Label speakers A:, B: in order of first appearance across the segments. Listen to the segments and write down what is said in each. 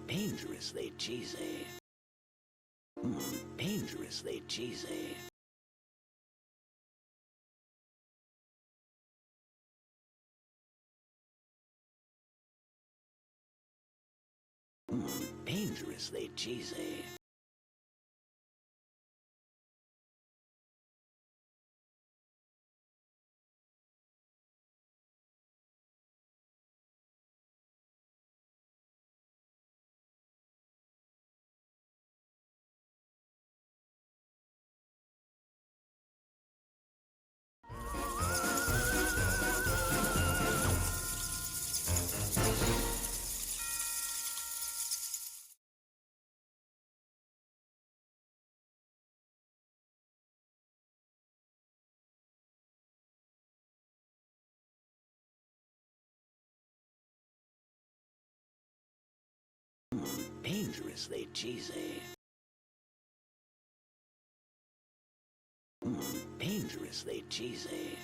A: Dangerously cheesy. Dangerously cheesy. Dangerously cheesy. Dangerously cheesy. Dangerously cheesy.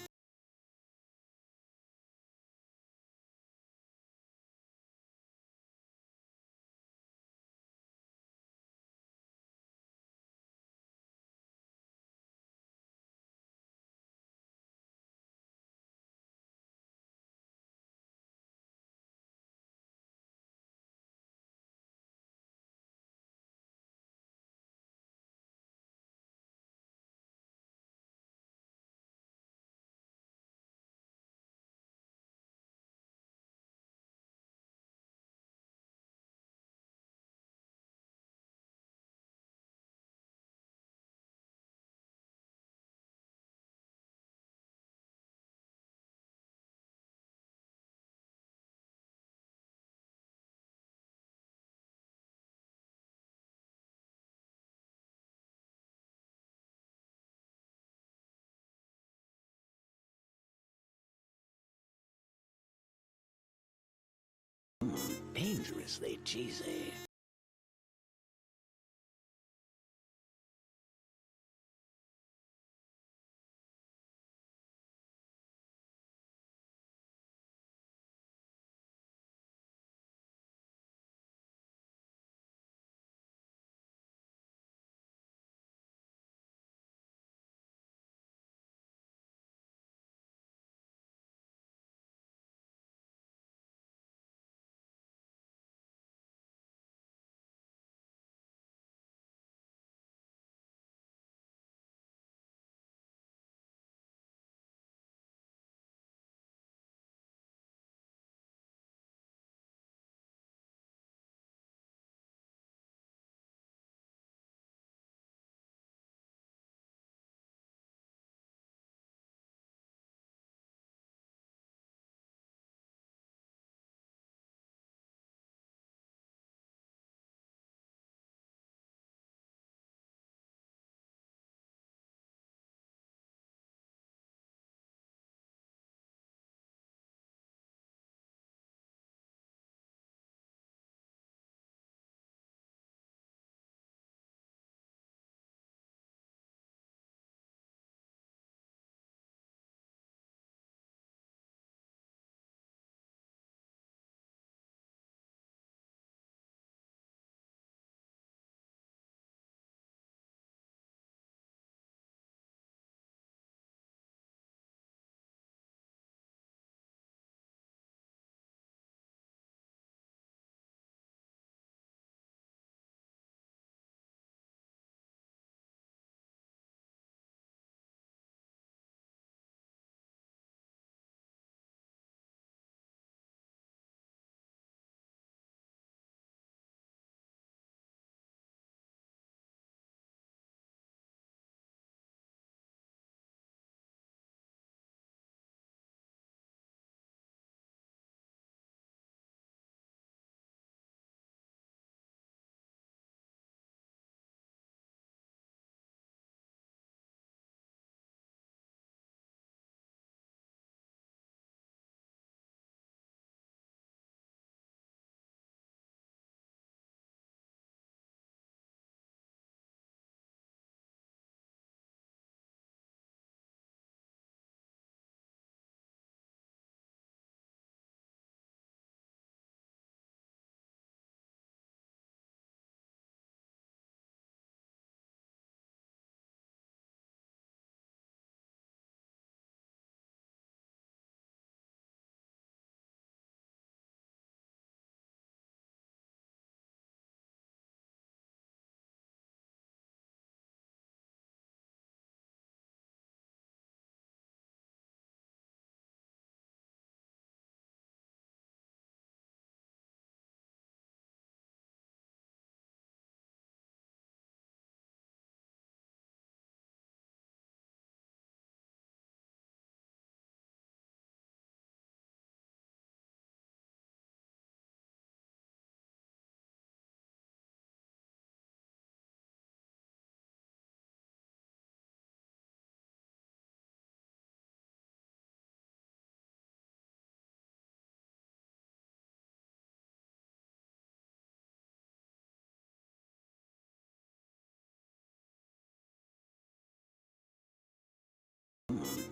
A: Dangerously cheesy.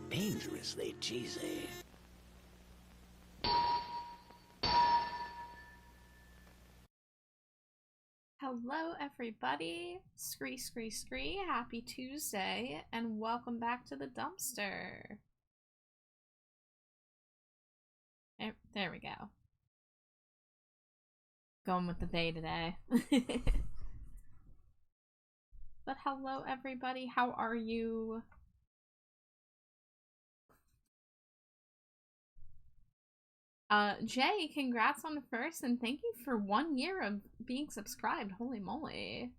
A: Dangerously cheesy.
B: Hello everybody, scree, happy Tuesday, and welcome back to the dumpster. There we go. Going with the day today. But hello everybody, how are you? Jay, congrats on the first, and thank you for 1 year of being subscribed. Holy moly.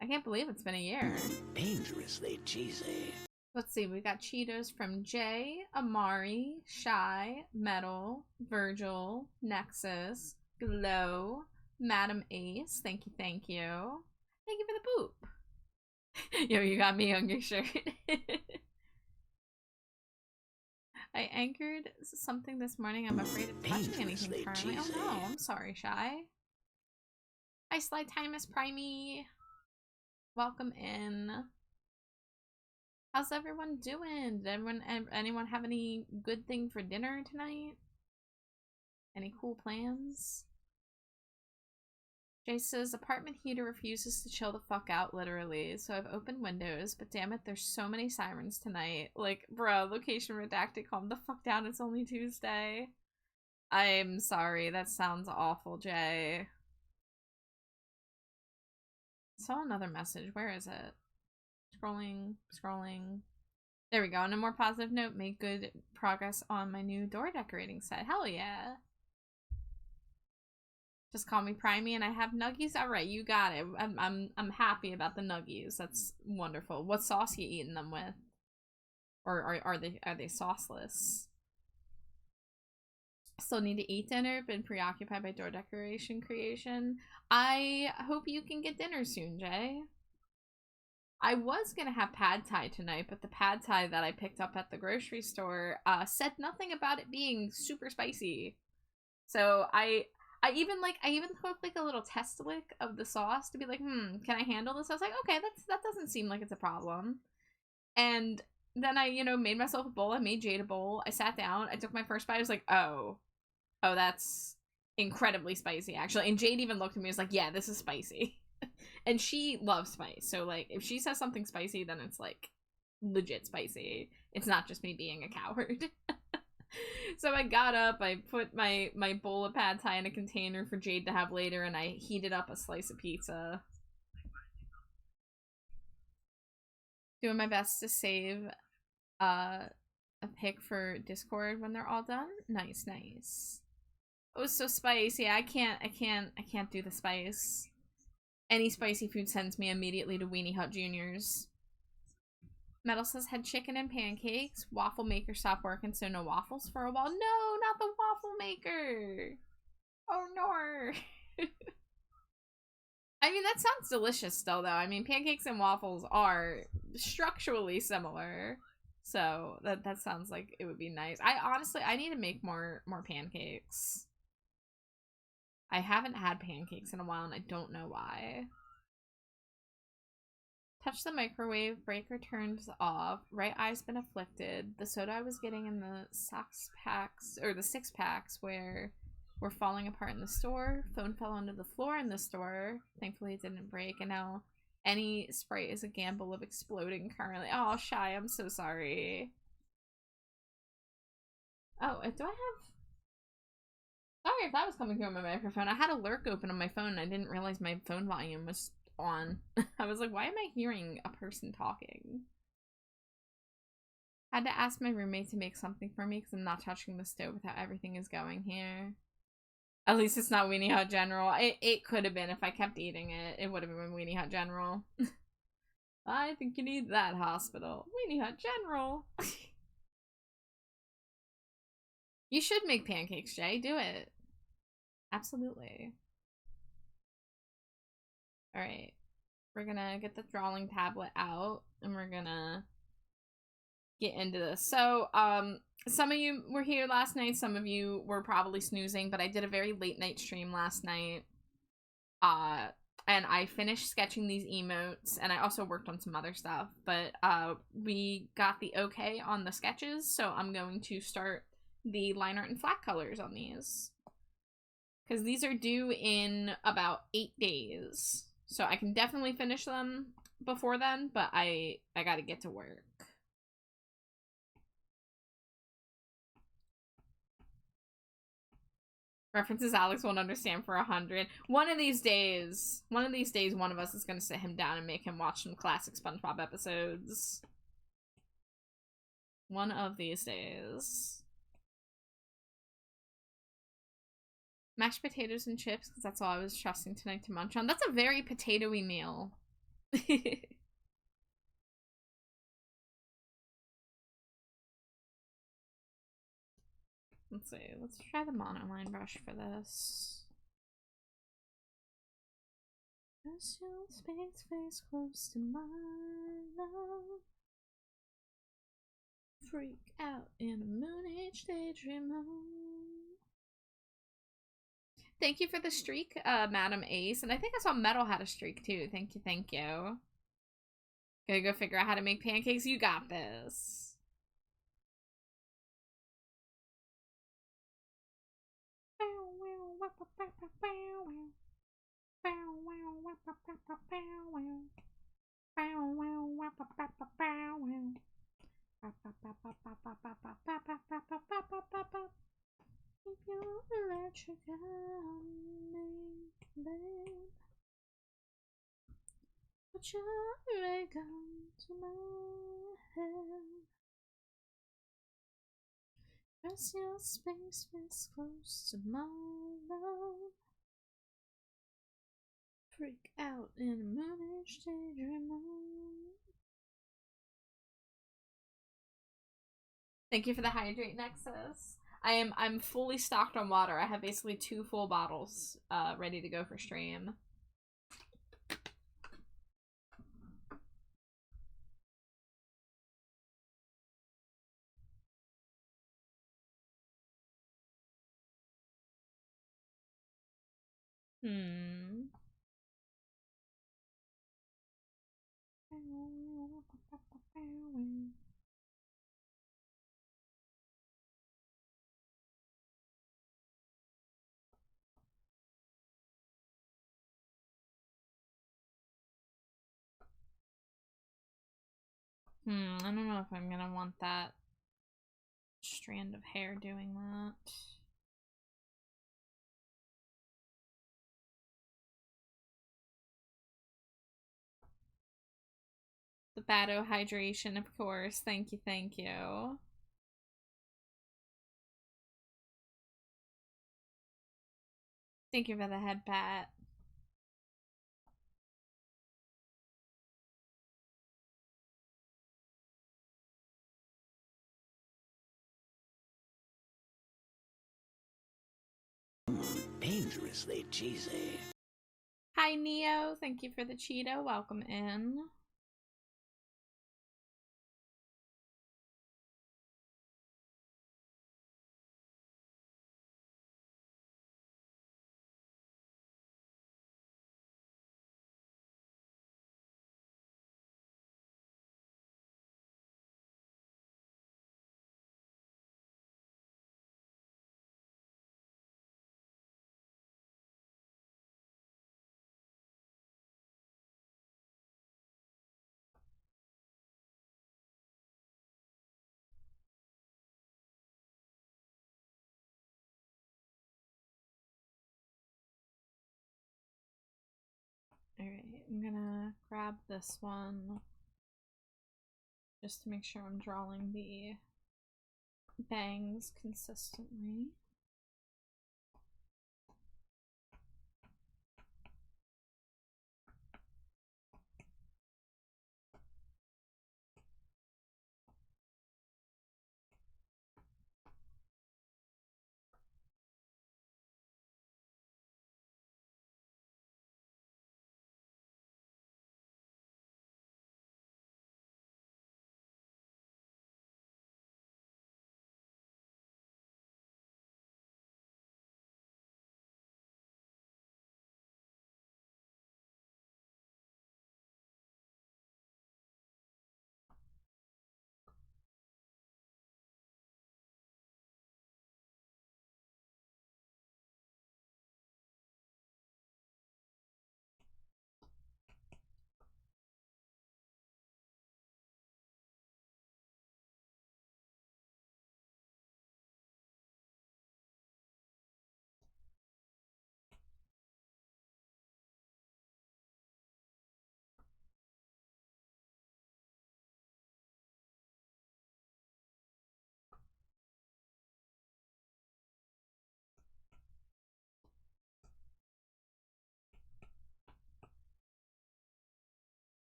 B: I can't believe it's been a year.
A: Dangerously cheesy.
B: Let's see, we got Cheetos from Jay, Amari, Shy, Metal, Virgil, Nexus, Glow, Madam Ace. Thank you, thank you. Thank you for the boop. Yo, you got me on your shirt. I anchored something this morning. I'm afraid of touching anything currently. Oh no, I'm sorry, Shy. Hi, Sly Timus Primey. Welcome in. How's everyone doing? Did anyone have any good thing for dinner tonight? Any cool plans? Jay says, apartment heater refuses to chill the fuck out, literally. So I've opened windows, but damn it, there's so many sirens tonight. Like, bro, location redacted, calm the fuck down, it's only Tuesday. I'm sorry, that sounds awful, Jay. Saw another message, where is it? Scrolling. There we go. On a more positive note, make good progress on my new door decorating set. Hell yeah. Just call me Primey and I have nuggies. All right, you got it. I'm happy about the nuggies. That's wonderful. What sauce you eating them with? Or are they sauceless? Still need to eat dinner. Been preoccupied by door decoration creation. I hope you can get dinner soon, Jay. I was gonna have pad thai tonight, but the pad thai that I picked up at the grocery store said nothing about it being super spicy. So I even took like a little test lick of the sauce to be like, can I handle this? I was like, okay, that doesn't seem like it's a problem. And then I, made myself a bowl. I made Jade a bowl. I sat down. I took my first bite. I was like, oh, that's incredibly spicy, actually. And Jade even looked at me and was like, yeah, this is spicy. And she loves spice. So, like, if she says something spicy, then it's, like, legit spicy. It's not just me being a coward. So I got up, I put my bowl of pad thai in a container for Jade to have later, and I heated up a slice of pizza. Doing my best to save a pic for Discord when they're all done. Nice. Oh, so spicy. I can't do the spice. Any spicy food sends me immediately to Weenie Hut Juniors. Metal says, had chicken and pancakes. Waffle maker stopped working, so no waffles for a while. No, not the waffle maker. Oh, no. I mean, that sounds delicious still, though. I mean, pancakes and waffles are structurally similar. So that sounds like it would be nice. I need to make more pancakes. I haven't had pancakes in a while, and I don't know why. Touch the microwave, breaker turns off, right eye's been afflicted. The soda I was getting in the 6-packs were falling apart in the store. Phone fell onto the floor in the store. Thankfully it didn't break, and now any Sprite is a gamble of exploding currently. Oh, Shy, I'm so sorry. Oh, do I have... Sorry if that was coming through on my microphone. I had a lurk open on my phone and I didn't realize my phone volume was on. I was like, why am I hearing a person talking? I had to ask my roommate to make something for me because I'm not touching the stove with how everything is going here. At least it's not Weenie Hut General. It could have been if I kept eating it. It would have been Weenie Hut General. I think you need that hospital. Weenie Hut General. You should make pancakes, Jay. Do it. Absolutely. Alright. We're gonna get the drawing tablet out and we're gonna get into this. So, some of you were here last night, some of you were probably snoozing, but I did a very late night stream last night. and I finished sketching these emotes, and I also worked on some other stuff, but we got the okay on the sketches, so I'm going to start the line art and flat colors on these. Because these are due in about 8 days. So I can definitely finish them before then, but I gotta get to work. References Alex won't understand for 100. One of these days, one of us is gonna sit him down and make him watch some classic SpongeBob episodes. One of these days. Mashed potatoes and chips, because that's all I was trusting tonight to munch on. That's a very potatoey meal. Let's see. Let's try the monoline brush for this. As your space face close to my love, freak out in a moon age daydream mode. Thank you for the streak, Madam Ace. And I think I saw Metal had a streak too. Thank you, thank you. Gotta go figure out how to make pancakes. You got this. If you're electric on me, babe, put your ray gun to my head. Press your space fist close to my love. Freak out in a moonish daydream mode. Thank you for the hydrate, Nexus. I'm fully stocked on water. I have basically 2 full bottles ready to go for stream. I don't know if I'm gonna want that strand of hair doing that. The Bado hydration, of course. Thank you, thank you. Thank you for the head pat.
A: Dangerously cheesy.
B: Hi, Neo. Thank you for the Cheeto. Welcome in. Alright, I'm gonna grab this one just to make sure I'm drawing the bangs consistently.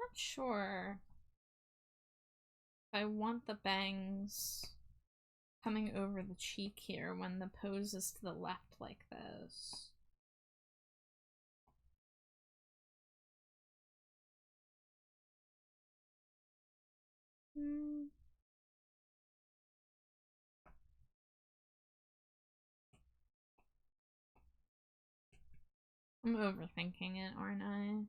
B: not sure if I want the bangs coming over the cheek here when the pose is to the left like this. I'm overthinking it, aren't I?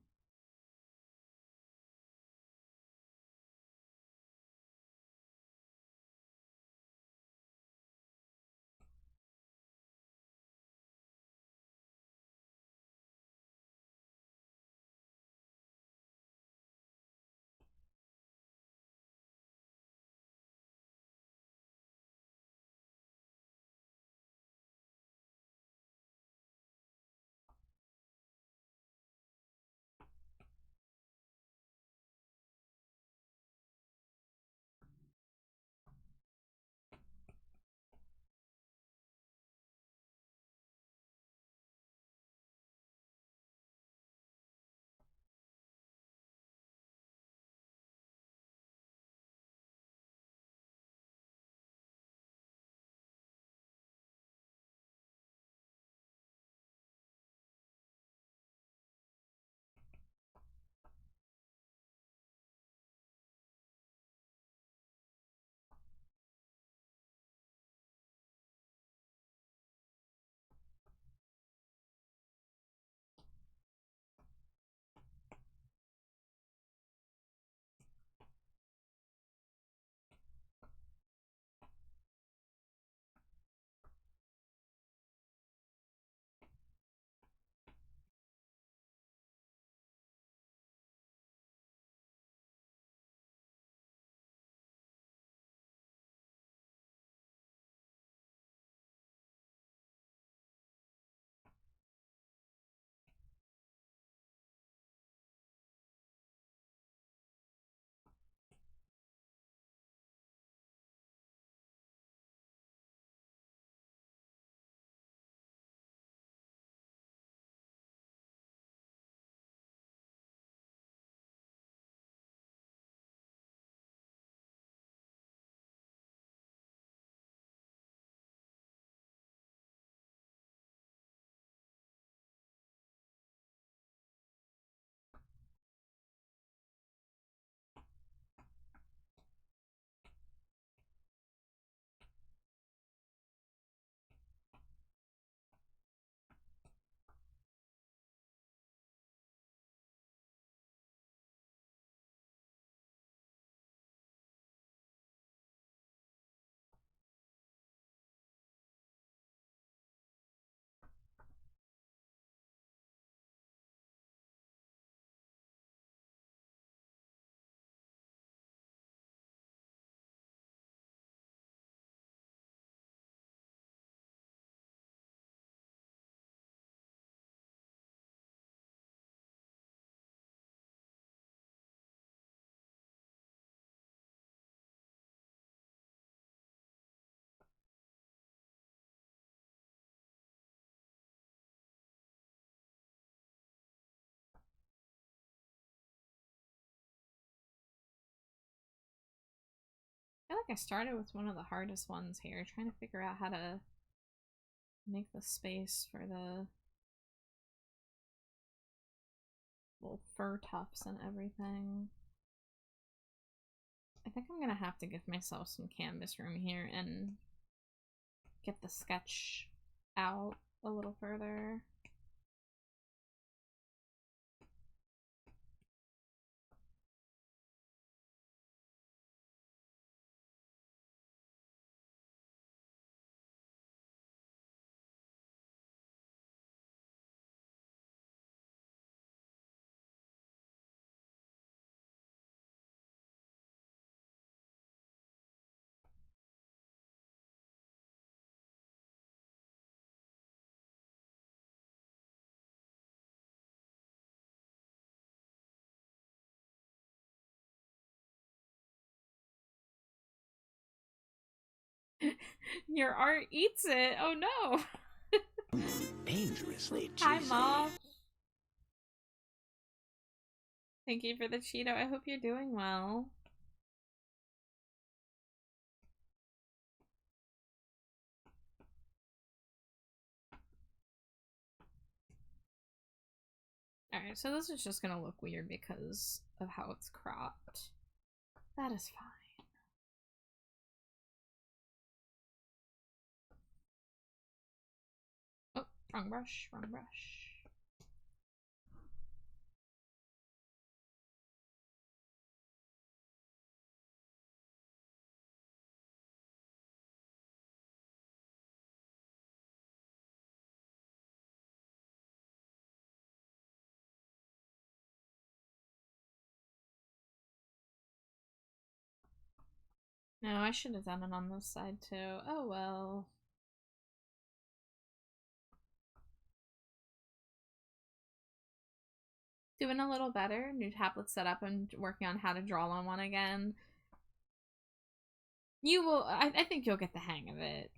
B: I feel like I started with one of the hardest ones here, trying to figure out how to make the space for the little fur tufts and everything. I think I'm gonna have to give myself some canvas room here and get the sketch out a little further. Your art eats it. Oh no.
A: Dangerously cheesy.
B: Hi, Mom. Thank you for the Cheeto. I hope you're doing well. Alright, so this is just gonna look weird because of how it's cropped. That is fine. Oh, wrong brush, wrong brush. No, I should have done it on this side too. Oh well. Doing a little better. New tablet setup and working on how to draw on one again. You will, I think you'll get the hang of it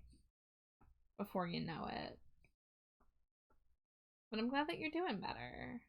B: before you know it. But I'm glad that you're doing better.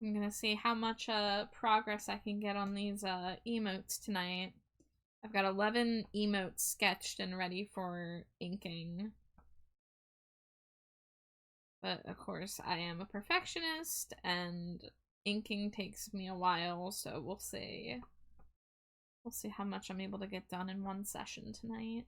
B: I'm gonna see how much progress I can get on these emotes tonight. I've got 11 emotes sketched and ready for inking. But of course I am a perfectionist and inking takes me a while, so we'll see. We'll see how much I'm able to get done in one session tonight.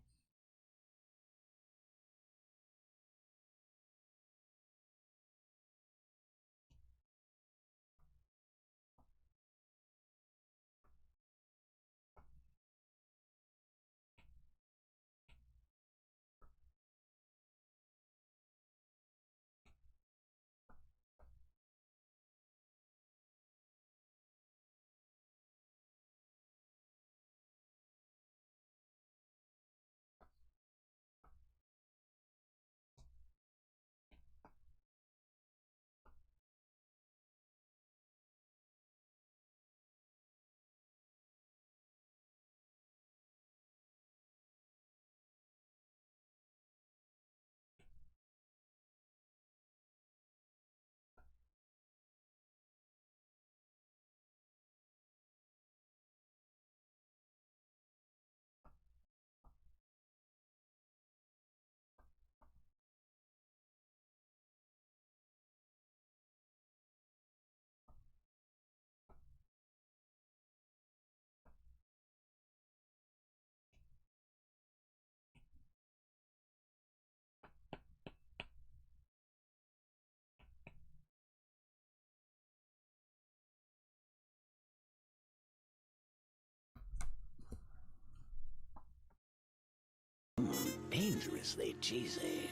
A: Dangerously cheesy.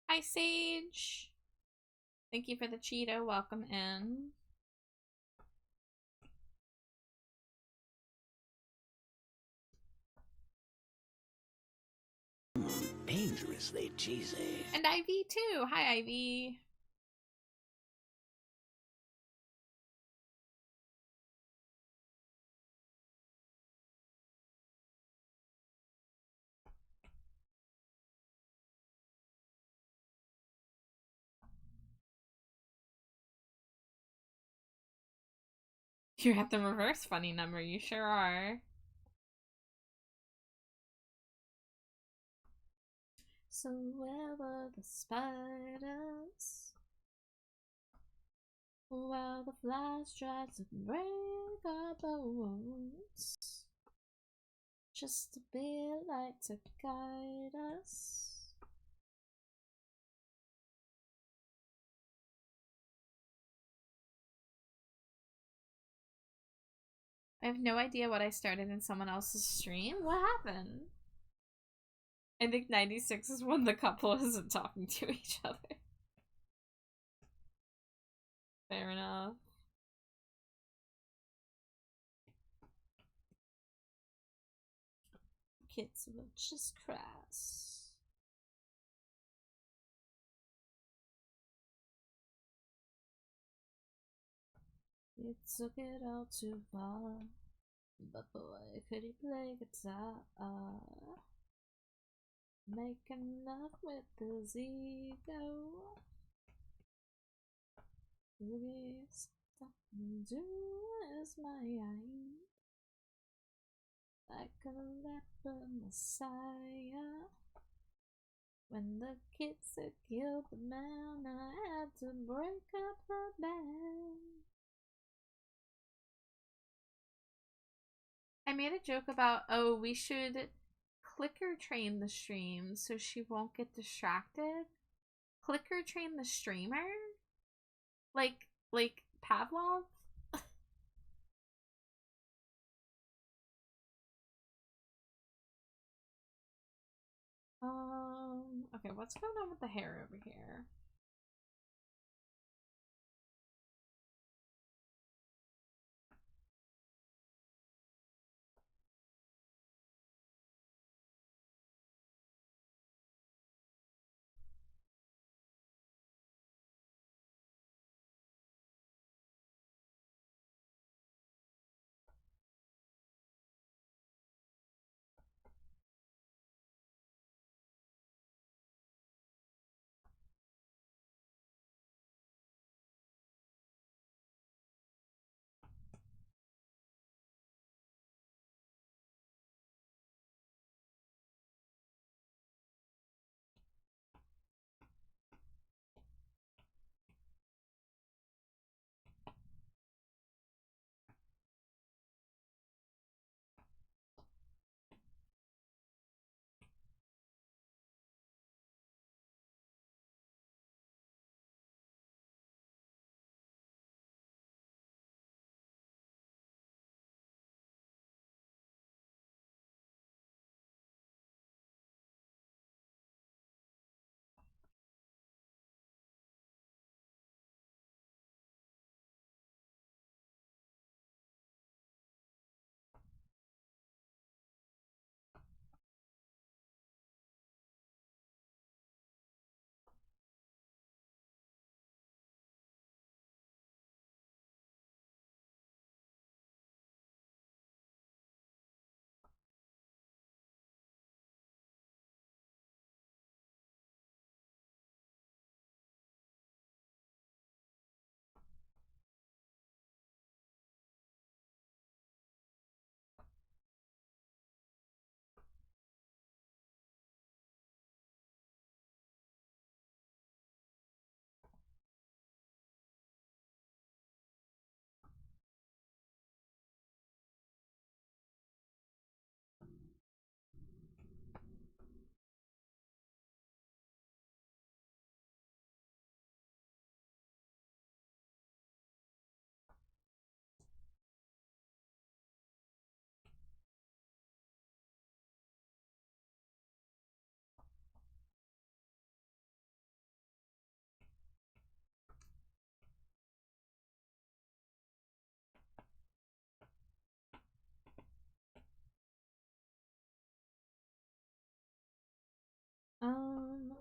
B: Hi, Sage. Thank you for the Cheeto. Welcome in.
A: Dangerously cheesy.
B: And Ivy too. Hi, Ivy. You're at the reverse funny number. You sure are. So where were the spiders? While the flies tried to break our bones, just to be a light to guide us. I have no idea what I started in someone else's stream. What happened? I think 96 is when the couple isn't talking to each other. Fair enough. Kids will just crass. It took it all too far, but boy, could he play guitar. Making love with his ego. Release do as my eye. Like a leper messiah. When the kids had killed the man, I had to break up the band. I made a joke about, oh, we should clicker train the stream so she won't get distracted. Clicker train the streamer? Like Pavlov? Okay, what's going on with the hair over here?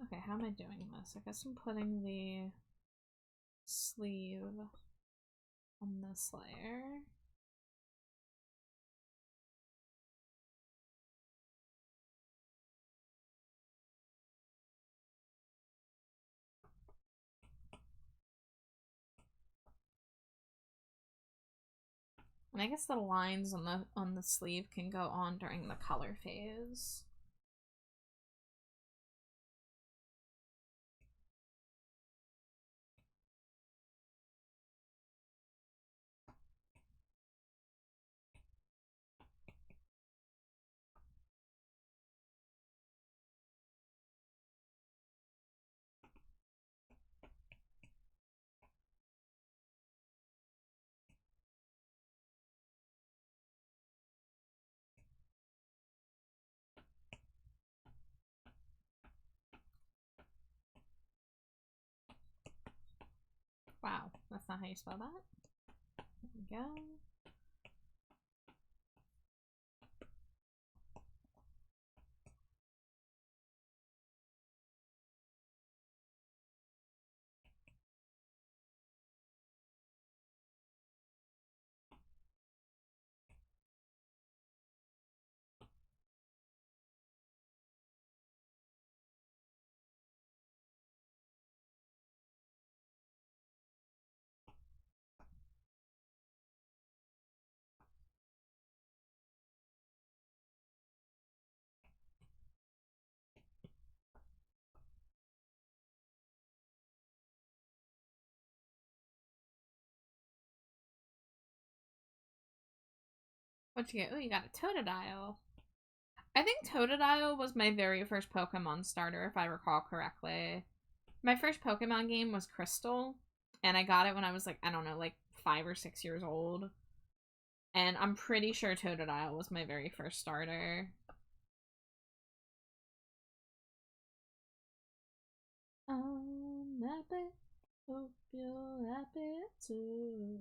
B: Okay, how am I doing this? I guess I'm putting the sleeve on this layer. And I guess the lines on the sleeve can go on during the color phase. not how you spell that. There we go. What'd you get? Oh, you got a Totodile. I think Totodile was my very first Pokemon starter, if I recall correctly. My first Pokemon game was Crystal, and I got it when I was like, I don't know, like 5 or 6 years old. And I'm pretty sure Totodile was my very first starter. I'm happy. Hope you're happy too.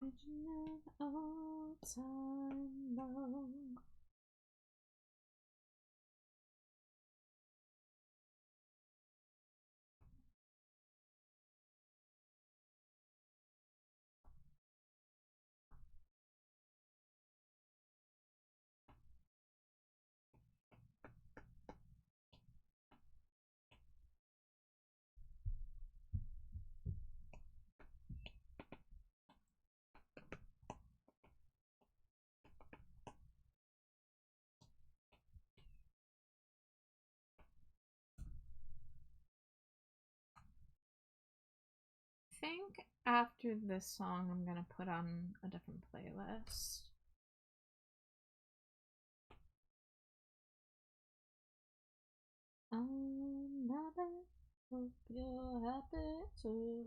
B: Original old time love. I think after this song, I'm gonna put on a different playlist. I'm happy. Hope you're happy too.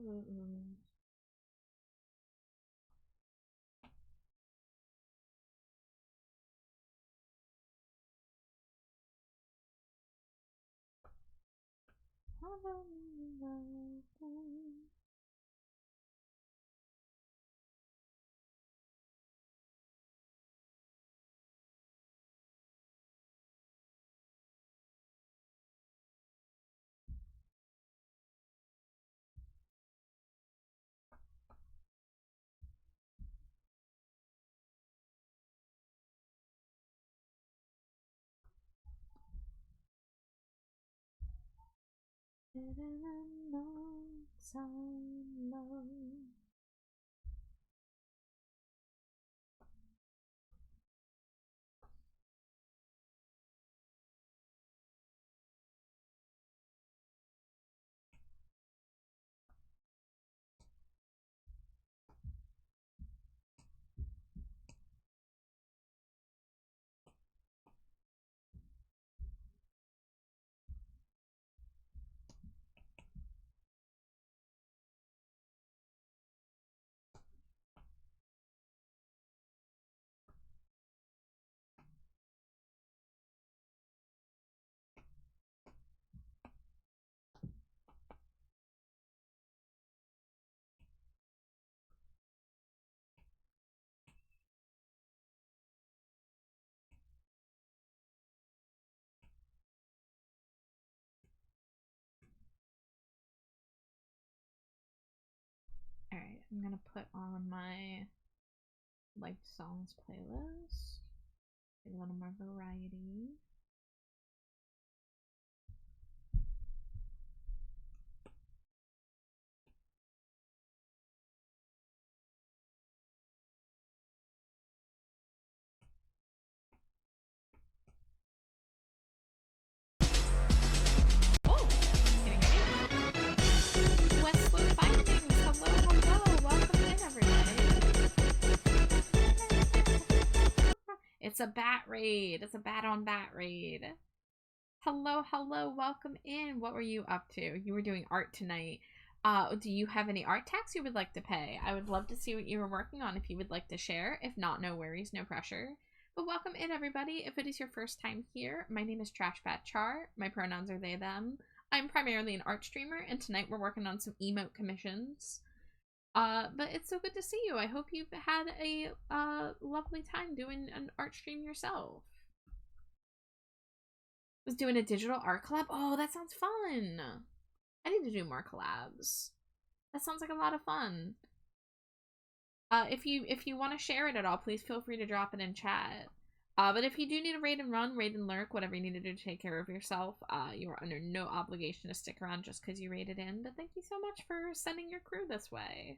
B: Been a long time long. Alright, I'm gonna put on my liked songs playlist. A little more variety. It's a bat raid. It's a bat on bat raid. Hello, hello, welcome in. What were you up to? You were doing art tonight. Do you have any art tax you would like to pay? I would love to see what you were working on if you would like to share. If not, no worries, no pressure. But welcome in, everybody. If it is your first time here, my name is TrashBatChar. My pronouns are they, them. I'm primarily an art streamer, and tonight we're working on some emote commissions. But it's so good to see you. I hope you've had a lovely time doing an art stream yourself. Was doing a digital art collab? Oh, that sounds fun. I need to do more collabs. That sounds like a lot of fun. If you want to share it at all, please feel free to drop it in chat. But if you do need a raid and run, raid and lurk, whatever you need to do to take care of yourself, you are under no obligation to stick around just because you raided in. But thank you so much for sending your crew this way.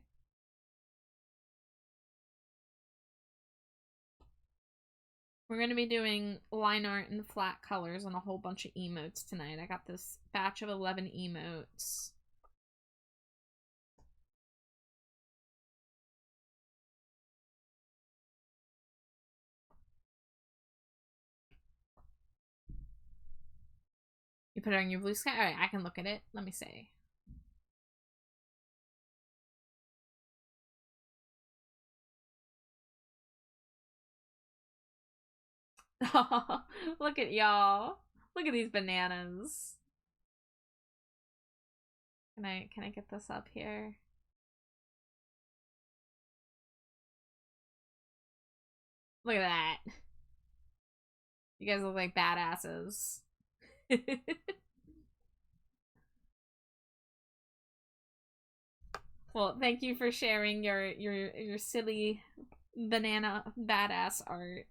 B: We're going to be doing line art and flat colors on a whole bunch of emotes tonight. I got this batch of 11 emotes. You put it on your blue sky? Alright, I can look at it. Let me see. Look at y'all. Look at these bananas. Can I get this up here? Look at that. You guys look like badasses. Well, thank you for sharing your silly banana badass art.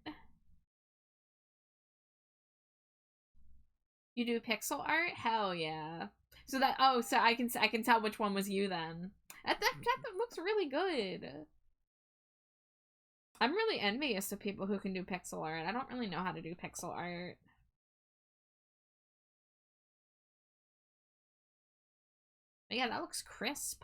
B: You do pixel art? Hell yeah. So that so I can tell which one was you then. That looks really good. I'm really envious of people who can do pixel art. I don't really know how to do pixel art. But yeah, that looks crisp.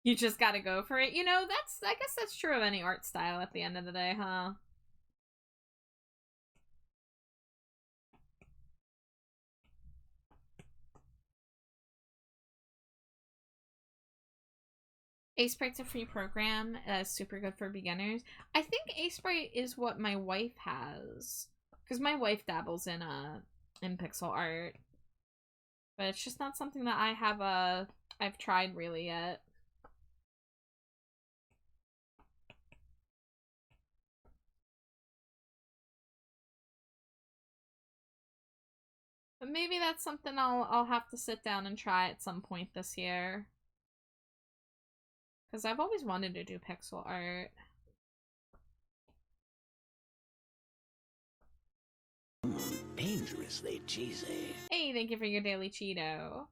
B: You just gotta go for it. You know, I guess that's true of any art style at the end of the day, huh? Sprite's a free program. It's super good for beginners. I think Sprite is what my wife has, because my wife dabbles in pixel art, but it's just not something that I've tried really yet. But maybe that's something I'll have to sit down and try at some point this year. Because I've always wanted to do pixel art.
A: Dangerously cheesy.
B: Hey, thank you for your daily Cheeto.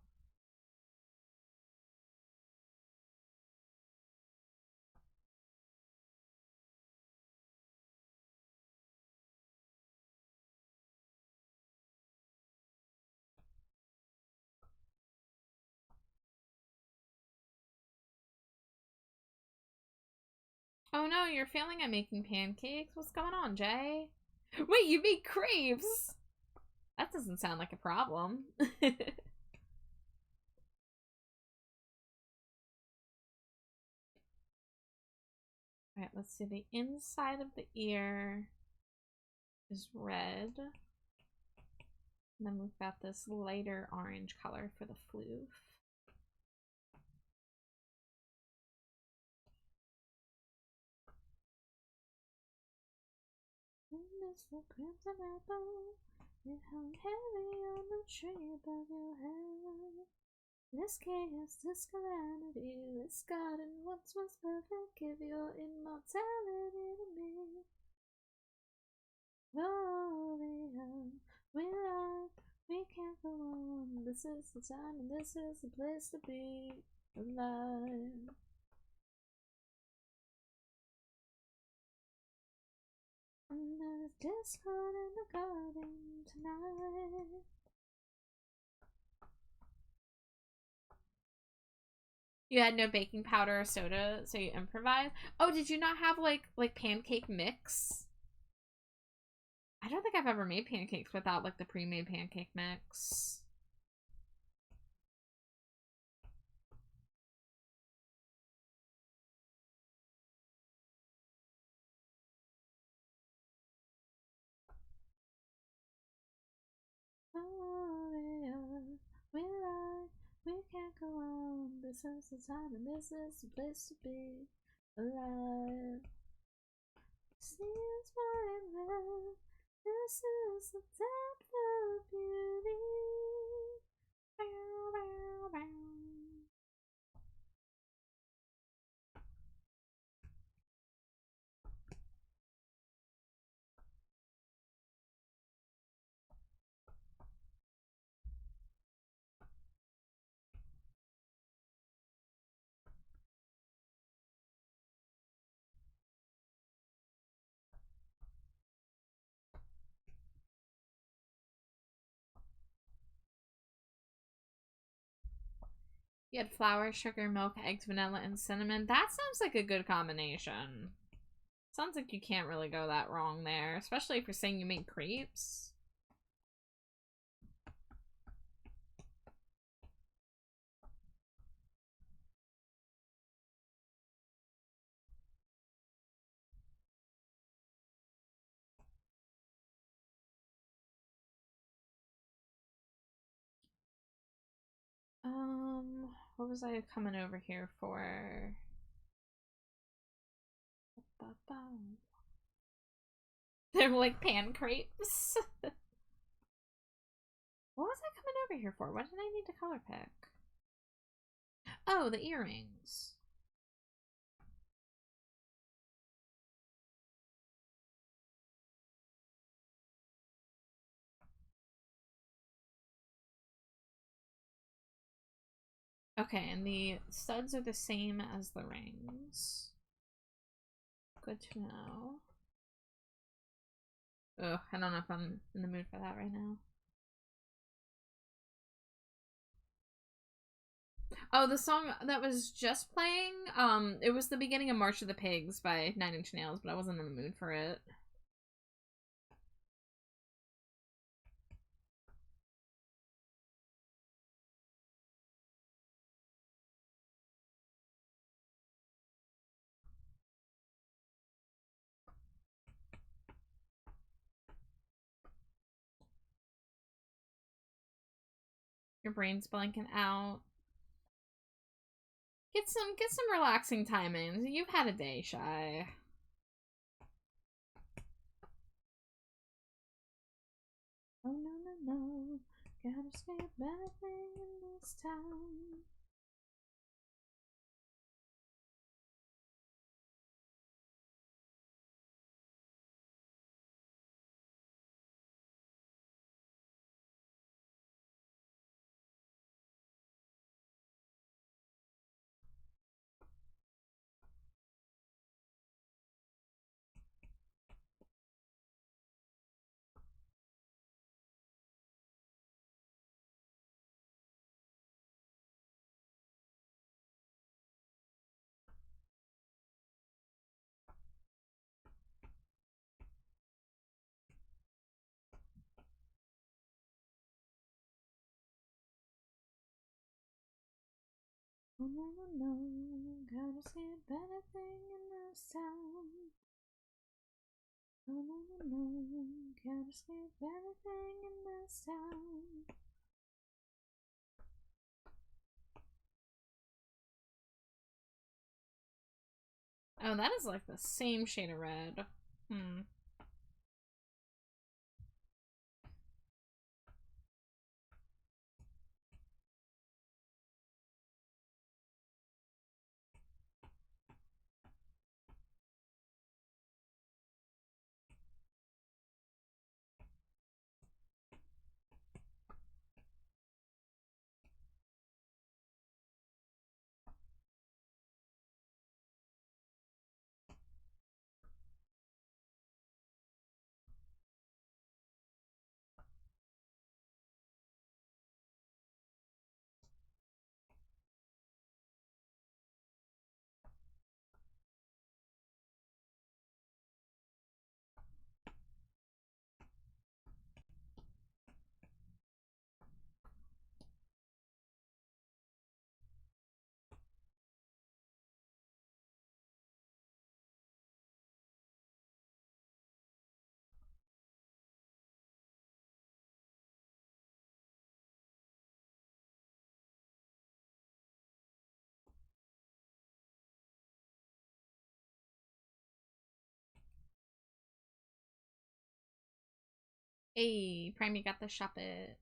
B: Oh no, you're failing at making pancakes? What's going on, Jay? Wait, you make crepes? That doesn't sound like a problem. Alright, let's see. The inside of the ear is red. And then we've got this lighter orange color for the floof. The crimson apple, it hung heavy on the tree above your head. This chaos, this calamity, this garden once was perfect. Give your immortality to me. Gloria, we love, we can't go on. This is the time and this is the place to be alive. And there's discord in the garden tonight. You had no baking powder or soda, so you improvised. Oh, did you not have like pancake mix? I don't think I've ever made pancakes without like the pre-made pancake mix. Oh, we can't go on. This is the time and this is the place to be alive. Seems my love. This is the depth of beauty. Bow, bow, bow. You had flour, sugar, milk, eggs, vanilla, and cinnamon. That sounds like a good combination. Sounds like you can't really go that wrong there, especially if you're saying you make crepes. What was I coming over here for? They're like pan crepes. What was I coming over here for? What did I need to color pick? Oh, the earrings. Okay, and the studs are the same as the rings. Good to know. Ugh, I don't know if I'm in the mood for that right now. Oh, the song that was just playing, it was the beginning of March of the Pigs by 9 Inch Nails, but I wasn't in the mood for it. Your brain's blanking out. Get some relaxing time in. You've had a day, Shy. Oh no. Gotta skip everything in this town. Oh no. Gotta skip everything in this town. Oh no. Gotta skip everything in this town. Oh, that is like the same shade of red. Hey, Prime, you got the shop it.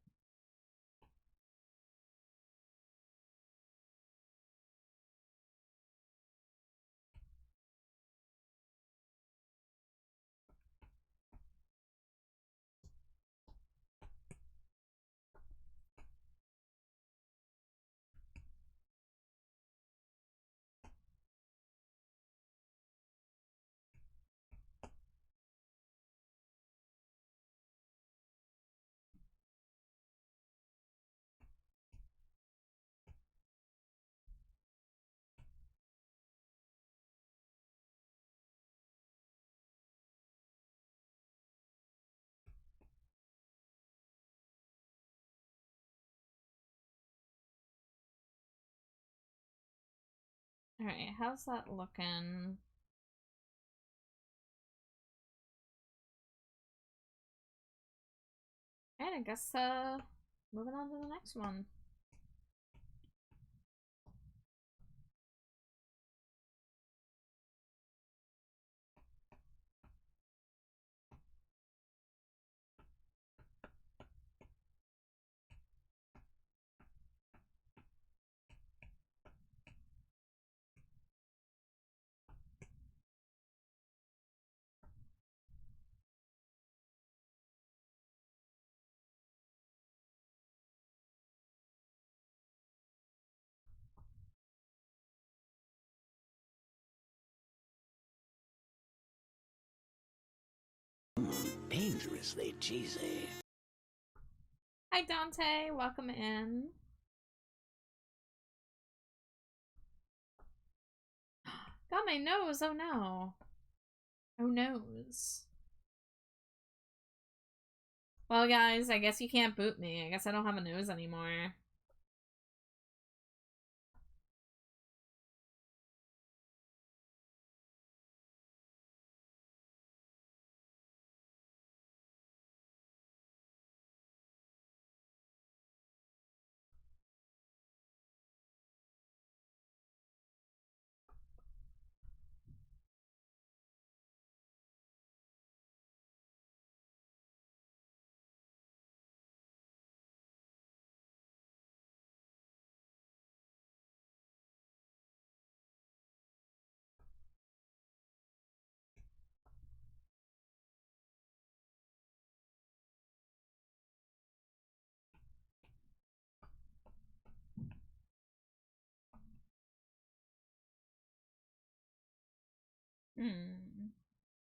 B: Alright, how's that looking? And I guess, moving on to the next one.
A: Dangerously cheesy.
B: Hi, Dante. Welcome in. Got my nose. Oh, no. Oh, nose. Well, guys, I guess you can't boot me. I guess I don't have a nose anymore.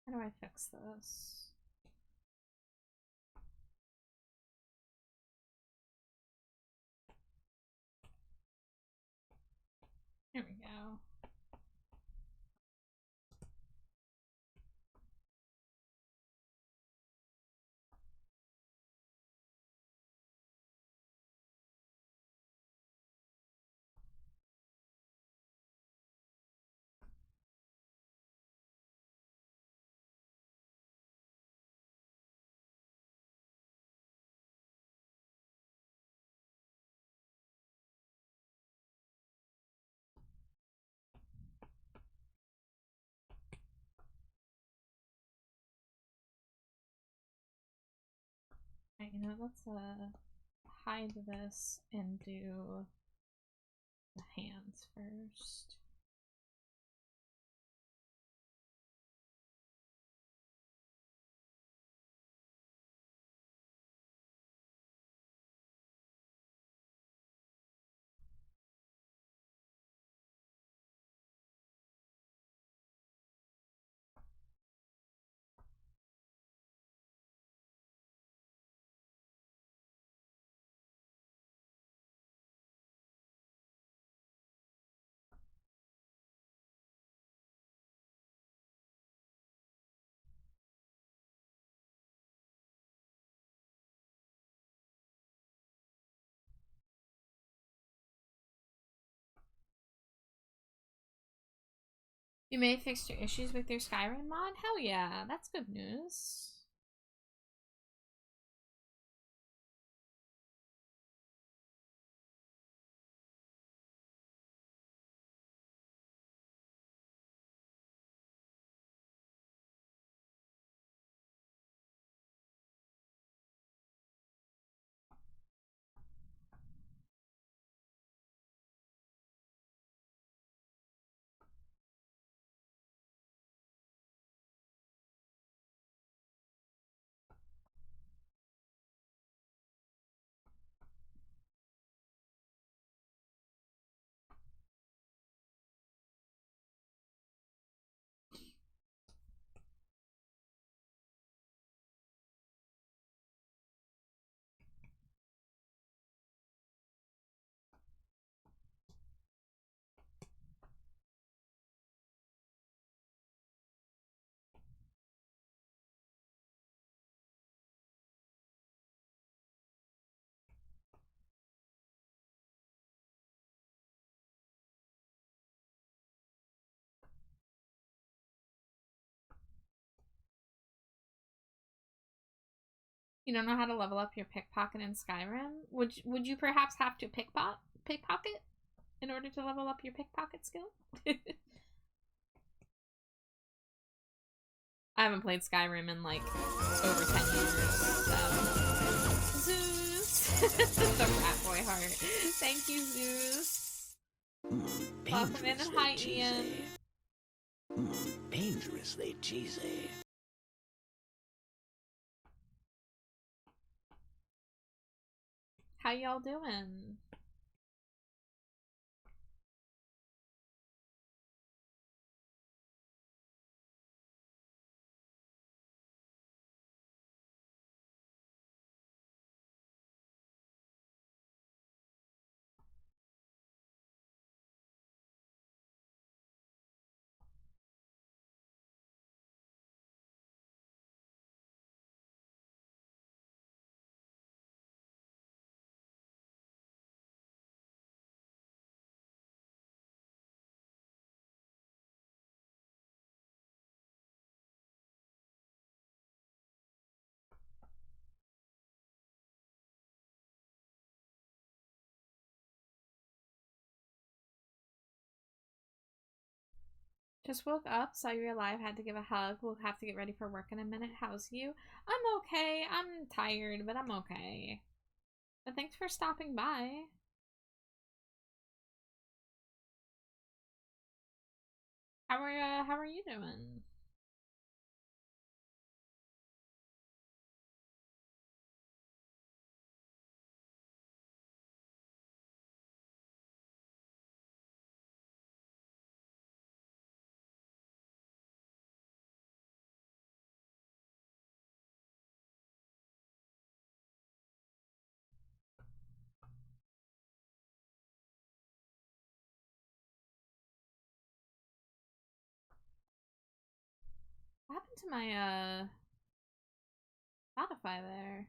B: How do I fix this? There we go. Alright, you know, let's hide this and do the hands first. You may have fixed your issues with your Skyrim mod? Hell yeah, that's good news. You don't know how to level up your pickpocket in Skyrim? Would you perhaps have to pickpocket in order to level up your pickpocket skill? I haven't played Skyrim in like over 10 years, so. Zeus! The rat boy heart. Thank you, Zeus. Welcome in and hi, Ian.
A: Dangerously cheesy.
B: How y'all doing? Just woke up, saw you were alive, had to give a hug. We'll have to get ready for work in a minute. How's you? I'm okay. I'm tired, but I'm okay. But thanks for stopping by. How are you doing? What happened to my Spotify there?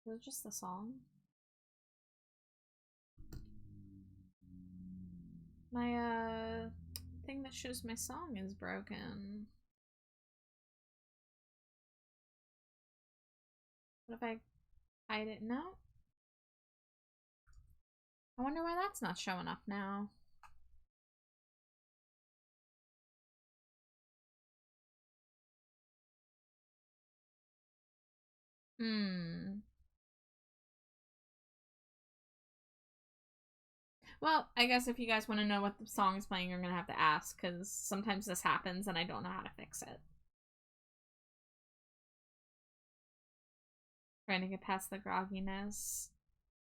B: Was it just the song? My thing that shows my song is broken. What if I hide it? No. I wonder why that's not showing up now. Well, I guess if you guys want to know what the song is playing, you're gonna have to ask, because sometimes this happens and I don't know how to fix it. Trying to get past the grogginess.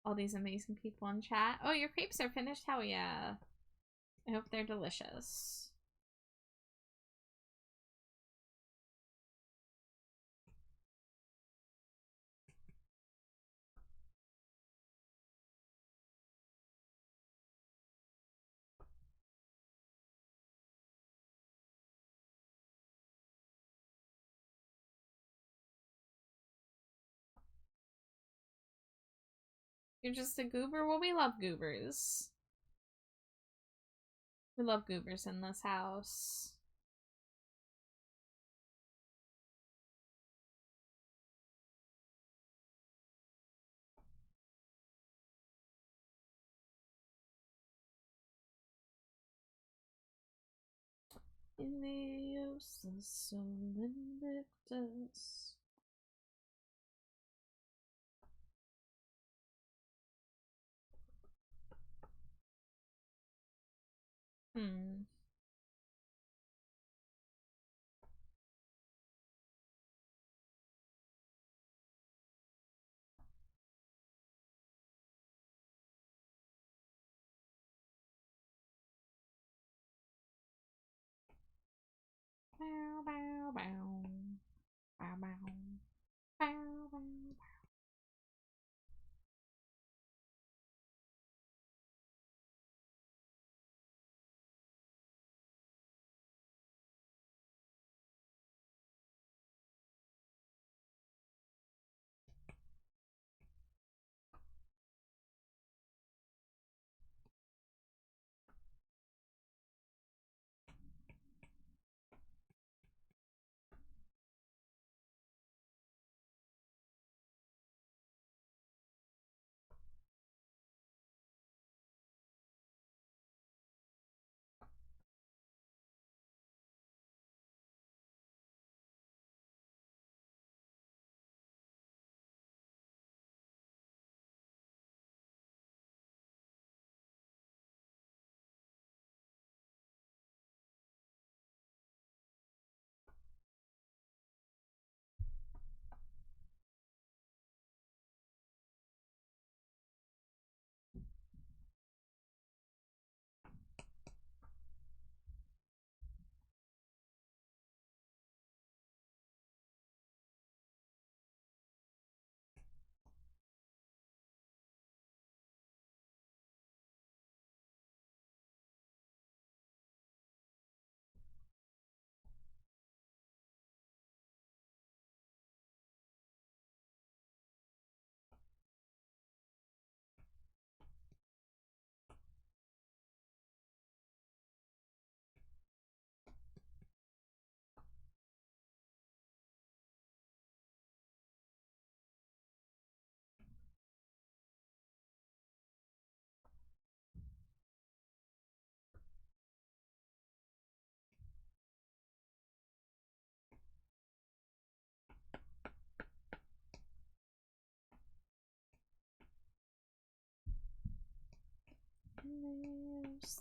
B: All these amazing people in chat. Oh, your crepes are finished? Hell yeah. I hope they're delicious. You're just a goober? Well, we love goobers. We love goobers in this house. Iliosus Invictus. Hmm. Bow, bow, bow. Bow, bow. Bow, bow.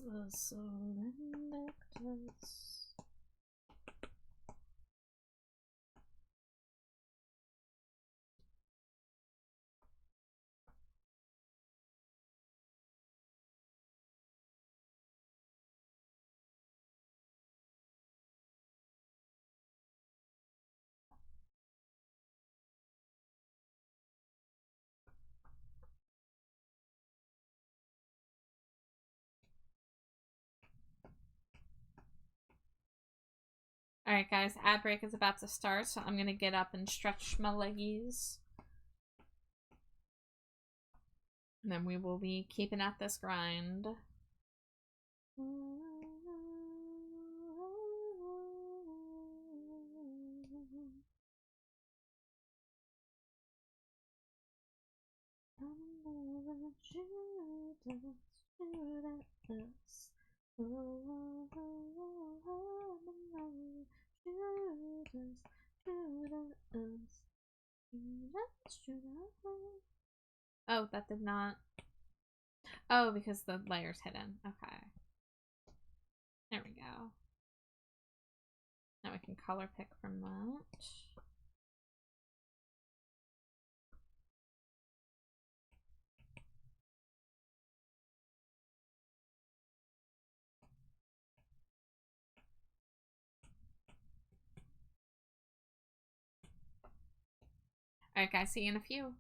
B: the soul indictus. Alright guys, ad break is about to start, so I'm gonna get up and stretch my leggies. And then we will be keeping at this grind. Oh, that did not. Oh, because the layer's hidden. Okay. There we go. Now we can color pick from that. Alright guys, see you in a few.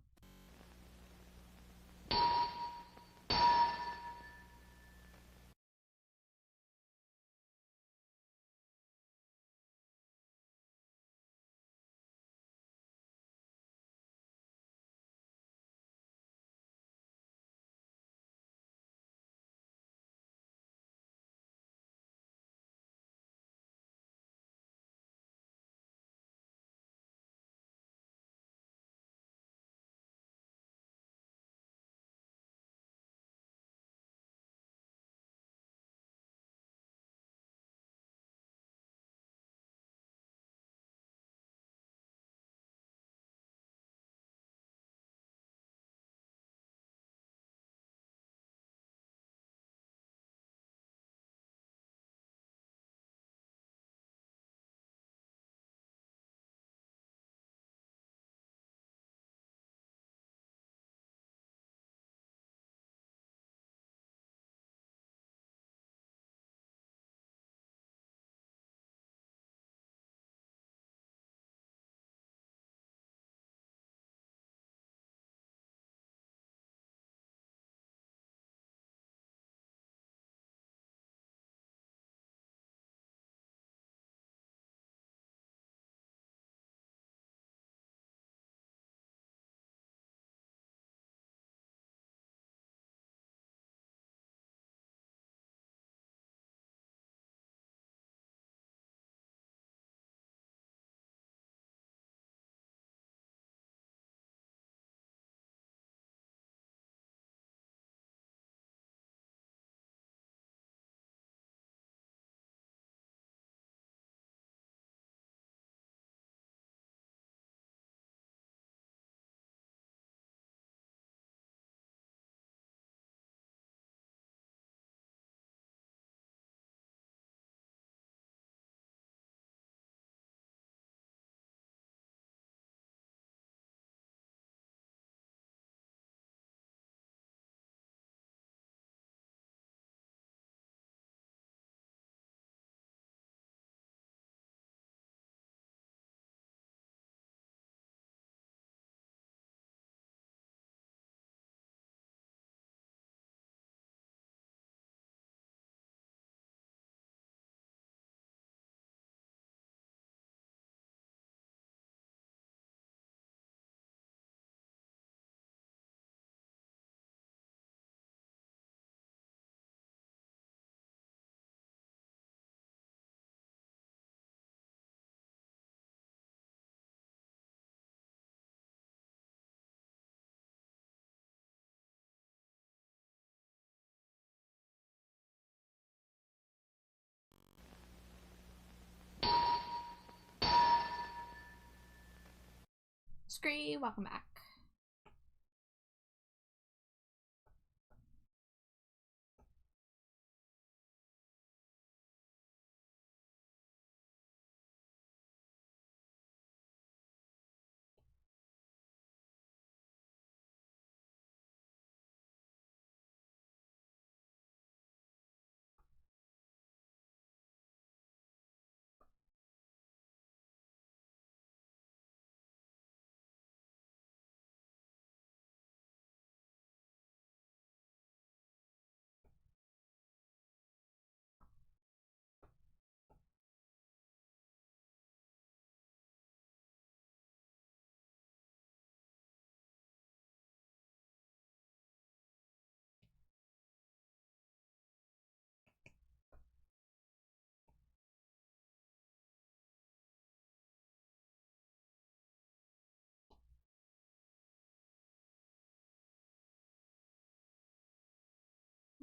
B: Scree, welcome back.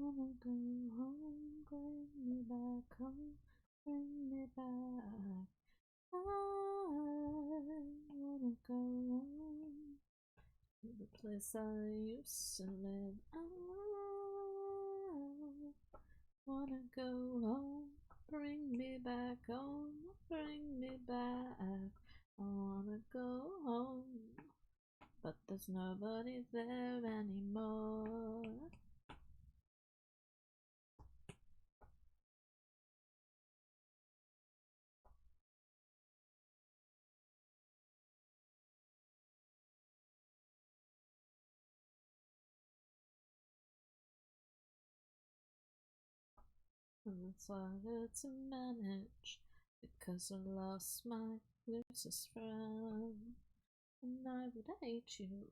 B: Wanna go home, bring me back home, bring me back. I wanna go home to the place I used to live. I wanna go home, bring me back home, bring me back. I wanna go home, but there's nobody there anymore. And it's harder to manage because I lost my closest friend, and I would hate you.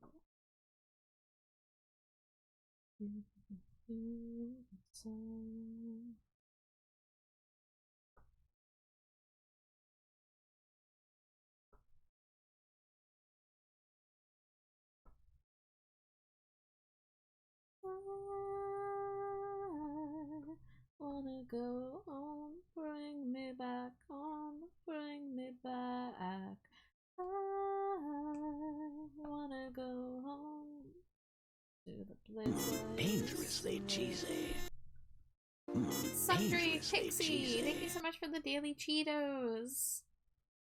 B: I wanna go home, bring me back home, bring me back. I wanna go home to the place I
A: Dangerously cheesy.
B: Sundry
A: Dangerously
B: Pixie,
A: cheesy.
B: thank you so much for the daily Cheetos.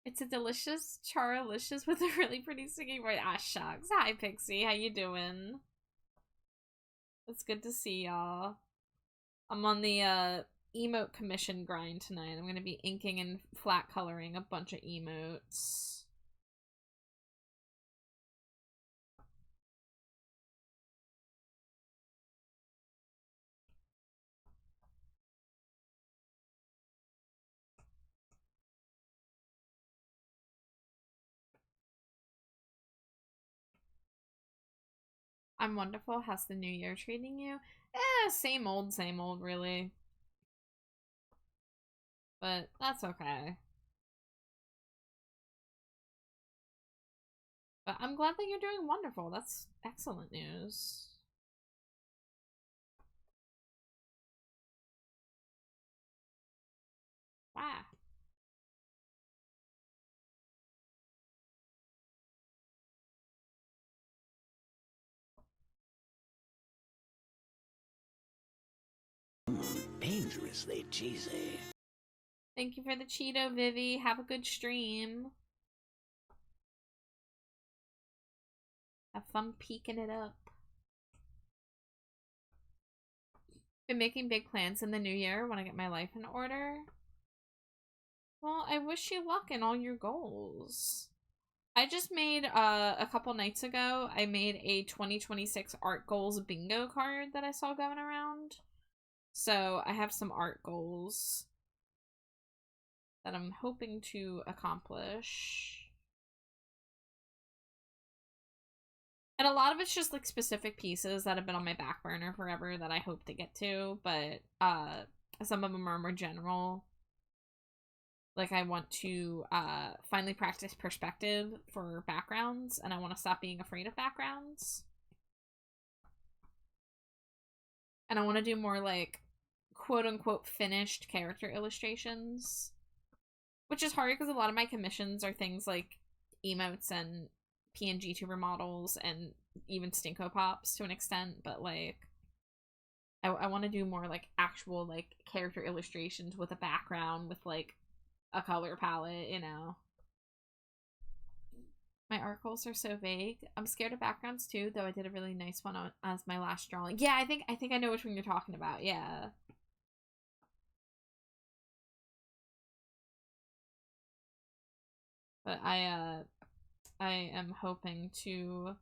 B: It's a delicious charlicious with a really pretty singing voice. Ah, shucks. Hi, Pixie. How you doing? It's good to see y'all. I'm on the emote commission grind tonight. I'm gonna be inking and flat coloring a bunch of emotes. I'm wonderful. How's the new year treating you? Same old, really. But that's okay. But I'm glad that you're doing wonderful. That's excellent news. Wow.
A: Dangerously cheesy.
B: Thank you for the Cheeto, Vivi. Have a good stream. Have fun peeking it up. Been making big plans in the new year when I get my life in order. Well, I wish you luck in all your goals. I just made, a couple nights ago, I made a 2026 art goals bingo card that I saw going around. So I have some art goals that I'm hoping to accomplish. And a lot of it's just like specific pieces that have been on my back burner forever that I hope to get to, but some of them are more general. Like I want to finally practice perspective for backgrounds, and I want to stop being afraid of backgrounds. And I want to do more like quote unquote finished character illustrations, which is hard because a lot of my commissions are things like emotes and PNG tuber models and even Stinko Pops to an extent, but like I want to do more like actual like character illustrations with a background with like a color palette, you know. My art goals are so vague. I'm scared of backgrounds too, though I did a really nice one on, as my last drawing. Yeah, I think I know which one you're talking about. Yeah. But I am hoping to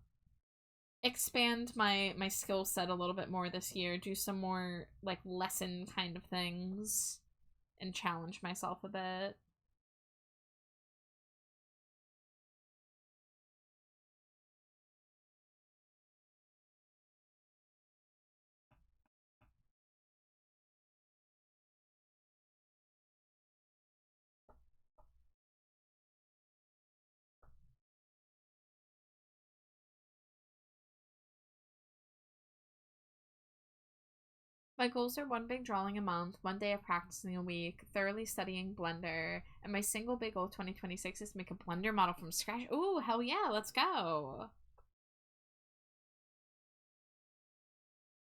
B: expand my skill set a little bit more this year, do some more like lesson kind of things and challenge myself a bit. My goals are one big drawing a month, one day of practicing a week, thoroughly studying Blender, and my single big goal 2026 is to make a Blender model from scratch. Ooh, hell yeah, let's go.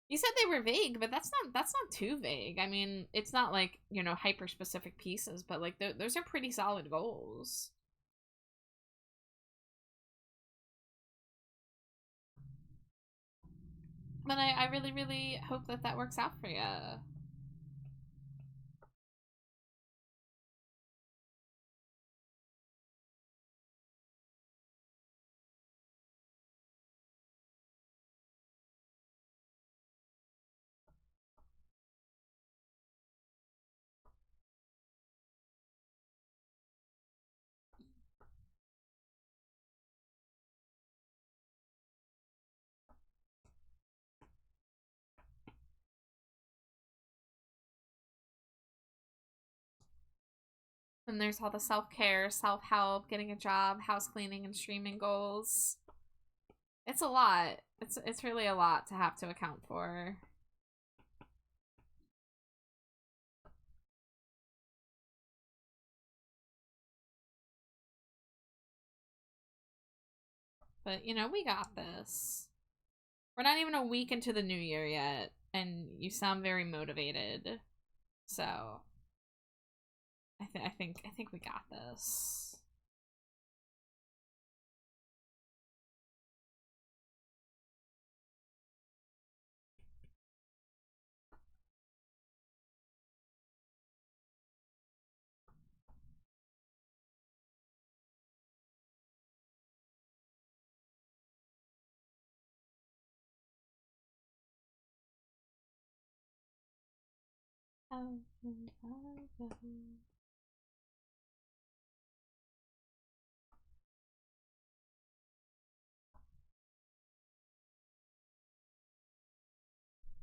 B: You said they were vague, but that's not too vague. I mean, it's not like, you know, hyper specific pieces, but like those are pretty solid goals. But I really, really hope that that works out for you. And there's all the self-care, self-help, getting a job, house cleaning, and streaming goals. It's a lot. It's really a lot to have to account for. But, you know, we got this. We're not even a week into the new year yet, and you sound very motivated. So, I think we got this.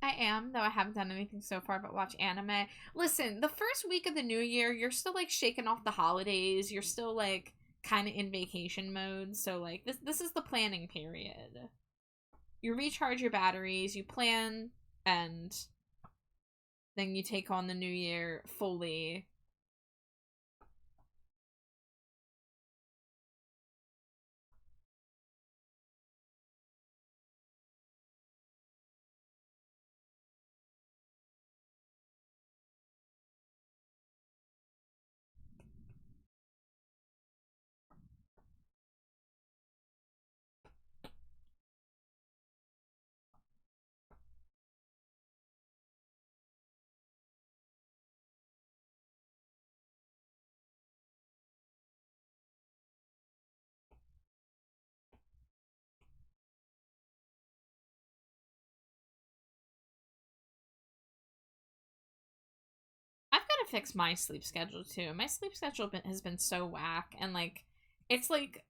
B: I am, though I haven't done anything so far but watch anime. Listen, the first week of the new year, you're still like shaking off the holidays. You're still like kind of in vacation mode. So like this is the planning period. You recharge your batteries, you plan, and then you take on the new year fully. I've got to fix my sleep schedule too. My sleep schedule has been so whack, and like, it's like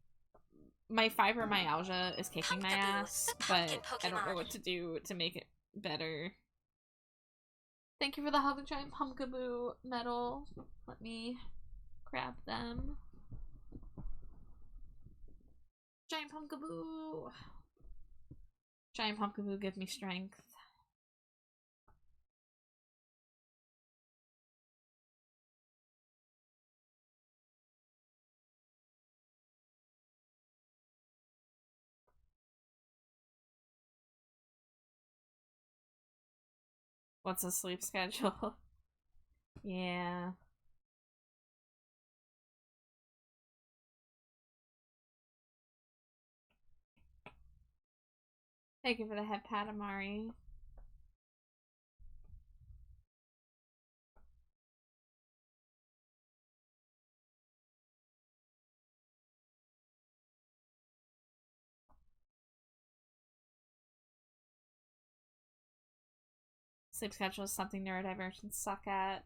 B: my fibromyalgia is kicking my ass, but I don't know what to do to make it better. Thank you for the Hug Giant Pumpkaboo medal. Let me grab them. Giant Pumpkaboo. Giant Pumpkaboo, give me strength. What's a sleep schedule? Yeah. Thank you for the head pat, Amari. Sleep schedule is something neurodivergents suck at.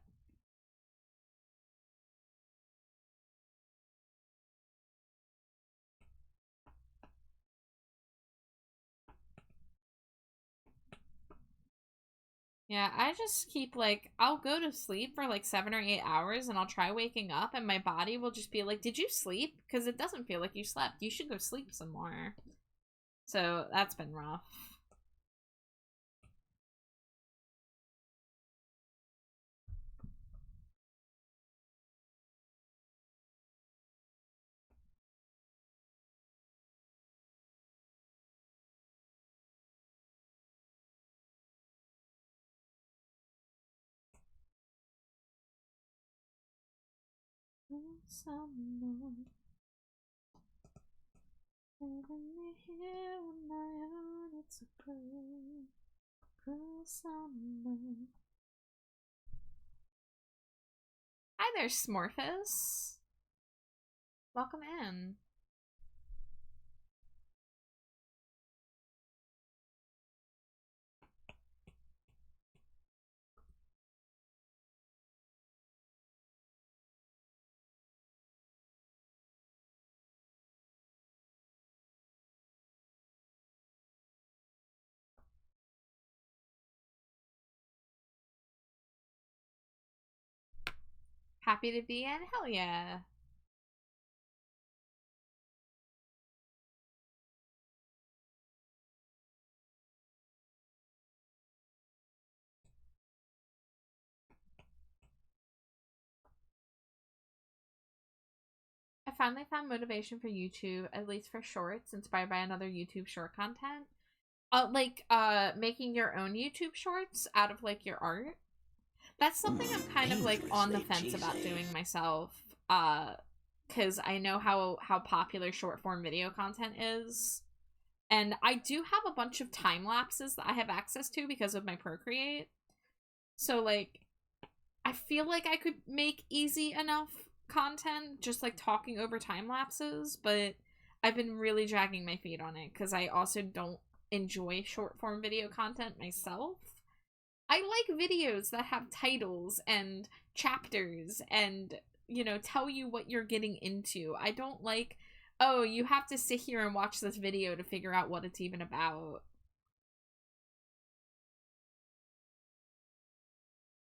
B: Yeah, I just keep like, I'll go to sleep for like 7 or 8 hours and I'll try waking up and my body will just be like, did you sleep? Because it doesn't feel like you slept. You should go sleep some more. So that's been rough. summer. Living me here on my own, it's a cruel, cruel summer. Hi there, Smorphus. Welcome in. Happy to be in? Hell yeah. I finally found motivation for YouTube, at least for shorts, inspired by another YouTube short content. Making your own YouTube shorts out of, like, your art. That's something I'm kind of, like, on the fence about doing myself. Because I know how popular short form video content is. And I do have a bunch of time lapses that I have access to because of my Procreate. So, like, I feel like I could make easy enough content just, like, talking over time lapses, but I've been really dragging my feet on it because I also don't enjoy short form video content myself. I like videos that have titles and chapters and, you know, tell you what you're getting into. I don't like, oh, you have to sit here and watch this video to figure out what it's even about.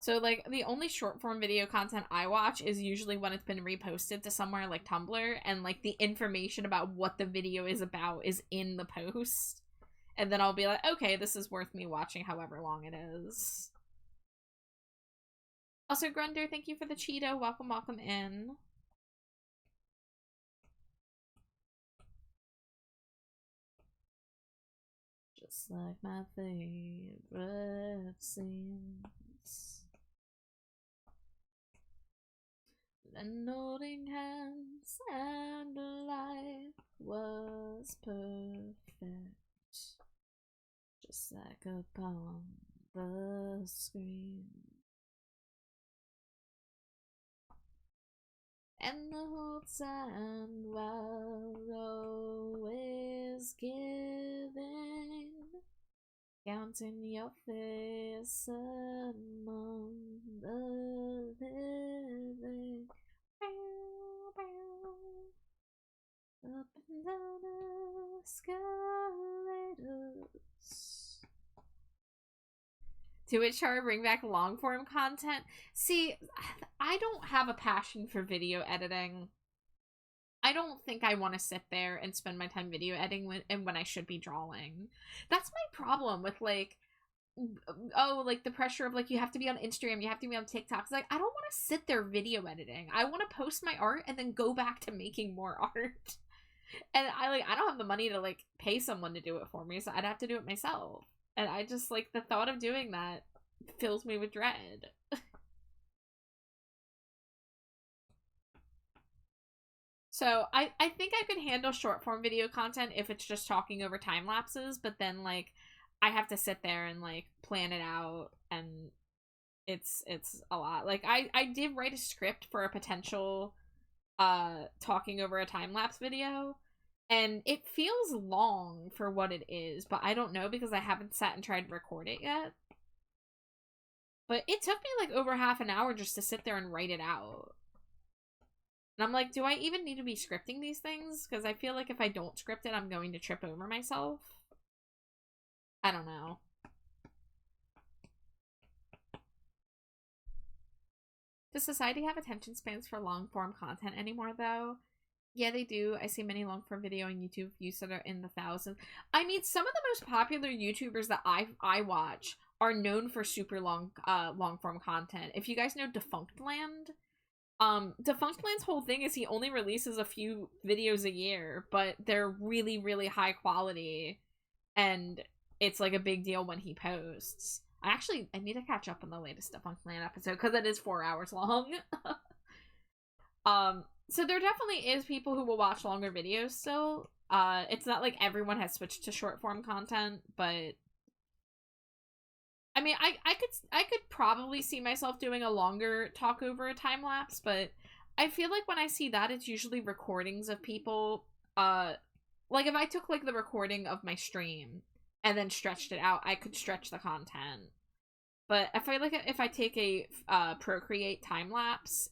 B: So, like, the only short form video content I watch is usually when it's been reposted to somewhere like Tumblr, and, like, the information about what the video is about is in the post. And then I'll be like, okay, this is worth me watching however long it is. Also, Grunder, thank you for the Cheeto. Welcome, welcome in. Just like my favorite scenes. Then holding hands and life was perfect. Just like upon the screen. And the whole time while always giving, counting your face among the living. Up and down the escalators. To which I bring back long form content. See, I don't have a passion for video editing. I don't think I want to sit there and spend my time video editing when I should be drawing. That's my problem with, like, oh, like, the pressure of, like, you have to be on Instagram, you have to be on TikTok. It's like, I don't want to sit there video editing. I want to post my art and then go back to making more art. And I don't have the money to, like, pay someone to do it for me, so I'd have to do it myself. And I just, like, the thought of doing that fills me with dread. So I think I could handle short form video content if it's just talking over time lapses, but then, like, I have to sit there and, like, plan it out, and it's a lot. Like, I did write a script for a potential talking over a time lapse video, and it feels long for what it is, but I don't know because I haven't sat and tried to record it yet. But it took me, like, over half an hour just to sit there and write it out. And I'm like, do I even need to be scripting these things? Because I feel like if I don't script it, I'm going to trip over myself. I don't know. Does society have attention spans for long-form content anymore, though? Yeah, they do. I see many long-form video on YouTube views that are in the thousands. I mean, some of the most popular YouTubers that I watch are known for super long-form content. If you guys know Defunct Land, Defunct Land's whole thing is he only releases a few videos a year, but they're really, really high quality, and it's, like, a big deal when he posts. I need to catch up on the latest Defunct Land episode, because it is 4 hours long. So there definitely is people who will watch longer videos still. It's not like everyone has switched to short form content, but I mean, I could probably see myself doing a longer talk over a time lapse, but I feel like when I see that, it's usually recordings of people. Like if I took like the recording of my stream and then stretched it out, I could stretch the content. But if I if I take a Procreate time lapse,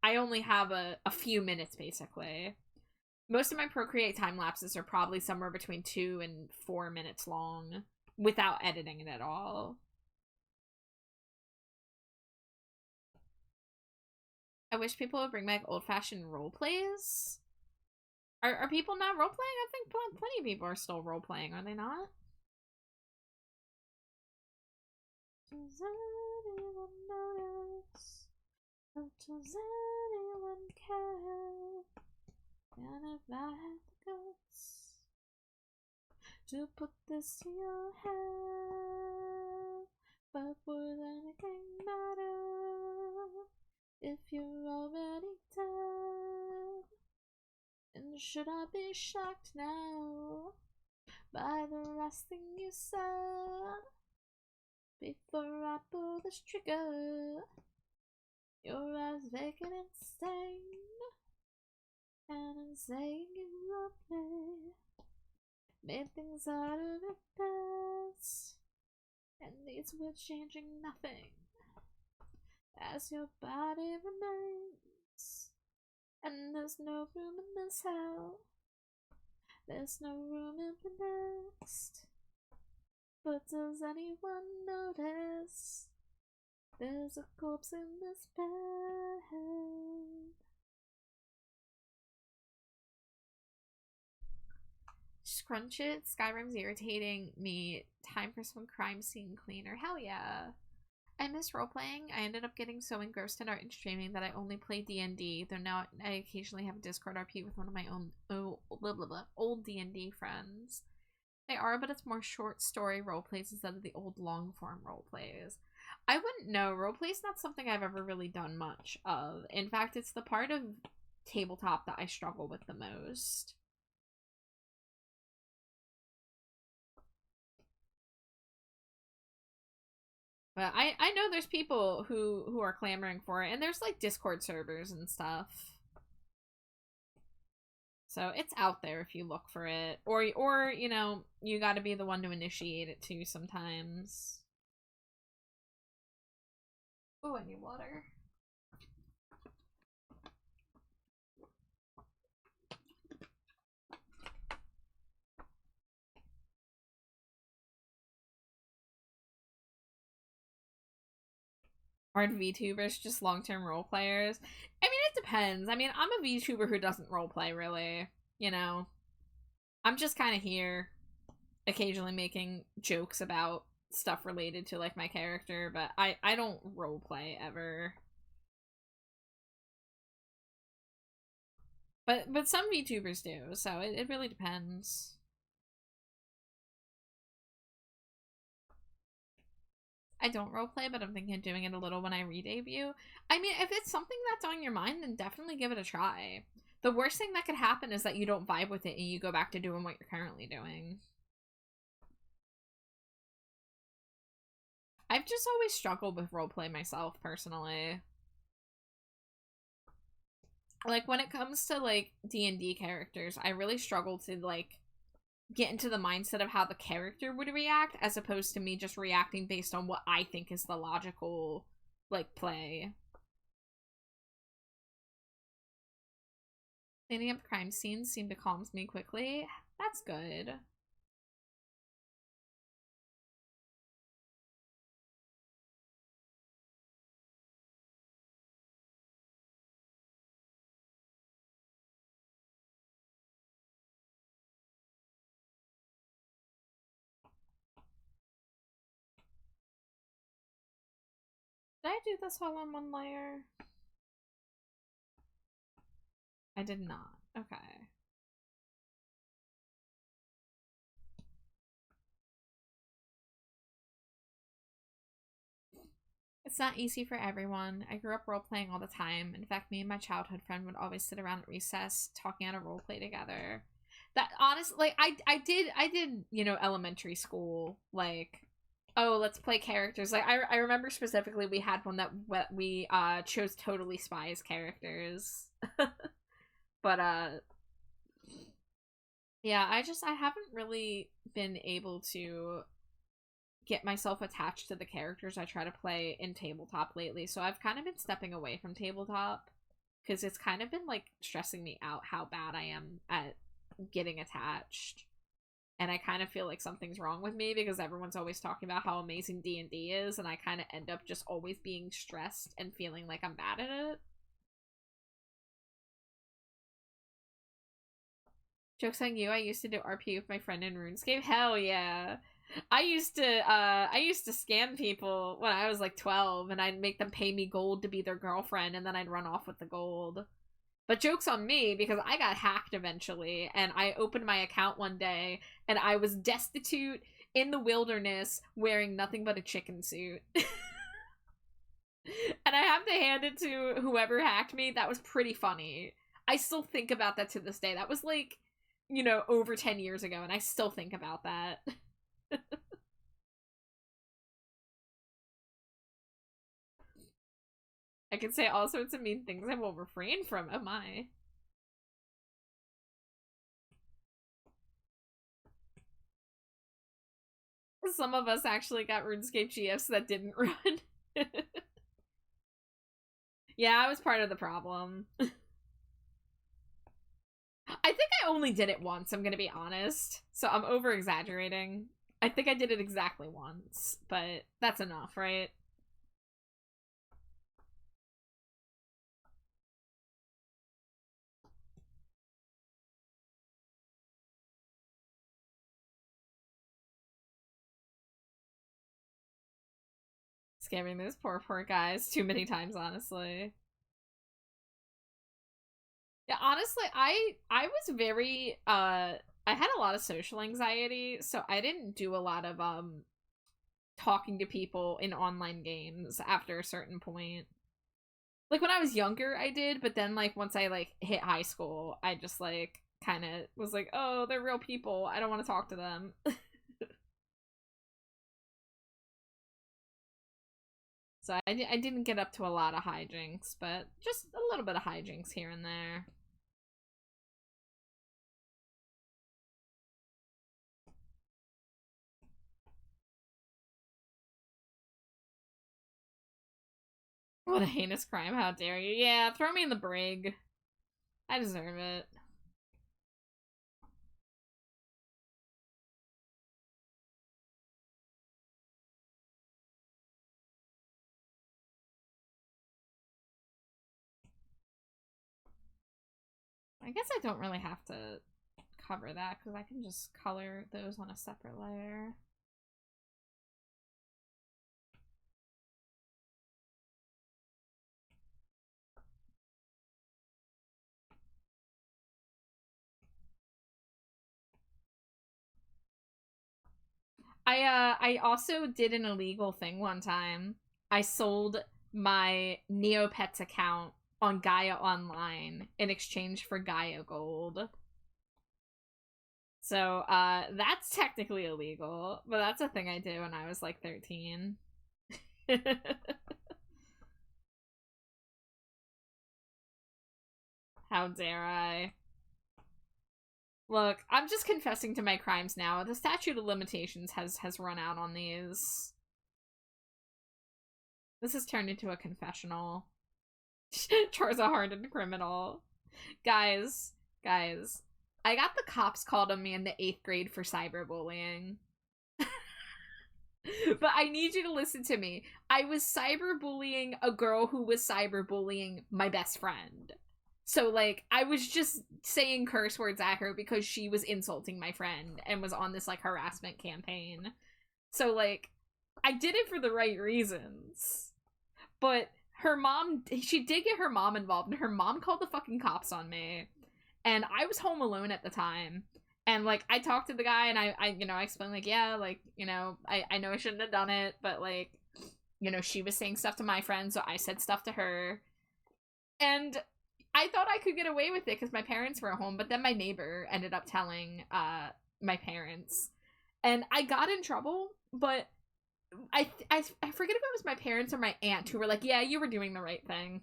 B: I only have a few minutes basically. Most of my Procreate time lapses are probably somewhere between 2 and 4 minutes long without editing it at all. I wish people would bring back old-fashioned role plays. Are people not role playing? I think plenty of people are still role playing, are they not? Does anyone notice? Or does anyone care? And if I had the guts to put this to your head, but would anything matter if you're already dead? And should I be shocked now by the last thing you said? Before I pull this trigger, your eyes vacant and stained, and I'm saying you love me. Made things harder at best, and these words changing nothing as your body remains. And there's no room in this hell, there's no room in the next. But does anyone notice there's a corpse in this bed? Scrunch it. Skyrim's irritating me. Time for some crime scene cleaner. Hell yeah. I miss role-playing. I ended up getting so engrossed in art and streaming that I only play D&D, though now I occasionally have a Discord RP with one of my own old D&D friends. They are, but it's more short story roleplays instead of the old long-form roleplays. I wouldn't know. Roleplay's not something I've ever really done much of. In fact, it's the part of tabletop that I struggle with the most. But I know there's people who are clamoring for it, and there's like Discord servers and stuff. So it's out there if you look for it. Or you know, you gotta be the one to initiate it too sometimes. Oh, I need water. Aren't VTubers just long-term role players? I mean, it depends. I mean, I'm a VTuber who doesn't roleplay, really. You know? I'm just kind of here, occasionally making jokes about stuff related to, like, my character, but I don't roleplay ever. But some VTubers do, so it really depends. I don't roleplay, but I'm thinking of doing it a little when I re-debut. I mean, if it's something that's on your mind, then definitely give it a try. The worst thing that could happen is that you don't vibe with it and you go back to doing what you're currently doing. I've just always struggled with roleplay myself, personally. Like, when it comes to, like, D&D characters, I really struggle to, like, get into the mindset of how the character would react, as opposed to me just reacting based on what I think is the logical, like, play. Cleaning up crime scenes seem to calm me quickly. That's good. Did I do this all on one layer? I did not. Okay. It's not easy for everyone. I grew up role-playing all the time. In fact, me and my childhood friend would always sit around at recess talking how to roleplay together. That honestly, like, I did, you know, elementary school, like, oh, let's play characters. Like, I remember specifically we had one that we chose Totally Spies characters. But yeah, I haven't really been able to get myself attached to the characters I try to play in tabletop lately. So I've kind of been stepping away from tabletop because it's kind of been like stressing me out how bad I am at getting attached. And I kind of feel like something's wrong with me because everyone's always talking about how amazing D&D is, and I kind of end up just always being stressed and feeling like I'm bad at it. Joke's on you, I used to do RP with my friend in RuneScape. Hell yeah. I used to scam people when I was like 12, and I'd make them pay me gold to be their girlfriend, and then I'd run off with the gold. But joke's on me because I got hacked eventually, and I opened my account one day and I was destitute in the wilderness wearing nothing but a chicken suit. And I have to hand it to whoever hacked me. That was pretty funny. I still think about that to this day. That was like, you know, over 10 years ago, and I still think about that. I can say all sorts of mean things I will refrain from. Oh my. Some of us actually got RuneScape GFs that didn't run. Yeah, I was part of the problem. I think I only did it once, I'm gonna be honest. So I'm over exaggerating. I think I did it exactly once, but that's enough, right? Scamming those poor guys too many times, honestly. Yeah, honestly, I was very I had a lot of social anxiety, so I didn't do a lot of talking to people in online games after a certain point. Like when I was younger, I did, but then like once I like hit high school, I just like kind of was like, "Oh, they're real people. I don't want to talk to them." So I didn't get up to a lot of hijinks, but just a little bit of hijinks here and there. What a heinous crime, how dare you. Yeah, throw me in the brig. I deserve it. I guess I don't really have to cover that because I can just color those on a separate layer. I also did an illegal thing one time. I sold my Neopets account on Gaia Online in exchange for Gaia Gold. So, that's technically illegal, but that's a thing I did when I was like 13. How dare I? Look, I'm just confessing to my crimes now. The statute of limitations has run out on these. This has turned into a confessional. Char's a hardened criminal. Guys, guys, I got the cops called on me in the 8th grade for cyberbullying. But I need you to listen to me. I was cyberbullying a girl who was cyberbullying my best friend. So, like, I was just saying curse words at her because she was insulting my friend and was on this, like, harassment campaign. So, like, I did it for the right reasons. But her mom, she did get her mom involved, and her mom called the fucking cops on me. And I was home alone at the time. And, like, I talked to the guy, and I you know, I explained, like, yeah, like, you know, I know I shouldn't have done it, but, like, you know, she was saying stuff to my friends, so I said stuff to her. And I thought I could get away with it because my parents were home, but then my neighbor ended up telling my parents. And I got in trouble, but I forget if it was my parents or my aunt who were like, yeah, you were doing the right thing.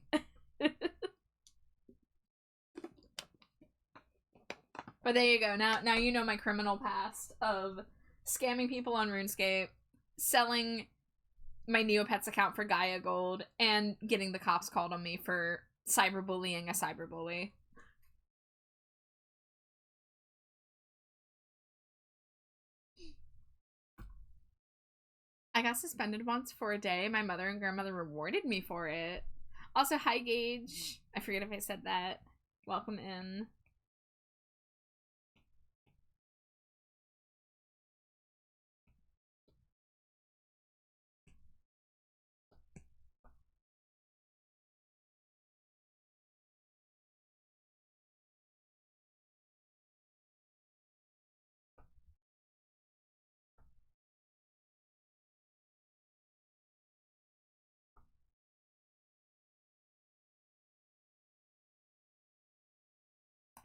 B: But there you go. Now you know my criminal past of scamming people on RuneScape, selling my Neopets account for Gaia Gold, and getting the cops called on me for cyberbullying a cyberbully. I got suspended once for a day. My mother and grandmother rewarded me for it. Also, hi Gage. I forget if I said that. Welcome in.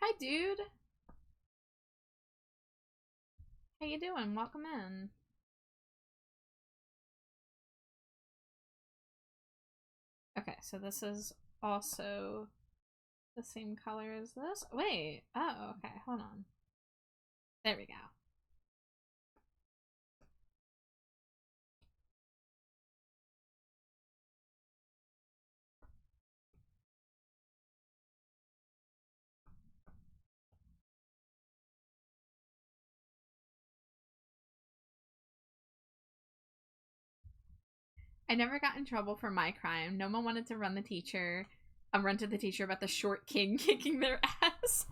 B: Hi, dude. How you doing? Welcome in. Okay, so this is also the same color as this. Wait. Oh, okay. Hold on. There we go. I never got in trouble for my crime. No one wanted to run the teacher. Run to the teacher about the short king kicking their ass.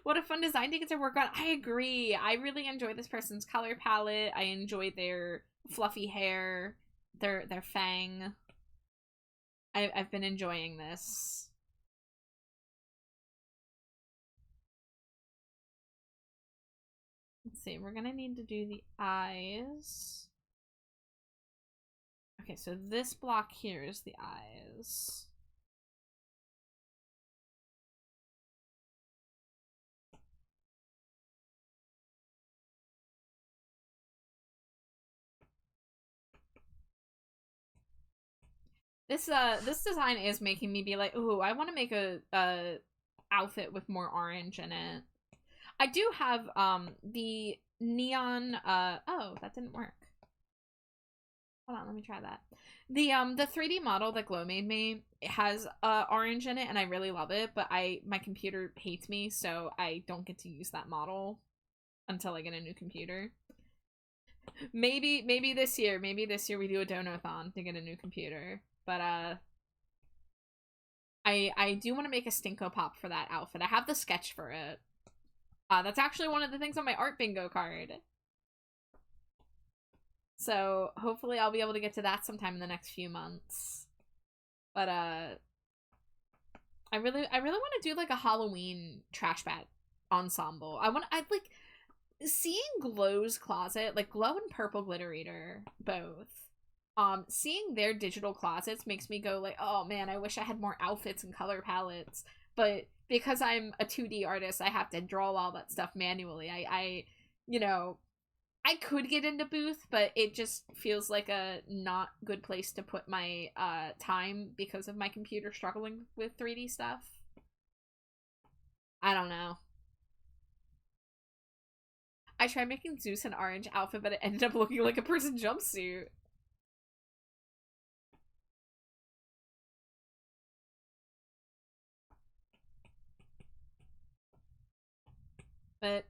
B: What a fun design to get to work on. I agree. I really enjoy this person's color palette. I enjoy their fluffy hair, their fang. I've been enjoying this. Let's see. We're gonna need to do the eyes. Okay, so this block here is the eyes. This design is making me be like, ooh, I want to make a outfit with more orange in it. I do have the neon oh, that didn't work. Hold on, let me try that. The 3D model that Glow made me, it has orange in it and I really love it, but my computer hates me, so I don't get to use that model until I get a new computer. Maybe this year, we do a donathon to get a new computer. But I do want to make a Stinko Pop for that outfit. I have the sketch for it. That's actually one of the things on my art bingo card. So hopefully I'll be able to get to that sometime in the next few months. But I really want to do like a Halloween trash bag ensemble. I like seeing Glow's closet, like Glow and Purple Glitter Eater both. Seeing their digital closets makes me go like, oh man, I wish I had more outfits and color palettes. But because I'm a 2D artist, I have to draw all that stuff manually. I you know, I could get into Booth, but it just feels like a not good place to put my time because of my computer struggling with 3D stuff. I don't know. I tried making Zeus an orange outfit, but it ended up looking like a prison jumpsuit. But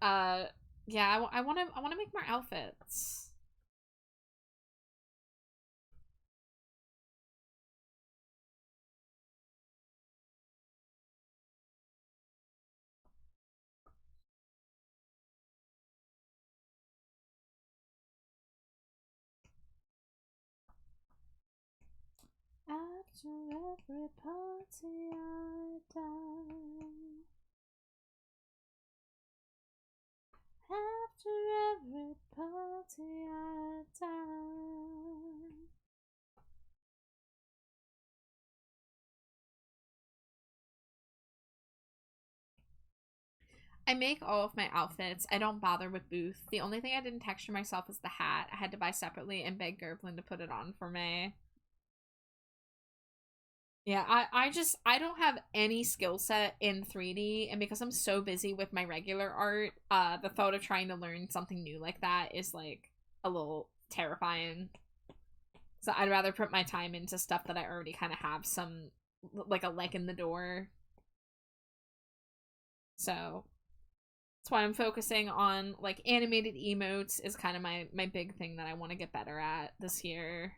B: yeah, I want to make more outfits. After every party I die. After every party I die. I make all of my outfits. I don't bother with booth. The only thing I didn't texture myself is the hat. I had to buy separately and beg Gerblin to put it on for me. Yeah, I don't have any skill set in 3D, and because I'm so busy with my regular art, the thought of trying to learn something new like that is like a little terrifying. So I'd rather put my time into stuff that I already kind of have some like a leg in the door. So that's why I'm focusing on like animated emotes is kind of my big thing that I want to get better at this year.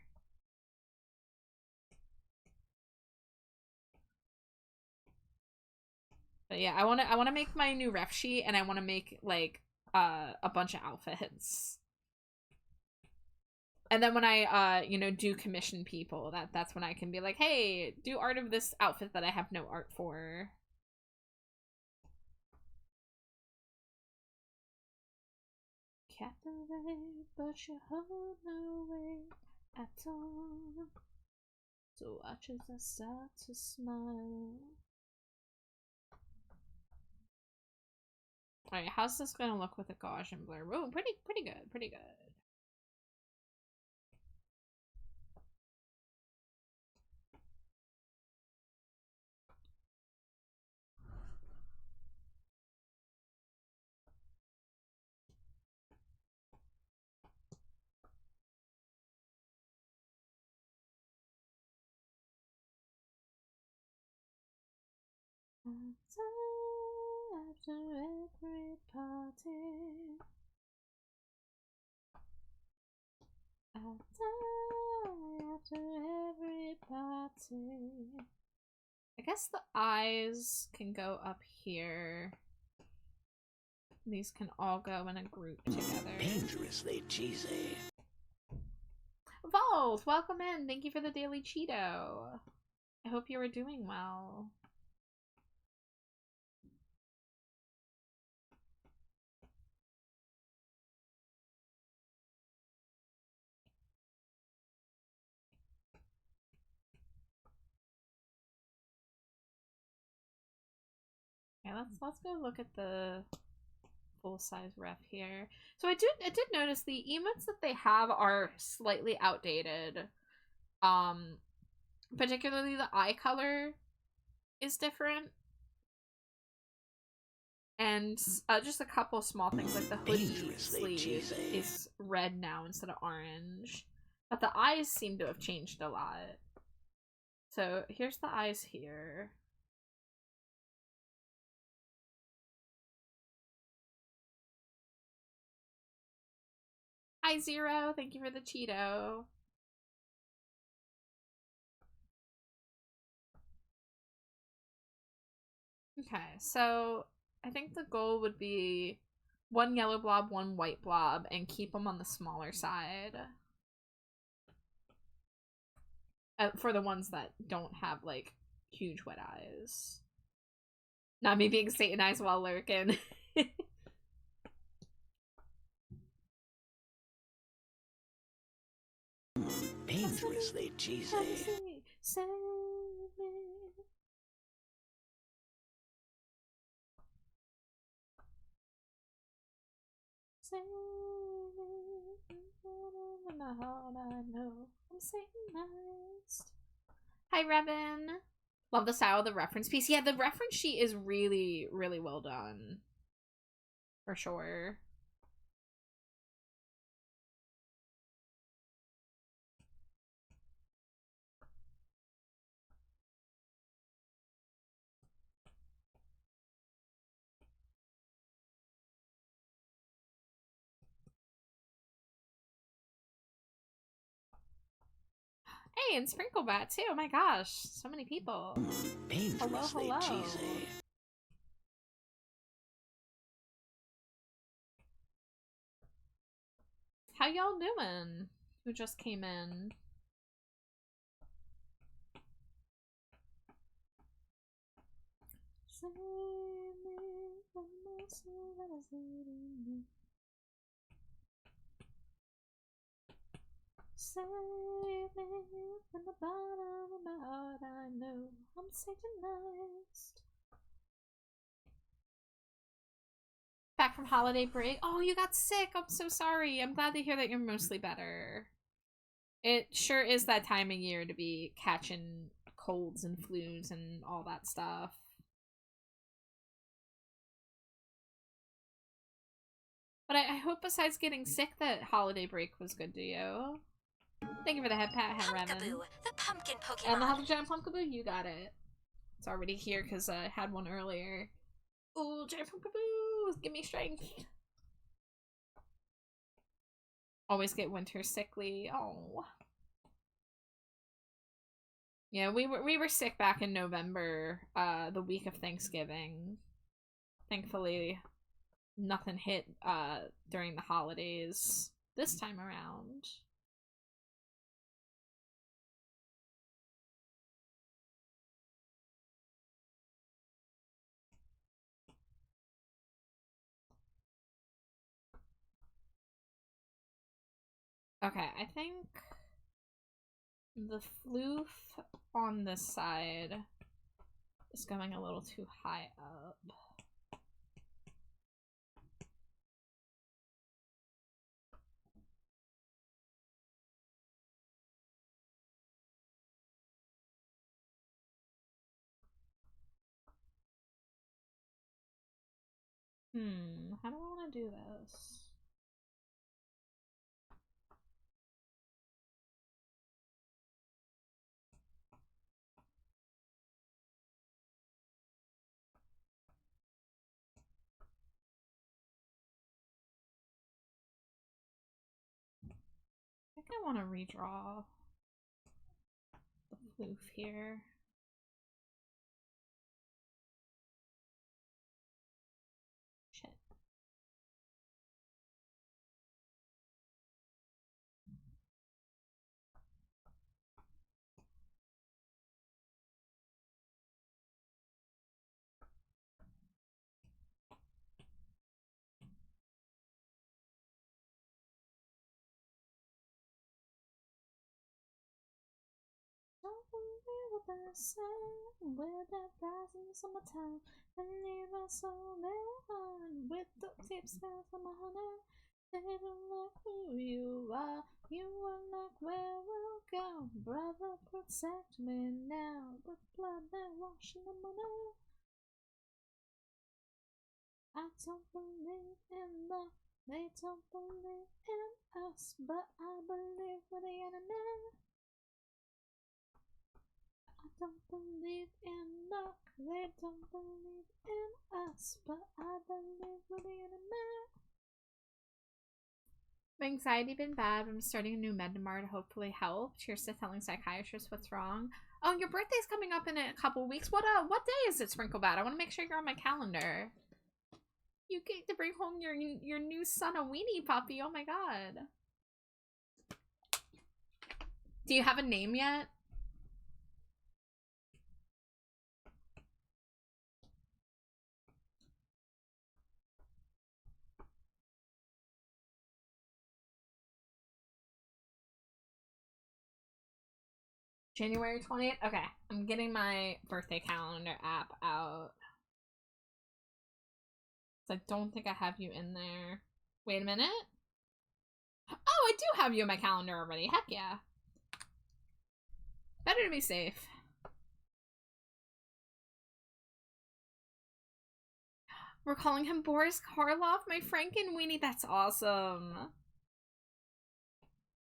B: But yeah, I want to make my new ref sheet, and I want to make like a bunch of outfits. And then when I you know, do commission people, that's when I can be like, "Hey, do art of this outfit that I have no art for." Captivate, but you hold no weight at all. So watch as I start to smile. Alright, how's this gonna look with a Gaussian blur? Whoa, pretty good, pretty good. After every party, after every party. I guess the eyes can go up here. These can all go in a group together.
A: Dangerously cheesy.
B: Vault, welcome in. Thank you for the daily Cheeto. I hope you are doing well. Okay, let's go look at the full-size ref here. So I did notice the emotes that they have are slightly outdated. Particularly the eye color is different. And just a couple small things, like the hoodie sleeve is red now instead of orange. But the eyes seem to have changed a lot. So here's the eyes here. Hi Zero, thank you for the Cheeto. Okay, so I think the goal would be one yellow blob, one white blob, and keep them on the smaller side. For the ones that don't have, like, huge wet eyes. Not me being Satanized while lurking.
A: Dangerously cheesy.
B: Save me. Save me. In my heart I know I'm Satanized. Hi, Revan. Love the style of the reference piece. Yeah, the reference sheet is really, really well done. For sure. Hey, and Sprinklebat too. Oh my gosh, so many people.
A: Dangerously
B: hello.
A: cheesy.
B: How y'all doing? Who just came in? Save me from the soul that is eating me. Save me from the bottom of my heart. I know I'm Satanized. from holiday break. Oh, you got sick. I'm so sorry. I'm glad to hear that you're mostly better. It sure is that time of year to be catching colds and flus and all that stuff. But I hope besides getting sick that holiday break was good to you. Thank you for the head pat, Revan.
C: The pumpkin Pokemon.
B: And the Hot Giant Pumpkaboo, you got it. It's already here because I had one earlier. Ooh, Giant Pumpkaboo, give me strength. Always get winter sickly. Oh. Yeah, we were sick back in November, the week of Thanksgiving. Thankfully, nothing hit during the holidays this time around. Okay, I think the floof on this side is going a little too high up. How do I want to do this? I think I want to redraw the floof here. Shit. Don't believe what they say, with that rising summertime, and leave us all behind, with the tips down from my honey. They don't like who you are like where we'll go. Brother, protect me now, with blood that washing the money. I don't believe in love, they don't believe in us, but I believe we're the enemy. I don't believe in luck, they don't believe in us, but I believe we're the enemy. My anxiety been bad, but I'm starting a new Medimar to hopefully help. Cheers to telling psychiatrist what's wrong. Oh, your birthday's coming up in a couple weeks. What day is it, Sprinklebat? I want to make sure you're on my calendar. You get to bring home your new son, a weenie puppy. Oh my god. Do you have a name yet? January 20th? Okay, I'm getting my birthday calendar app out. I don't think I have you in there. Wait a minute. Oh, I do have you in my calendar already. Heck yeah. Better to be safe. We're calling him Boris Karloff, my Frankenweenie. That's awesome.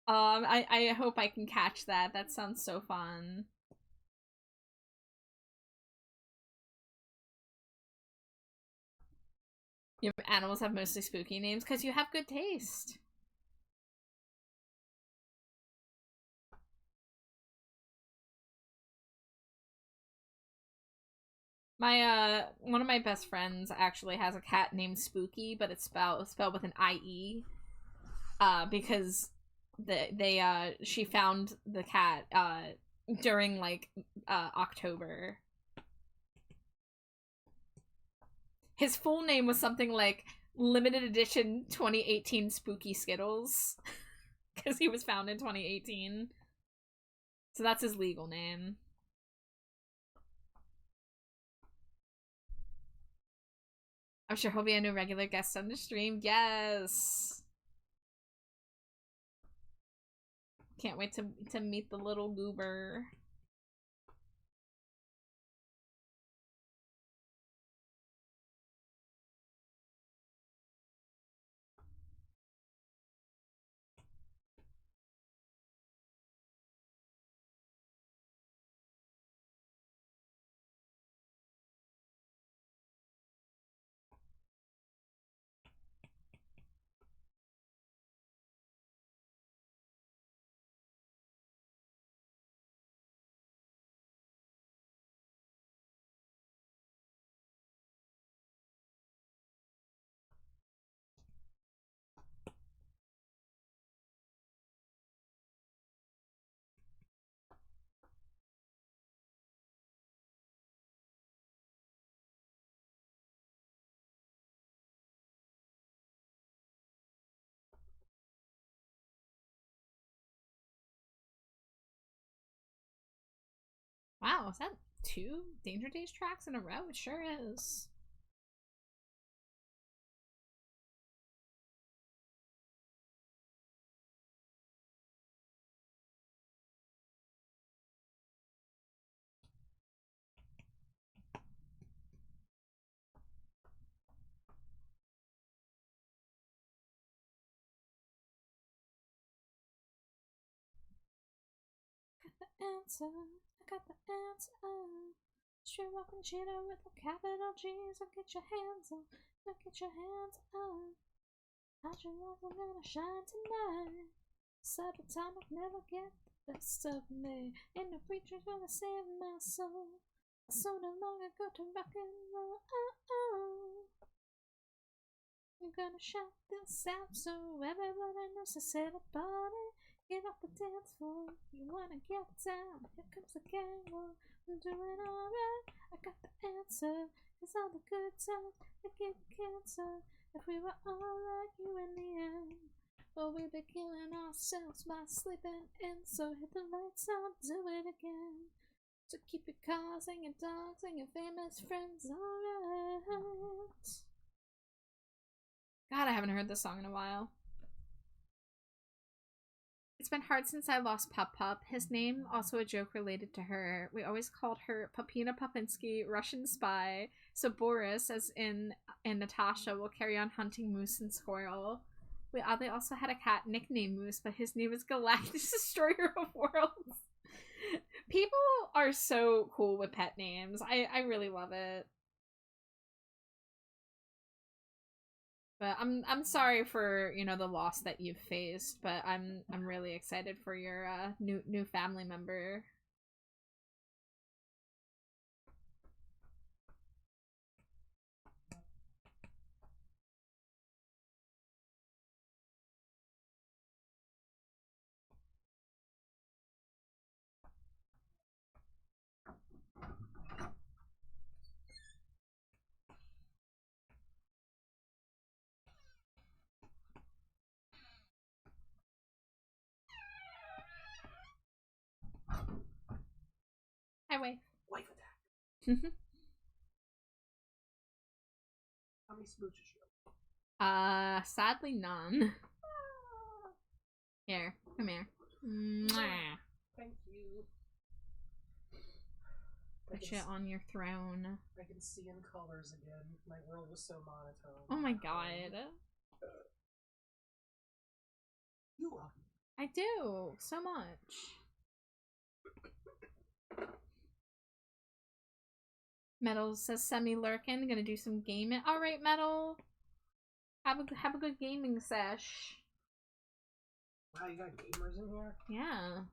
B: I hope I can catch that. That sounds so fun. Your animals have mostly spooky names because you have good taste. My one of my best friends actually has a cat named Spooky, but it's spelled with an IE. Because she found the cat during like October. His full name was something like limited edition 2018 Spooky Skittles. Because he was found in 2018. So that's his legal name. I'm sure he'll be a new regular guest on the stream. Yes. Can't wait to meet the little goober. Wow, is that 2 Danger Days tracks in a row? It sure is. Answer, I got the answer. Straight walking cheetah with a capital G. So get your hands up, so get your hands up. How's your love gonna shine tonight? Subatomic never get the best of me. Ain't no preacher's gonna save my soul. So no longer go to rock and roll. I'm gonna shout this out so everybody knows to set a party. Get off the dance floor, you wanna get down. Here comes the gang war, I'm doing alright. I got the answer, cause all the good times they get cancer. If we were alright, you in the end. But we'd be killing ourselves by sleeping in. So hit the lights on, do it again. So keep your cars and your dogs and your famous friends alright. God, I haven't heard this song in a while. It's been hard since I lost Pup Pup. His name, also a joke related to her. We always called her Papina Popinski, Russian spy. So Boris, as in and Natasha, will carry on hunting moose and squirrel. We oddly also had a cat nicknamed Moose, but his name is Galactus, Destroyer of Worlds. People are so cool with pet names. I really love it. But I'm sorry for, you know, the loss that you've faced, but I'm really excited for your new family member. Hi, wife.
C: Wife attack. How many smooches you have?
B: Sadly none. Here, come here. Mwah.
C: Thank you.
B: Put you on your throne.
C: I can see in colors again. My world was so monotone.
B: Oh my god.
C: You love me.
B: I do, so much. Metal says semi-lurkin, gonna do some gaming. Alright, Metal. Have a good gaming sesh.
C: Wow, you got gamers in here?
B: Yeah.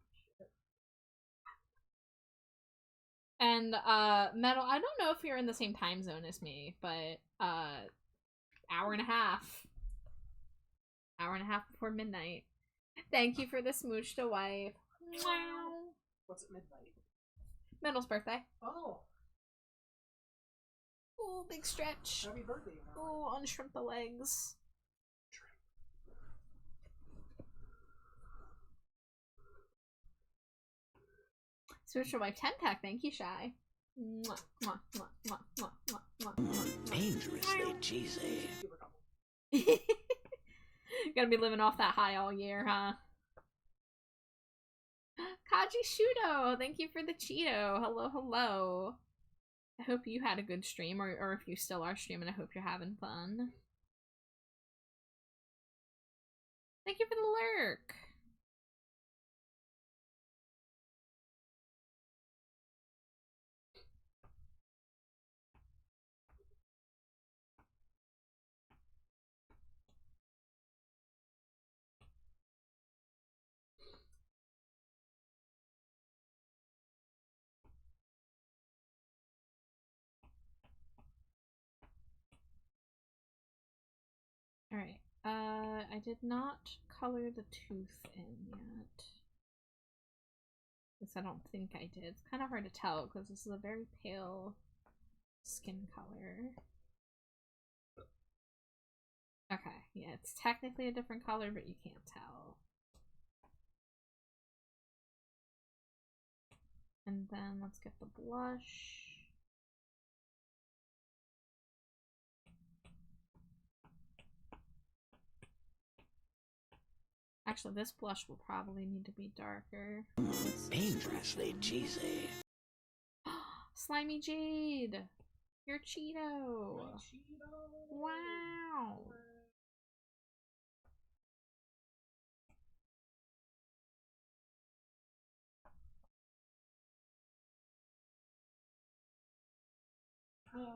B: And Metal, I don't know if you're in the same time zone as me, but hour and a half. Hour and a half before midnight. Thank you for the smooch to wife.
C: What's at midnight?
B: Metal's birthday.
C: Oh.
B: Ooh, big stretch.
C: Happy birthday, man.
B: Ooh, unshrimp the legs. Smooch to wife 10-pack, thank you, Shy. Mwah, mwah, mwah, mwah, mwah, mwah, mwah.
A: Dangerously cheesy.
C: Super couple.
B: Gonna be living off that high all year, huh? Kaji Shudo, thank you for the Cheeto. Hello, hello. I hope you had a good stream, or if you still are streaming, I hope you're having fun. Thank you for the lurk. Alright, I did not color the tooth in yet. Because I don't think I did. It's kind of hard to tell because this is a very pale skin color. Okay, yeah, it's technically a different color, but you can't tell. And then let's get the blush. Actually, this blush will probably need to be darker.
A: Dangerously cheesy.
B: Slimy Jade! You're Cheeto!
C: My Cheeto.
B: Wow!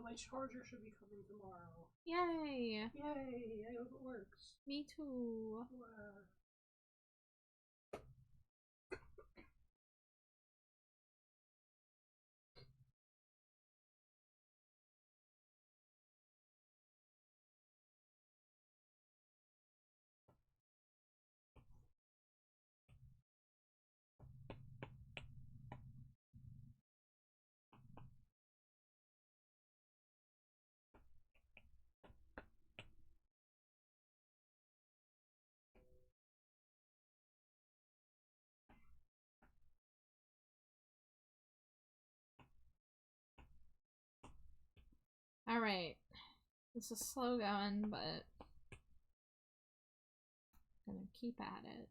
C: My charger should be coming tomorrow.
B: Yay!
C: Yay! I hope it works.
B: Me too.
C: Wow.
B: Alright. This is slow going, but I'm gonna keep at it.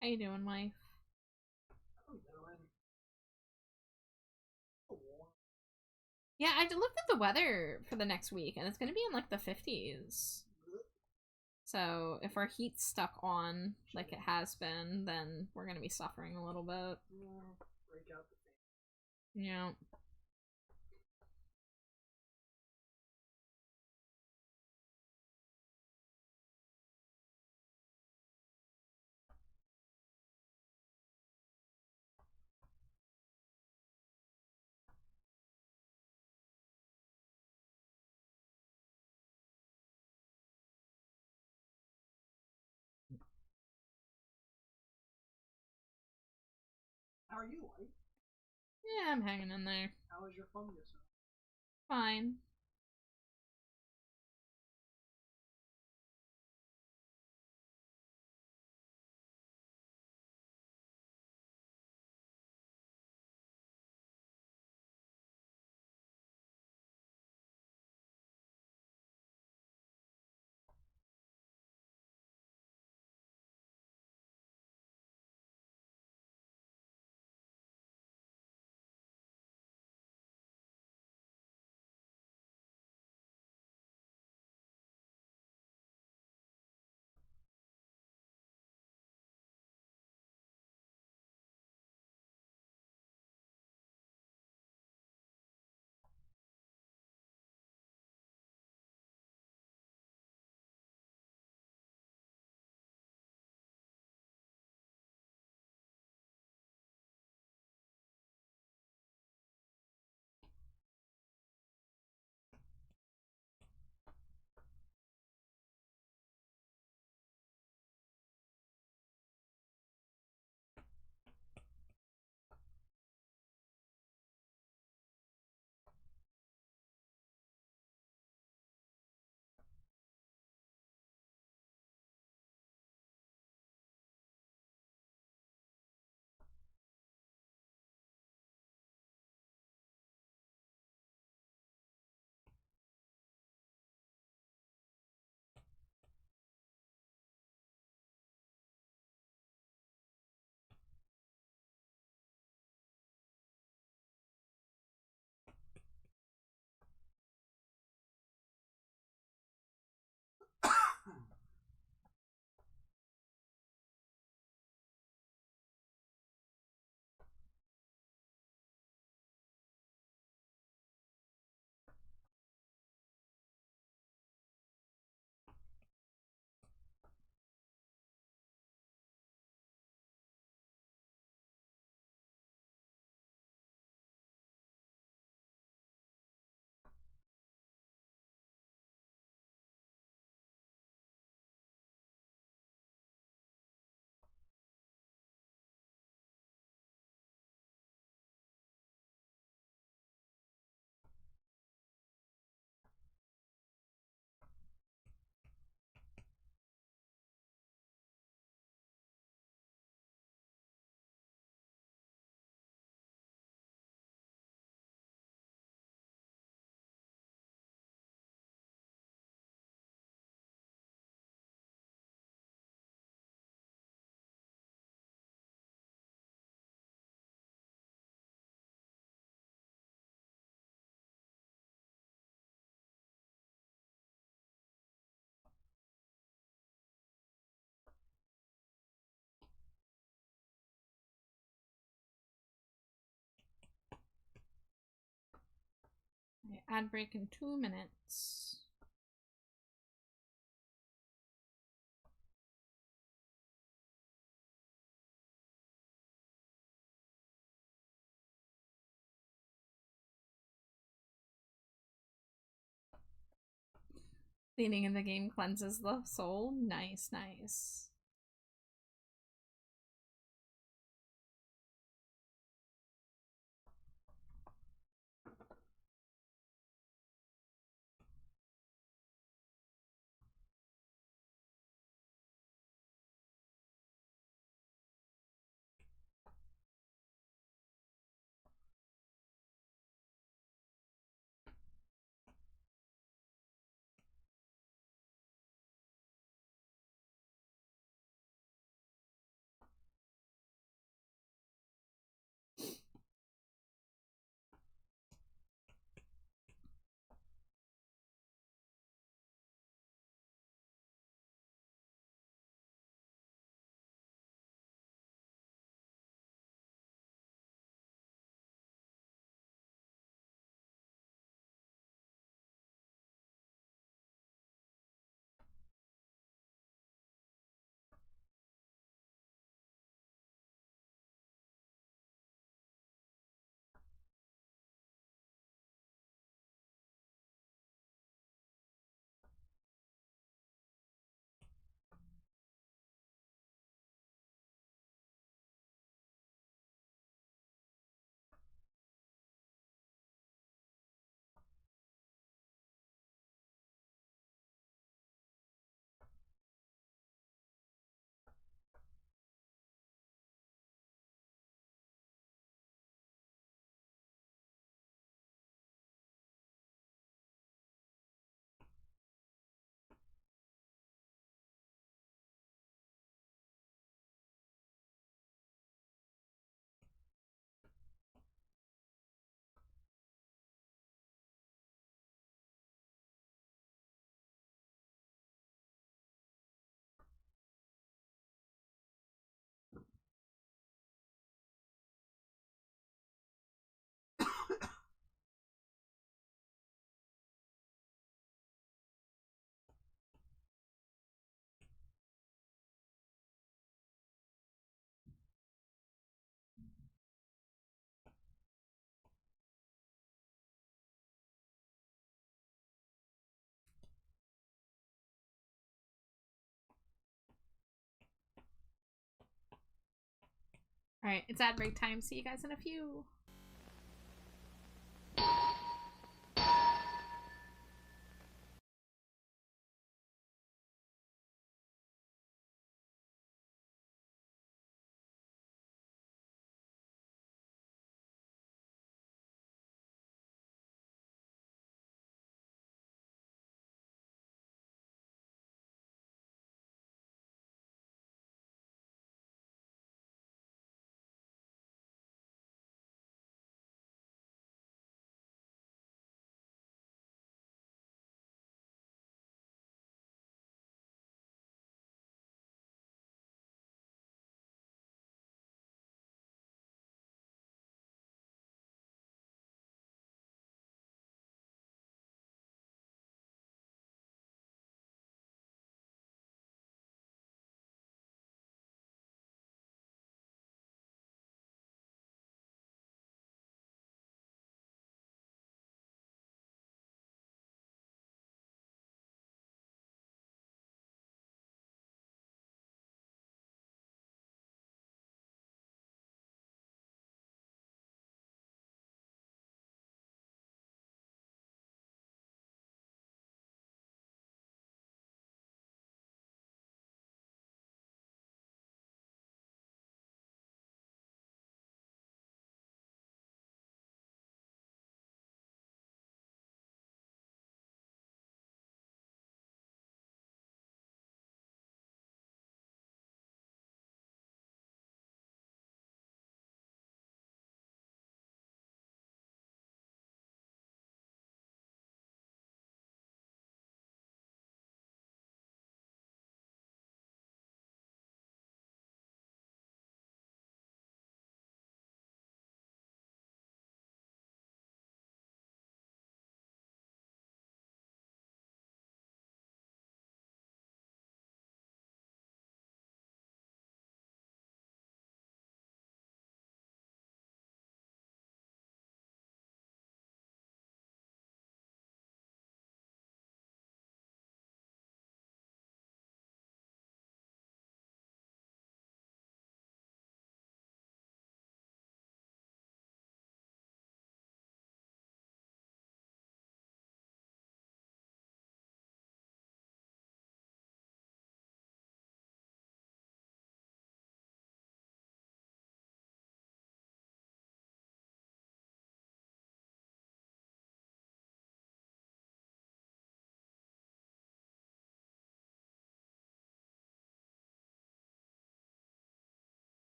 B: How you doing, wife?
C: I'm doing. Warm.
B: Yeah, I looked at the weather for the next week, and it's gonna be in like the 50s. So if our heat's stuck on like it has been, then we're gonna be suffering a little bit.
C: Break out the thing.
B: Yeah.
C: How are you, White?
B: Yeah, I'm hanging in there.
C: How was your fungus?
B: Fine. Ad break in 2 minutes. Cleaning in the game cleanses the soul. Nice, nice. Alright, it's ad break time. See you guys in a few.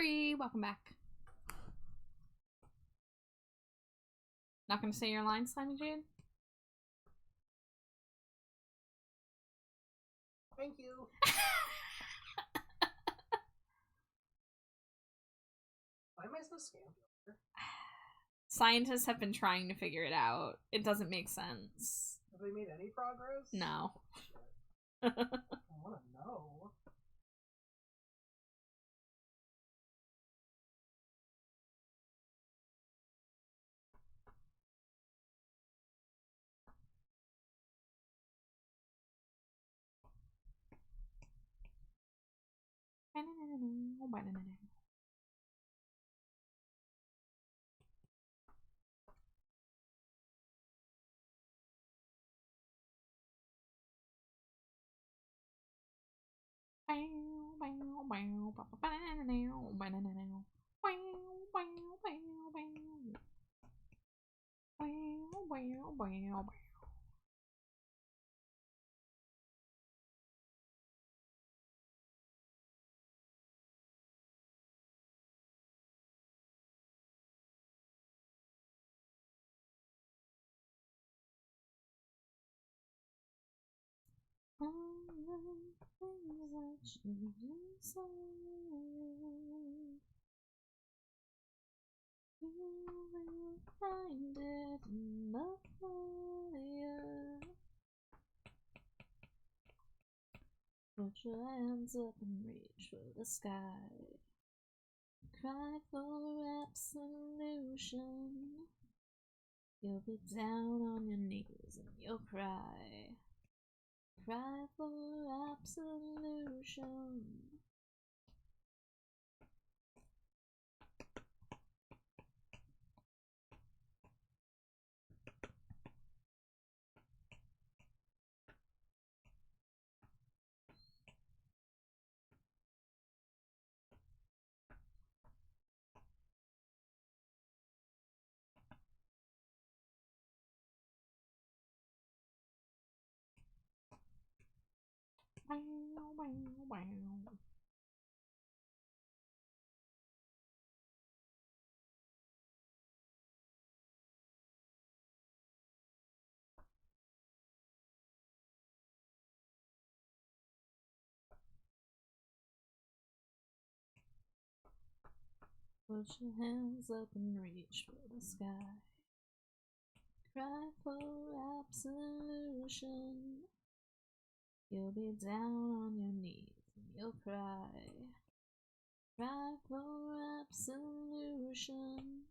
B: Free, welcome back. Not gonna say your line, Slimy Jade?
C: Thank you. Why am I so scammed?
B: Scientists have been trying to figure it out. It doesn't make sense.
C: Have they made any progress?
B: No.
C: I want to know. You will find it in the fire. Put your hands up and reach for the sky. Cry for absolution. You'll be down on your knees and you'll cry. Cry for absolution. Put your hands up and reach for the sky. Cry for absolution. You'll be down on your knees and you'll cry. Cry for absolution.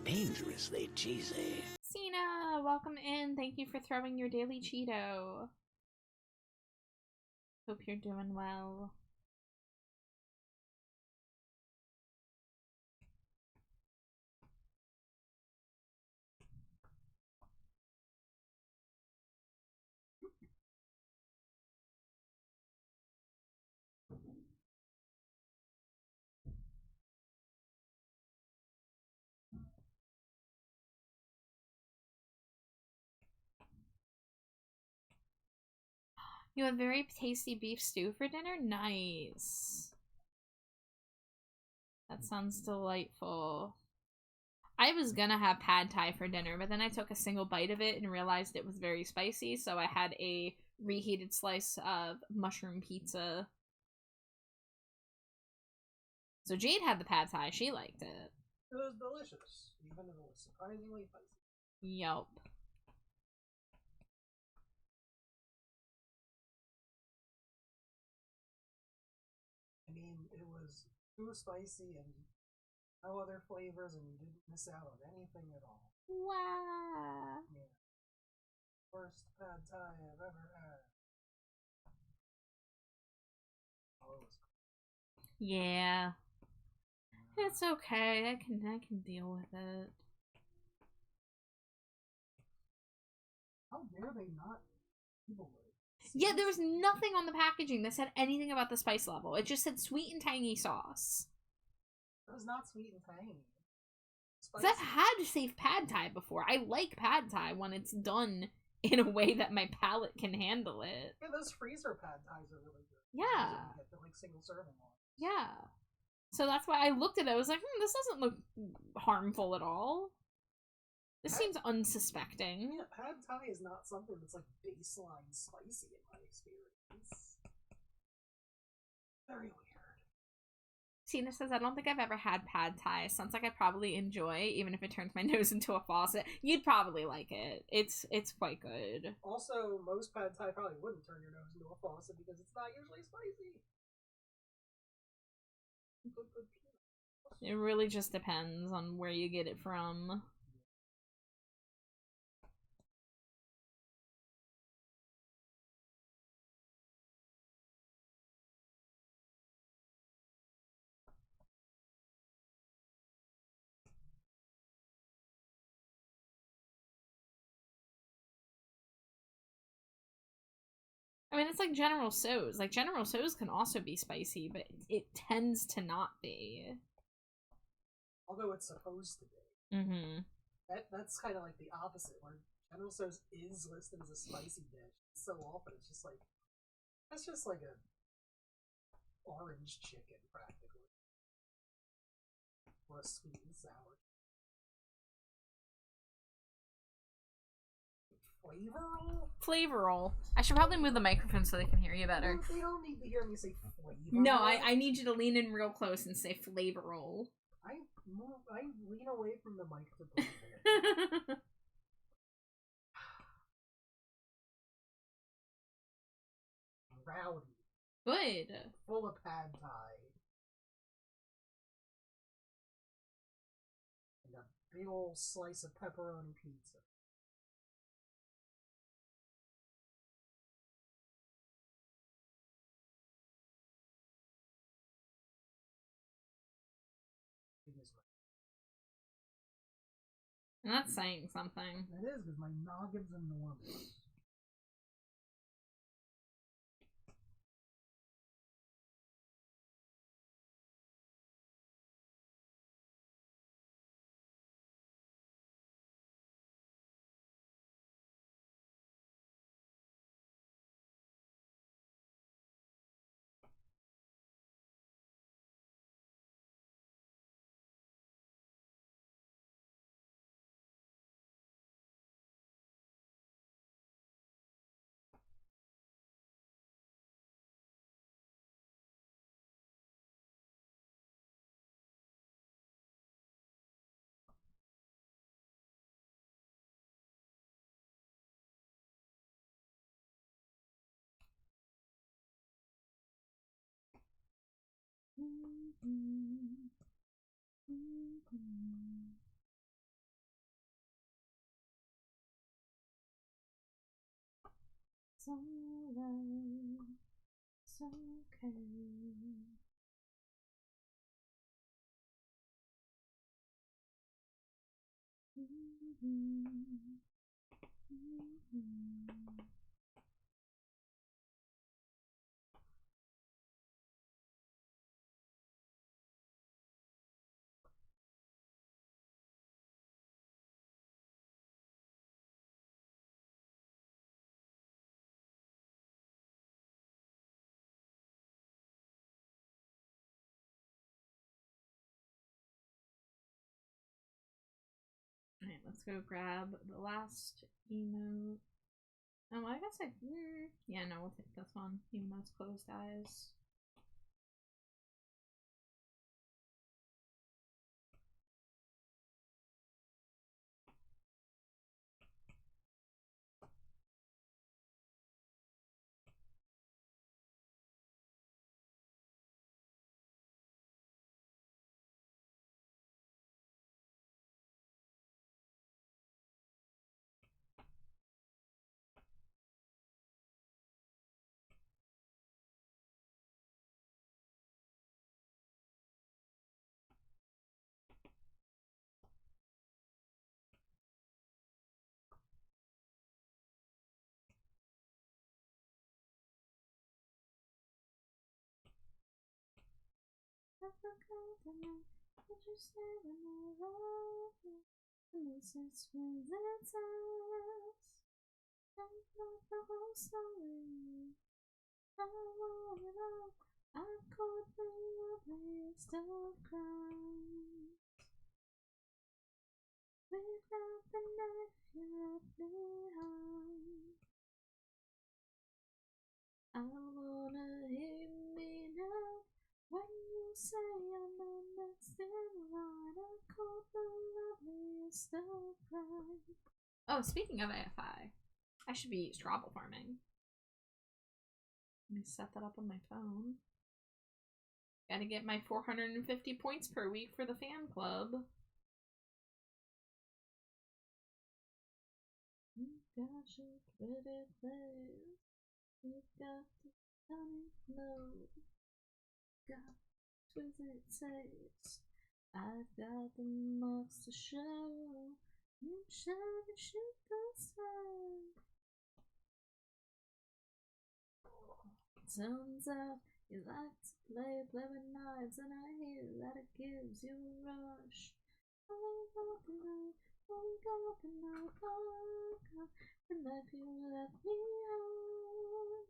A: Dangerously cheesy.
B: Cena, welcome in. Thank you for throwing your daily Cheeto. Hope you're doing well. You have very tasty beef stew for dinner? Nice. That sounds delightful. I was gonna have pad thai for dinner, but then I took a single bite of it and realized it was very spicy, so I had a reheated slice of mushroom pizza. So Jade had the pad thai. She liked it.
C: It was delicious, even if it was surprisingly spicy.
B: Yup.
C: I mean, it was too spicy and no other flavors, and you didn't miss out on anything at all.
B: Wow.
C: Yeah. First pad thai I've ever had. Oh, it was cool.
B: Yeah. It's okay. I can deal with it.
C: How dare they not label it?
B: Yeah, there was nothing on the packaging that said anything about the spice level. It just said sweet and tangy sauce.
C: It was not sweet and tangy.
B: Because I've had safe pad thai before. I like pad thai when it's done in a way that my palate can handle it.
C: Yeah, those freezer pad thais are really good.
B: Yeah.
C: You get the like single serving ones.
B: Yeah. So that's why I looked at it. I was like, this doesn't look harmful at all. This seems unsuspecting.
C: Yeah, pad thai is not something that's like baseline spicy in my experience. Very weird.
B: Tina says, I don't think I've ever had pad thai. Sounds like I'd probably enjoy, even if it turns my nose into a faucet. You'd probably like it. It's quite good.
C: Also, most pad thai probably wouldn't turn your nose into a faucet because it's not usually spicy.
B: It really just depends on where you get it from. I mean, it's like General Tso's. Like, General Tso's can also be spicy, but it tends to not be.
C: Although it's supposed to be.
B: Mm-hmm.
C: That's kind of like the opposite, where General Tso's is listed as a spicy dish. So often it's just like, that's just like a orange chicken, practically. Or a sweet and sour. Flavor roll?
B: Flavor roll. I should probably move the microphone so they can hear you better.
C: They don't need to hear me say flavor
B: No,
C: roll.
B: I need you to lean in real close and say flavor roll.
C: I lean away from the mic to put it. Rowdy.
B: Good.
C: Full of pad thai. And a big old slice of pepperoni pizza.
B: And that's saying something.
C: It is, because my noggin's enormous.
B: It's alright. It's okay. Alright, let's go grab the last emote. Oh, I guess yeah, no, we'll take this one, even though it's closed eyes. forgot the night that you said when I love you. And this is with its eyes. And not the whole story. I want it all. I've caught the loveliest of crimes. Without the knife you left behind. I wanna hear me now when you say I'm the next in line. I caught the loveliest of crimes. Oh, speaking of AFI, I should be Scrabble farming. Let me set that up on my phone. Gotta get my 450 points per week for the fan club. Gosh, a pretty face. You've got the stunning glow. Got twisted taste. I've got the marks to show. You shall shoot the star. Turns out you like to play with knives, and I hear that it gives you a rush. I got the night, I got the night, the knife you left behind.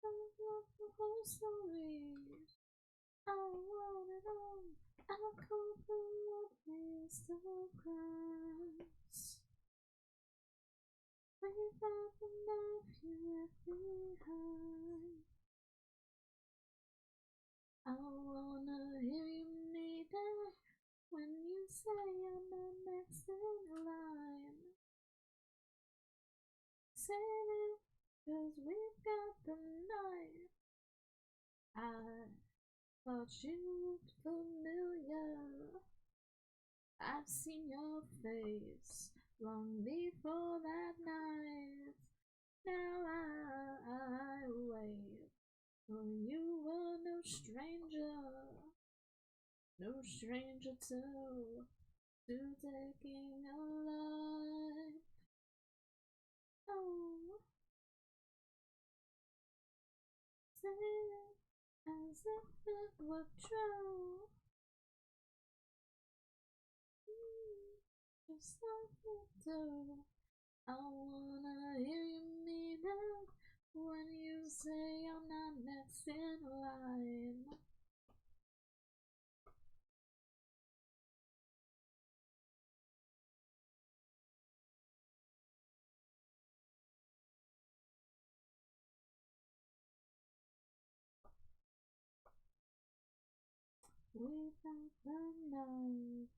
B: I love the whole story. I want it all. I call the loveliest of crimes. Without the knife you left behind. I wanna hear you need it when you say I'm the next in line. Say it, 'cause we've got the knife. I thought you looked familiar. I've seen your face long before that night. Now I wait, for you were no stranger to taking a life. Oh, say it as if it were true. Just like you do. I wanna hear you mean it when you say I'm not next in line. Without the knife.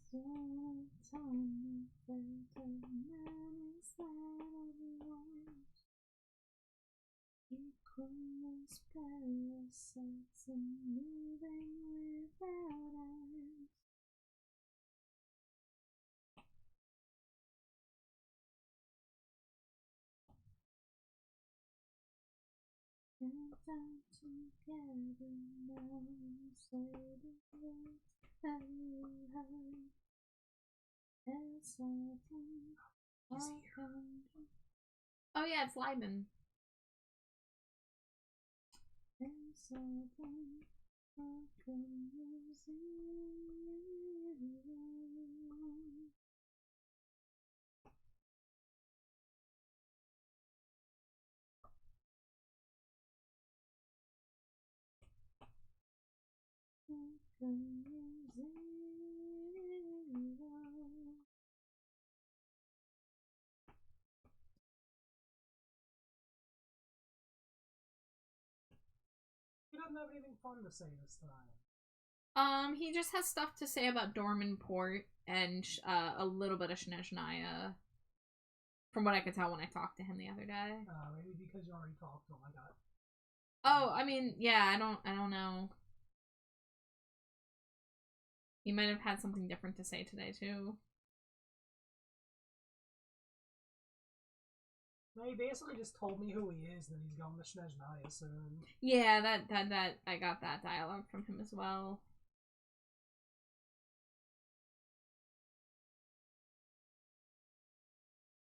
B: So time felt a man inside of life. Equals parasites and moving without eyes. Can't die together now. Say the words that you heard. It's something I can do. Oh yeah, it's Lyman. It's something I can use.
C: have anything fun to say this time.
B: He just has stuff to say about Dormanport and a little bit of Snezhnaya. From what I could tell when I talked to him the other day.
C: Maybe because you already talked to him, I got.
B: Oh, I mean, yeah, I don't know. He might have had something different to say today too.
C: No, he basically just told me who he is, and then he's going to Snezhnaya soon.
B: Yeah, that I got that dialogue from him as well.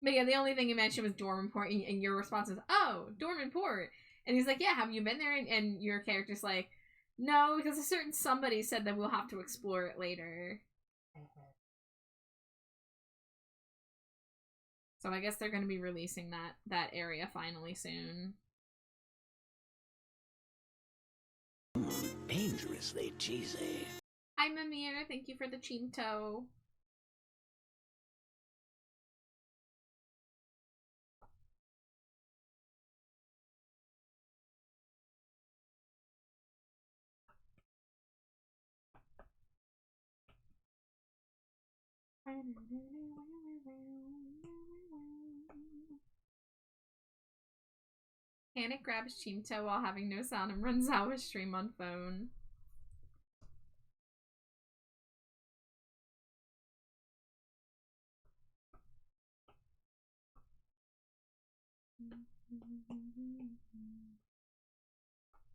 B: But yeah, the only thing he mentioned was Dormanport, and your response was, "Oh, Dormanport," and he's like, "Yeah, have you been there?" And your character's like, "No, because a certain somebody said that we'll have to explore it later." So I guess they're going to be releasing that area finally soon.
A: Dangerously cheesy.
B: Hi, Mimir. Thank you for the Chinto. Panic grabs Chimto while having no sound and runs out with stream on phone.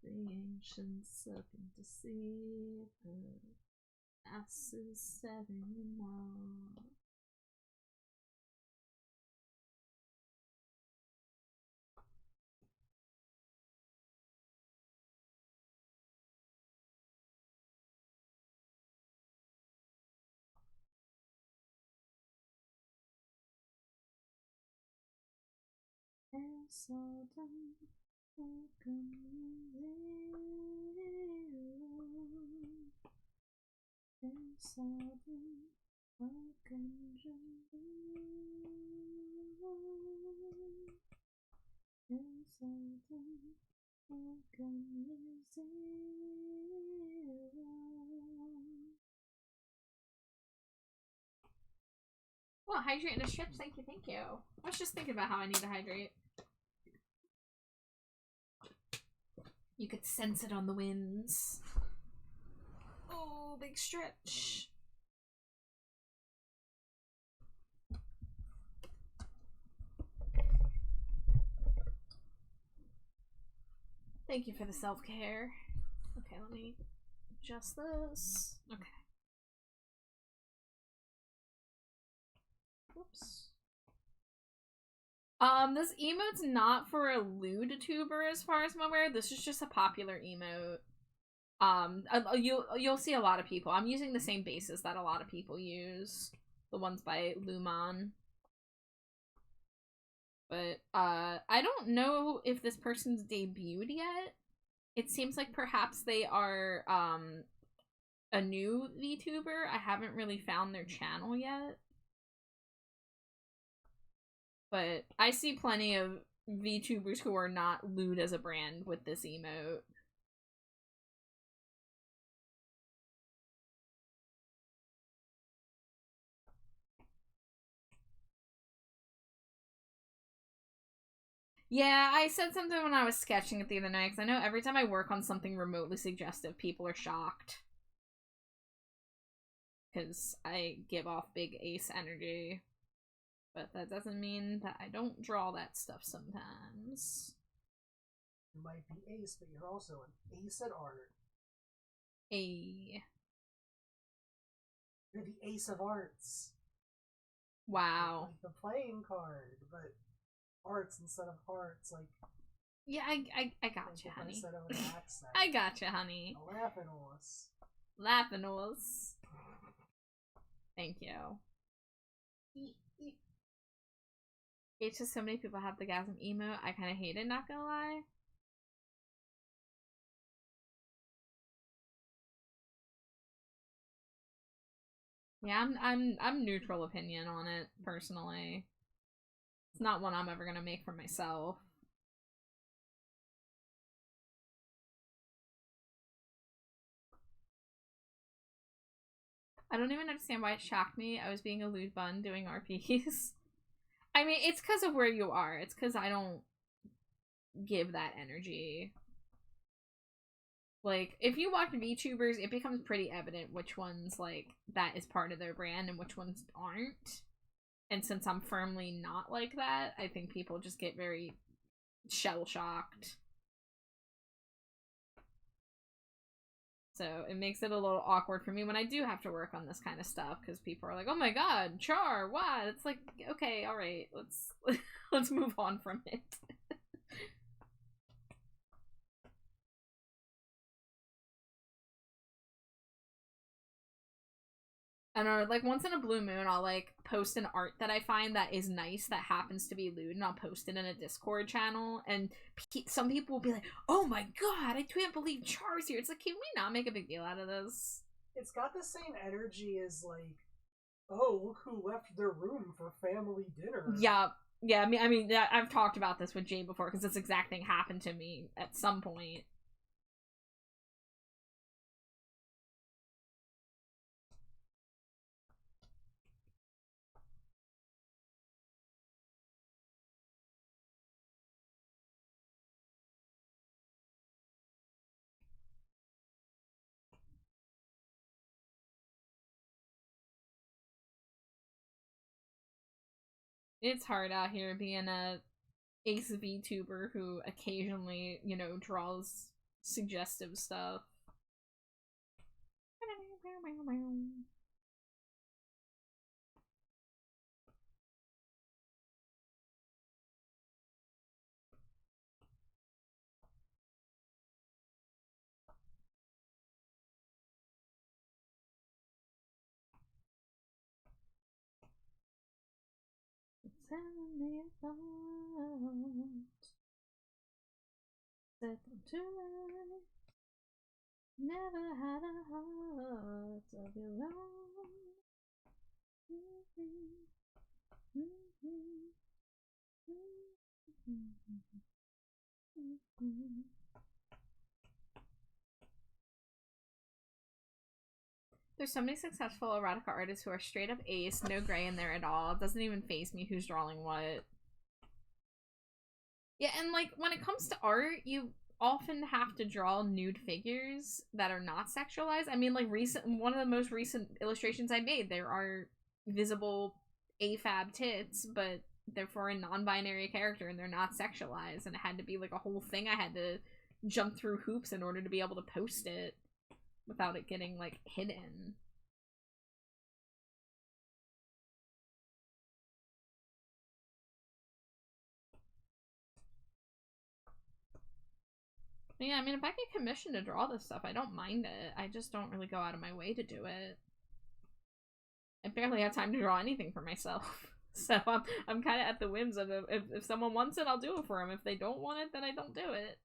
B: The ancients looking to see the asses setting up. And sudden well, hydrate and a stretch, thank you, thank you. I was just thinking about how I need to hydrate. You could sense it on the winds. Oh, big stretch. Thank you for the self-care. Okay, let me adjust this. Okay. Whoops. This emote's not for a lewd tuber as far as I'm aware. This is just a popular emote. You'll see a lot of people. I'm using the same bases that a lot of people use. The ones by Luman. But, I don't know if this person's debuted yet. It seems like perhaps they are, a new VTuber. I haven't really found their channel yet. But I see plenty of VTubers who are not lewd as a brand with this emote. Yeah, I said something when I was sketching it the other night, because I know every time I work on something remotely suggestive, people are shocked. Because I give off big ace energy. But that doesn't mean that I don't draw that stuff sometimes.
C: You might be ace, but you're also an ace at art.
B: You're
C: the ace of arts.
B: Wow.
C: Like the playing card, but arts instead of hearts, like.
B: Yeah, I got you, honey.
C: I said it with an accent.
B: I got you, honey.
C: Lapinolus.
B: Lapinolus. Thank you. It's just so many people have the gasm emote. I kind of hate it, not gonna lie. Yeah, I'm neutral opinion on it personally. It's not one I'm ever gonna make for myself. I don't even understand why it shocked me. I was being a lewd bun doing RPs. I mean, it's because of where you are. It's because I don't give that energy. Like, if you watch VTubers, it becomes pretty evident which ones, like, that is part of their brand and which ones aren't. And since I'm firmly not like that, I think people just get very shell-shocked. So it makes it a little awkward for me when I do have to work on this kind of stuff, because people are like, oh my god, Char, what? It's like, okay, alright, let's move on from it. I don't know, like, once in a blue moon, I'll, like, post an art that I find that is nice that happens to be lewd, and I'll post it in a Discord channel, and some people will be like, oh my god, I can't believe Char's here. It's like, can we not make a big deal out of this?
C: It's got the same energy as, like, oh, look who left their room for family dinner.
B: Yeah, I mean, I've talked about this with Jay before, because this exact thing happened to me at some point. It's hard out here being a ace VTuber who occasionally, you know, draws suggestive stuff. Send me a thought. Set them to life. Never had a heart of your own. There's so many successful erotica artists who are straight up ace, no gray in there at all. It doesn't even faze me who's drawing what. Yeah, and like when it comes to art, you often have to draw nude figures that are not sexualized. I mean, like one of the most recent illustrations I made, there are visible AFAB tits, but they're for a non-binary character and they're not sexualized, and it had to be like a whole thing. I had to jump through hoops in order to be able to post it without it getting like hidden. Yeah, I mean, if I get commissioned to draw this stuff, I don't mind it. I just don't really go out of my way to do it. I barely have time to draw anything for myself. So I'm kind of at the whims of it. If someone wants it, I'll do it for them. If they don't want it, then I don't do it.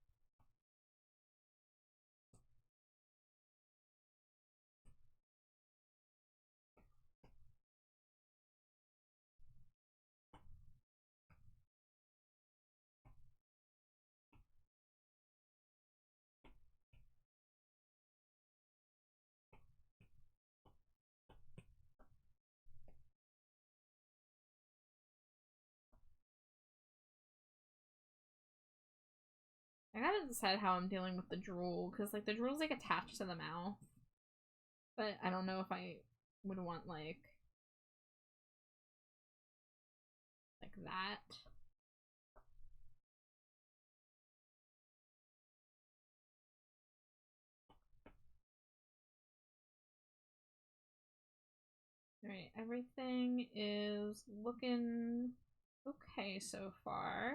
B: I gotta decide how I'm dealing with the drool, because like the drool's like attached to the mouth. But I don't know if I would want like that. Alright, everything is looking okay so far.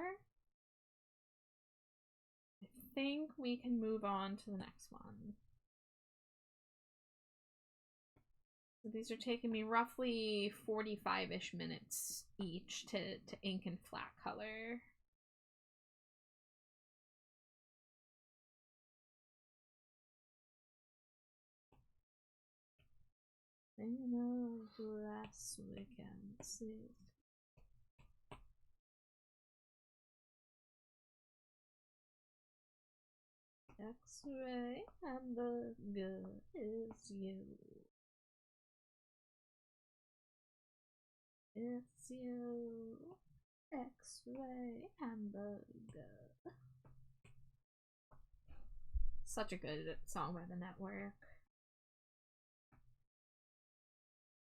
B: I think we can move on to the next one. So these are taking me roughly 45-ish minutes each to ink and flat color. Last weekend. See. X-ray and the good is you. It's you, X-ray hamburger. Such a good song by the network.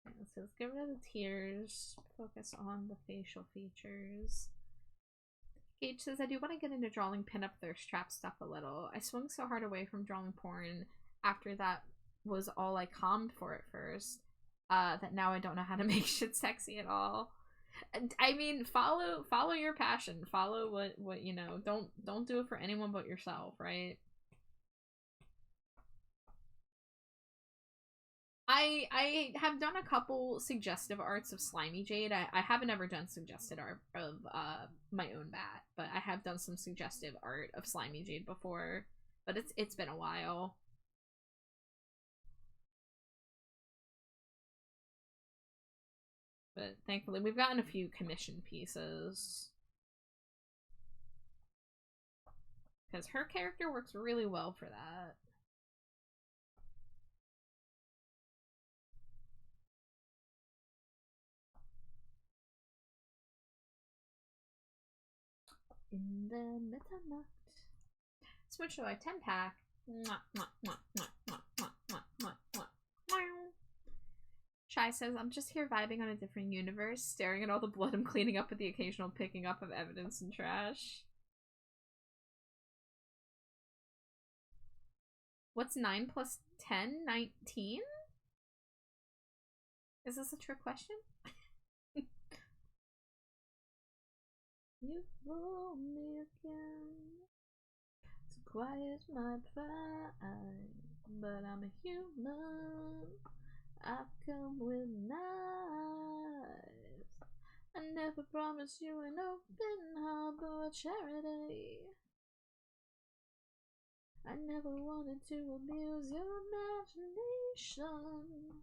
B: Okay, so let's get rid of the tears. Focus on the facial features. Gage says, I do want to get into drawing pinup thirst trap stuff a little. I swung so hard away from drawing porn after that was all I commed for at first, that now I don't know how to make shit sexy at all. I mean, follow your passion. Follow what you know. Don't do it for anyone but yourself, right? I have done a couple suggestive arts of Slimy Jade. I haven't ever done suggested art of my own bat, but I have done some suggestive art of Slimy Jade before. But it's been a while. But thankfully we've gotten a few commission pieces. Because her character works really well for that. In the midnight. Switch to a 10-pack. Shy says, I'm just here vibing on a different universe, staring at all the blood I'm cleaning up with the occasional picking up of evidence and trash. What's 9 plus 10? 19? Is this a trick question? You fool me again to quiet my pride, but I'm a human. I've come with knives. I never promised you an open harbor charity. I never wanted to abuse your imagination.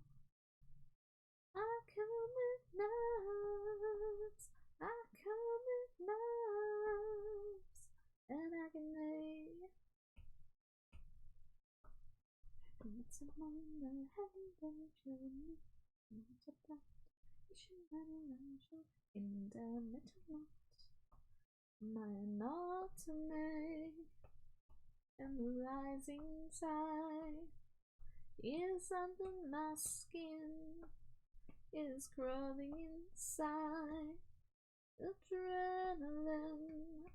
B: I come with knives. I come with knives. And I can make it's among the heaven journey. It's about in the middle my anatomy and the rising tide is under my skin, is crawling inside. Adrenaline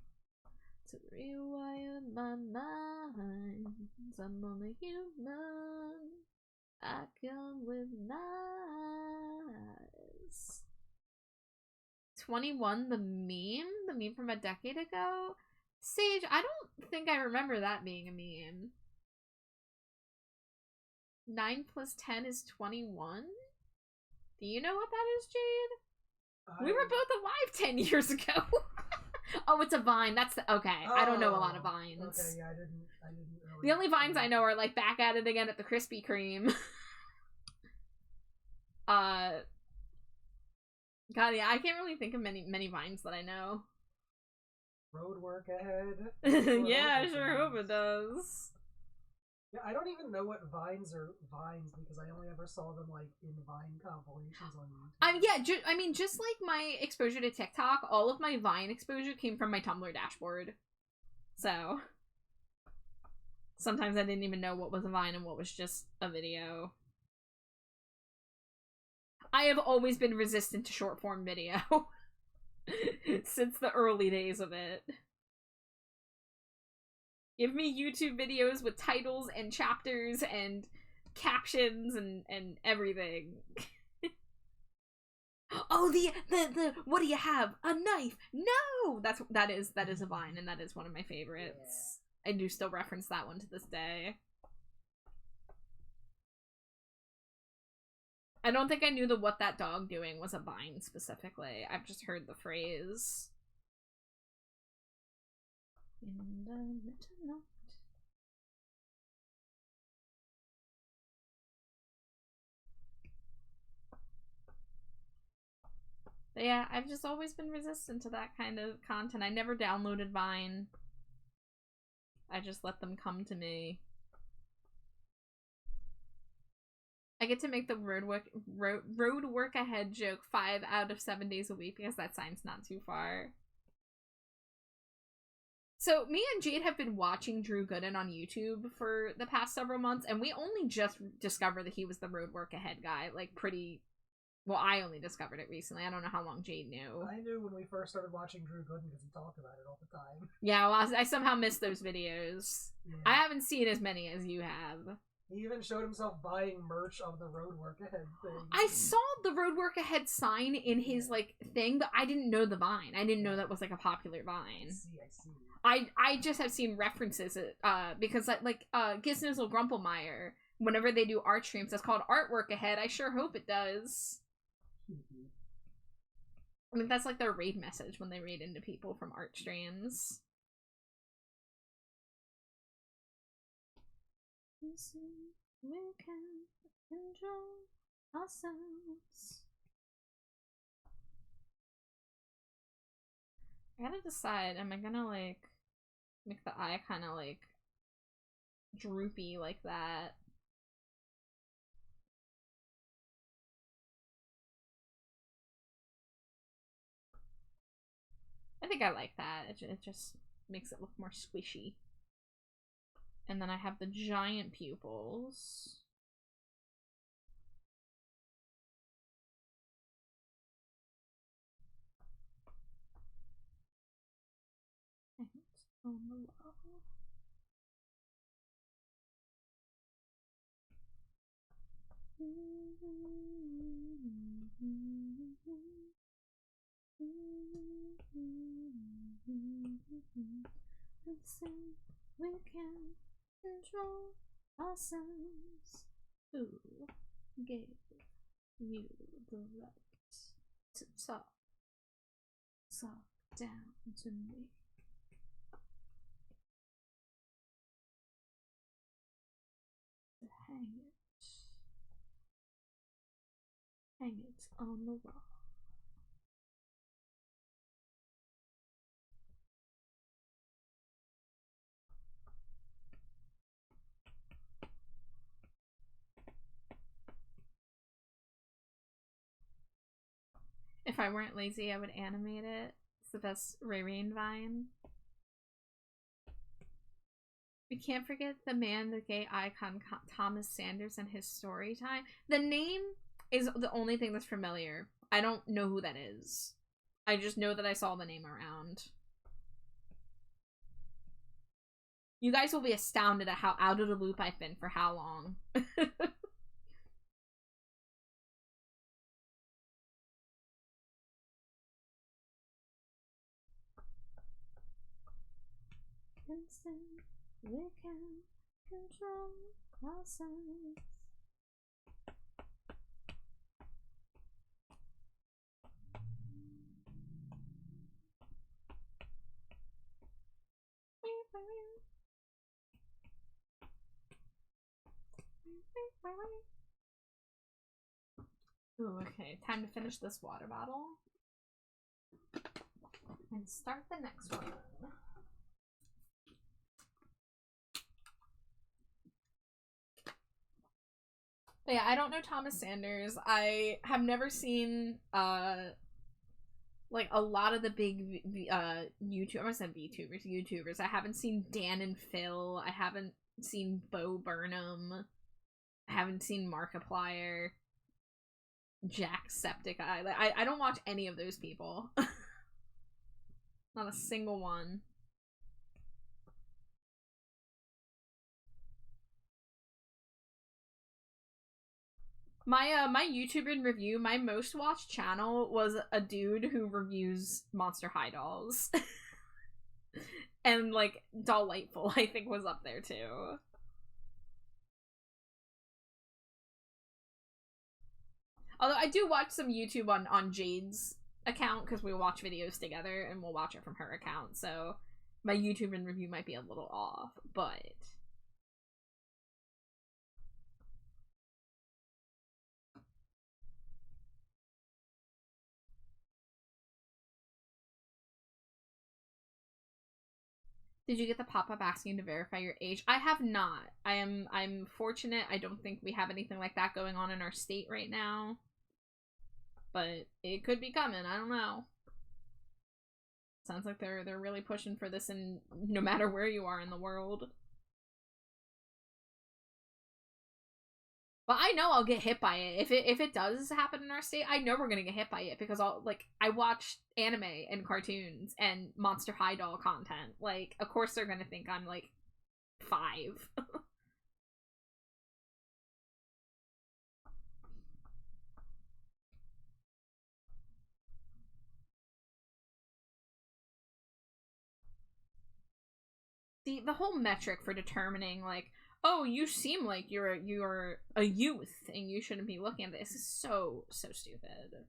B: to rewire my mind. I'm only human. I come with knives. 21, the meme from a decade ago. Sage, I don't think I remember that being a meme. 9 plus 10 is 21? Do you know what that is, Jade? We were both alive 10 years ago. Oh, it's a Vine. That's the, okay. Oh, I don't know a lot of Vines.
C: Okay, yeah, I didn't really.
B: The only Vines I know are like back at it again at the Krispy Kreme. God, yeah, I can't really think of many Vines that I know.
C: Road work ahead.
B: Yeah, I sure hope it does.
C: Yeah, I don't even know what Vines are Vines because I only ever saw them like in Vine compilations on YouTube.
B: Yeah, I mean, just like my exposure to TikTok, all of my Vine exposure came from my Tumblr dashboard. So sometimes I didn't even know what was a Vine and what was just a video. I have always been resistant to short form video since the early days of it. Give me YouTube videos with titles and chapters and captions and everything. Oh, the what do you have? A knife? No! That is a Vine, and that is one of my favorites. Yeah. I do still reference that one to this day. I don't think I knew that what that dog doing was a Vine specifically. I've just heard the phrase. In the midnight. But yeah, I've just always been resistant to that kind of content. I never downloaded Vine. I just let them come to me. I get to make the road work ahead joke 5 out of 7 days a week because that sign's not too far. So me and Jade have been watching Drew Gooden on YouTube for the past several months, and we only just discovered that he was the road work ahead guy, like pretty. Well, I only discovered it recently. I don't know how long Jade knew.
C: I knew when we first started watching Drew Gooden because he talked about it all the time.
B: Yeah, well, I somehow missed those videos.
C: Yeah.
B: I haven't seen as many as you have.
C: He even showed himself buying merch of the road work ahead thing.
B: I saw the road work ahead sign in his like thing, but I didn't know the Vine. I didn't know that was like a popular Vine.
C: I see.
B: I just have seen references because like Giznizzle Grumpelmeyer, whenever they do art streams, that's called artwork ahead. I sure hope it does. I mean, that's like their raid message when they raid into people from art streams. We can control ourselves. I gotta decide, am I gonna like make the eye kind of like droopy like that? I think I like that. It just makes it look more squishy. And then I have the giant pupils. On the wall. Listen, we can control ourselves. Who gave you the right to talk down to me? Hang it on the wall. If I weren't lazy, I would animate it. It's the best Rain Vine. We can't forget the man, the gay icon, Thomas Sanders, and his story time. The name is the only thing that's familiar. I don't know who that is. I just know that I saw the name around. You guys will be astounded at how out of the loop I've been for how long. Instant, we can control ourselves. Ooh, okay, time to finish this water bottle and start the next one. But yeah, I don't know Thomas Sanders. I have never seen like a lot of the big YouTubers. I said YouTubers. I haven't seen Dan and Phil. I haven't seen Bo Burnham. I haven't seen Markiplier. Jacksepticeye. Like I don't watch any of those people. Not a single one. My YouTube in review, my most watched channel was a dude who reviews Monster High dolls. And like Dollightful, I think, was up there too. Although I do watch some YouTube on Jade's account because we watch videos together and we'll watch it from her account, so my YouTube in review might be a little off, but Did you get the pop-up asking to verify your age? I have not. I'm fortunate. I don't think we have anything like that going on in our state right now. But it could be coming. I don't know. Sounds like they're really pushing for this, and no matter where you are in the world. But I know I'll get hit by it. If it does happen in our state, I know we're gonna get hit by it because I watch anime and cartoons and Monster High doll content. Like, of course they're gonna think I'm like 5. The whole metric for determining like, oh, you seem like you're a youth and you shouldn't be looking at this is so stupid.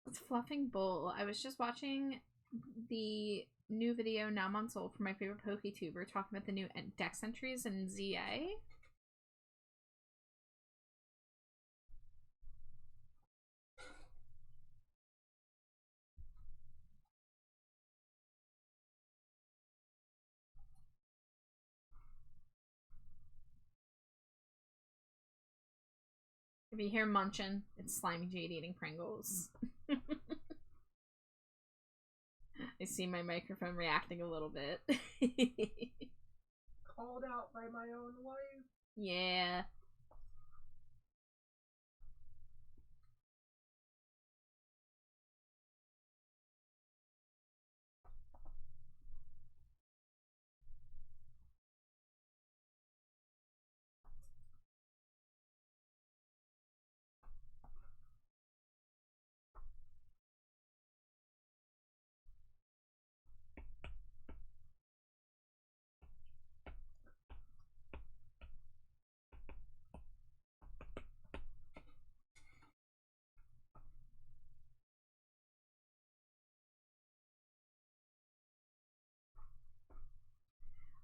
B: It's Fluffing Bull. I was just watching the new video now months old from my favorite PokeTuber talking about the new dex entries in ZA. If you hear munching, it's Slimy Jade eating Pringles. I see my microphone reacting a little bit.
C: Called out by my own wife.
B: Yeah.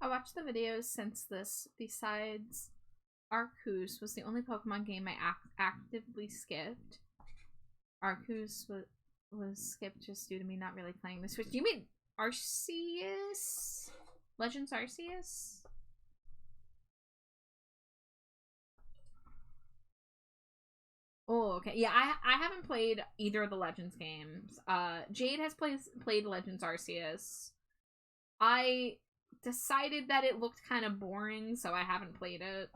B: I watched the videos since this. Besides Arceus was the only Pokemon game I actively skipped. Arceus was skipped just due to me not really playing the Switch. Do you mean Arceus? Legends Arceus? Oh, okay. Yeah, I haven't played either of the Legends games. Jade has played Legends Arceus. I decided that it looked kind of boring, so I haven't played it.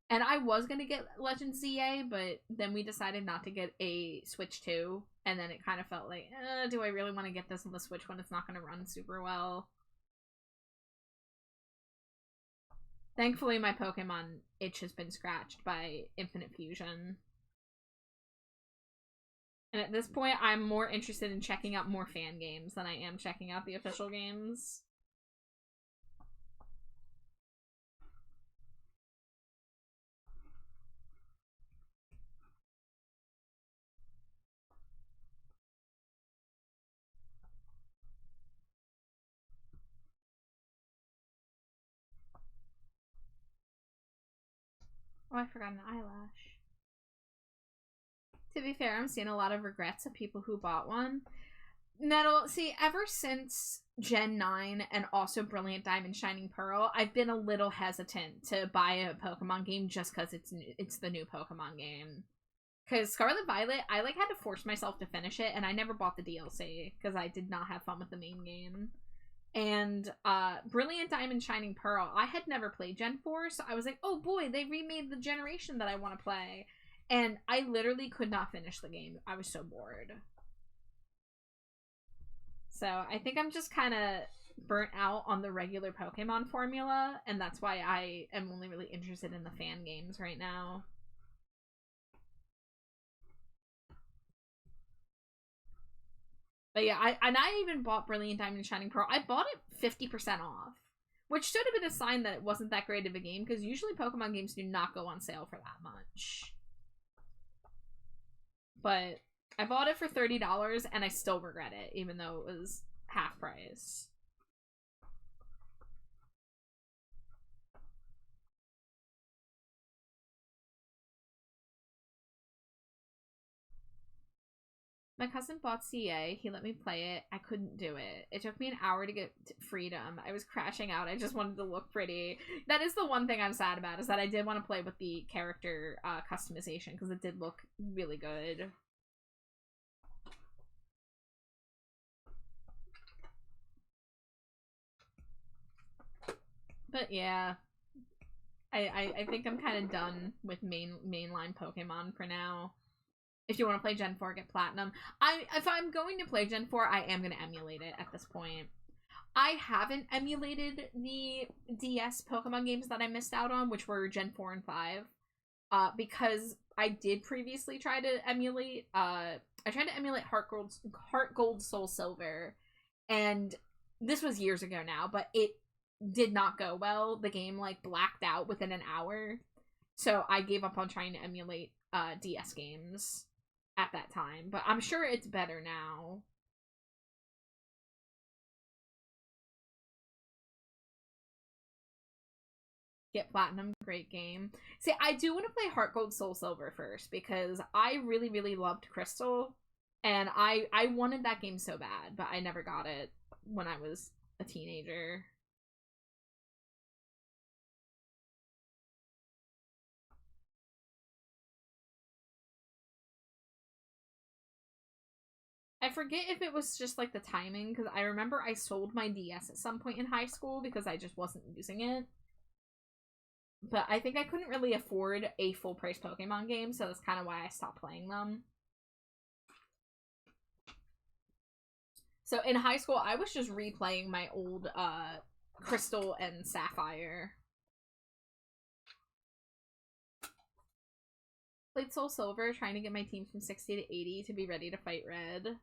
B: And I was gonna get Legends ZA, but then we decided not to get a Switch 2, and then it kind of felt like, do I really want to get this on the Switch when it's not gonna run super well? Thankfully, my Pokemon itch has been scratched by Infinite Fusion. And at this point, I'm more interested in checking out more fan games than I am checking out the official games. Oh, I forgot an eyelash. To be fair, I'm seeing a lot of regrets of people who bought one. Metal, see, ever since Gen 9 and also Brilliant Diamond Shining Pearl, I've been a little hesitant to buy a Pokemon game just because it's the new Pokemon game. Because Scarlet Violet, I had to force myself to finish it, and I never bought the DLC because I did not have fun with the main game. And Brilliant Diamond Shining Pearl, I had never played Gen 4, so I was like, oh boy, they remade the generation that I want to play. And I literally could not finish the game. I was so bored. So I think I'm just kind of burnt out on the regular Pokemon formula, and that's why I am only really interested in the fan games right now. But But yeah, I even bought Brilliant Diamond Shining Pearl. I bought it 50% off, which should have been a sign that it wasn't that great of a game, because usually Pokemon games do not go on sale for that much. But I bought it for $30 and I still regret it, even though it was half price. My cousin bought CA. He let me play it. I couldn't do it. It took me an hour to get freedom. I was crashing out. I just wanted to look pretty. That is the one thing I'm sad about, is that I did want to play with the character customization, because it did look really good. But yeah, I think I'm kind of done with mainline Pokemon for now. If you want to play Gen 4, get Platinum. If I'm going to play Gen 4, I am going to emulate it at this point. I haven't emulated the DS Pokemon games that I missed out on, which were Gen 4 and 5. Because I did previously try to emulate, I tried to emulate Heart Gold, Soul Silver, and this was years ago now, but it did not go well. The game, like, blacked out within an hour, so I gave up on trying to emulate, DS games at that time, but I'm sure it's better now. Get Platinum, great game. See, I do want to play Heart Gold Soul Silver first, because I really, really loved Crystal, and I wanted that game so bad, but I never got it when I was a teenager. I forget if it was just, like, the timing, because I remember I sold my DS at some point in high school because I just wasn't using it. But I think I couldn't really afford a full-price Pokemon game, so that's kind of why I stopped playing them. So in high school, I was just replaying my old Crystal and Sapphire. Played Soul Silver, trying to get my team from 60 to 80 to be ready to fight Red.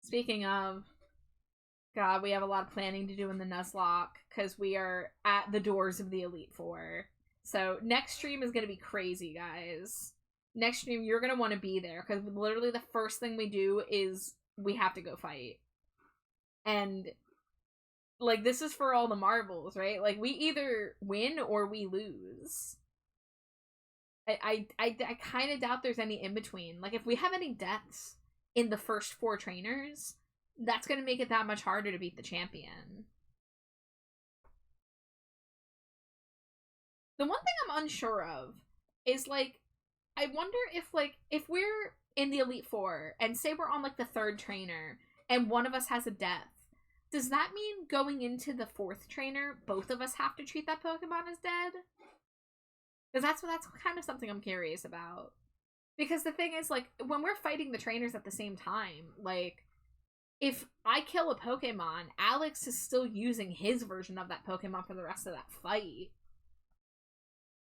B: Speaking of, God, we have a lot of planning to do in the Nuzlocke, because we are at the doors of the Elite Four. So next stream is going to be crazy, guys. Next stream, you're going to want to be there, because literally the first thing we do is we have to go fight. And, like, this is for all the marbles, right? Like, we either win or we lose. I kind of doubt there's any in between. Like, if we have any deaths in the first 4 trainers, that's going to make it that much harder to beat the champion. The one thing I'm unsure of is, like, I wonder if, like, if we're in the Elite Four, and say we're on, like, the 3rd trainer, and one of us has a death, does that mean going into the 4th trainer, both of us have to treat that Pokemon as dead? Because that's kind of something I'm curious about. Because the thing is, like, when we're fighting the trainers at the same time, like, if I kill a Pokemon, Alex is still using his version of that Pokemon for the rest of that fight.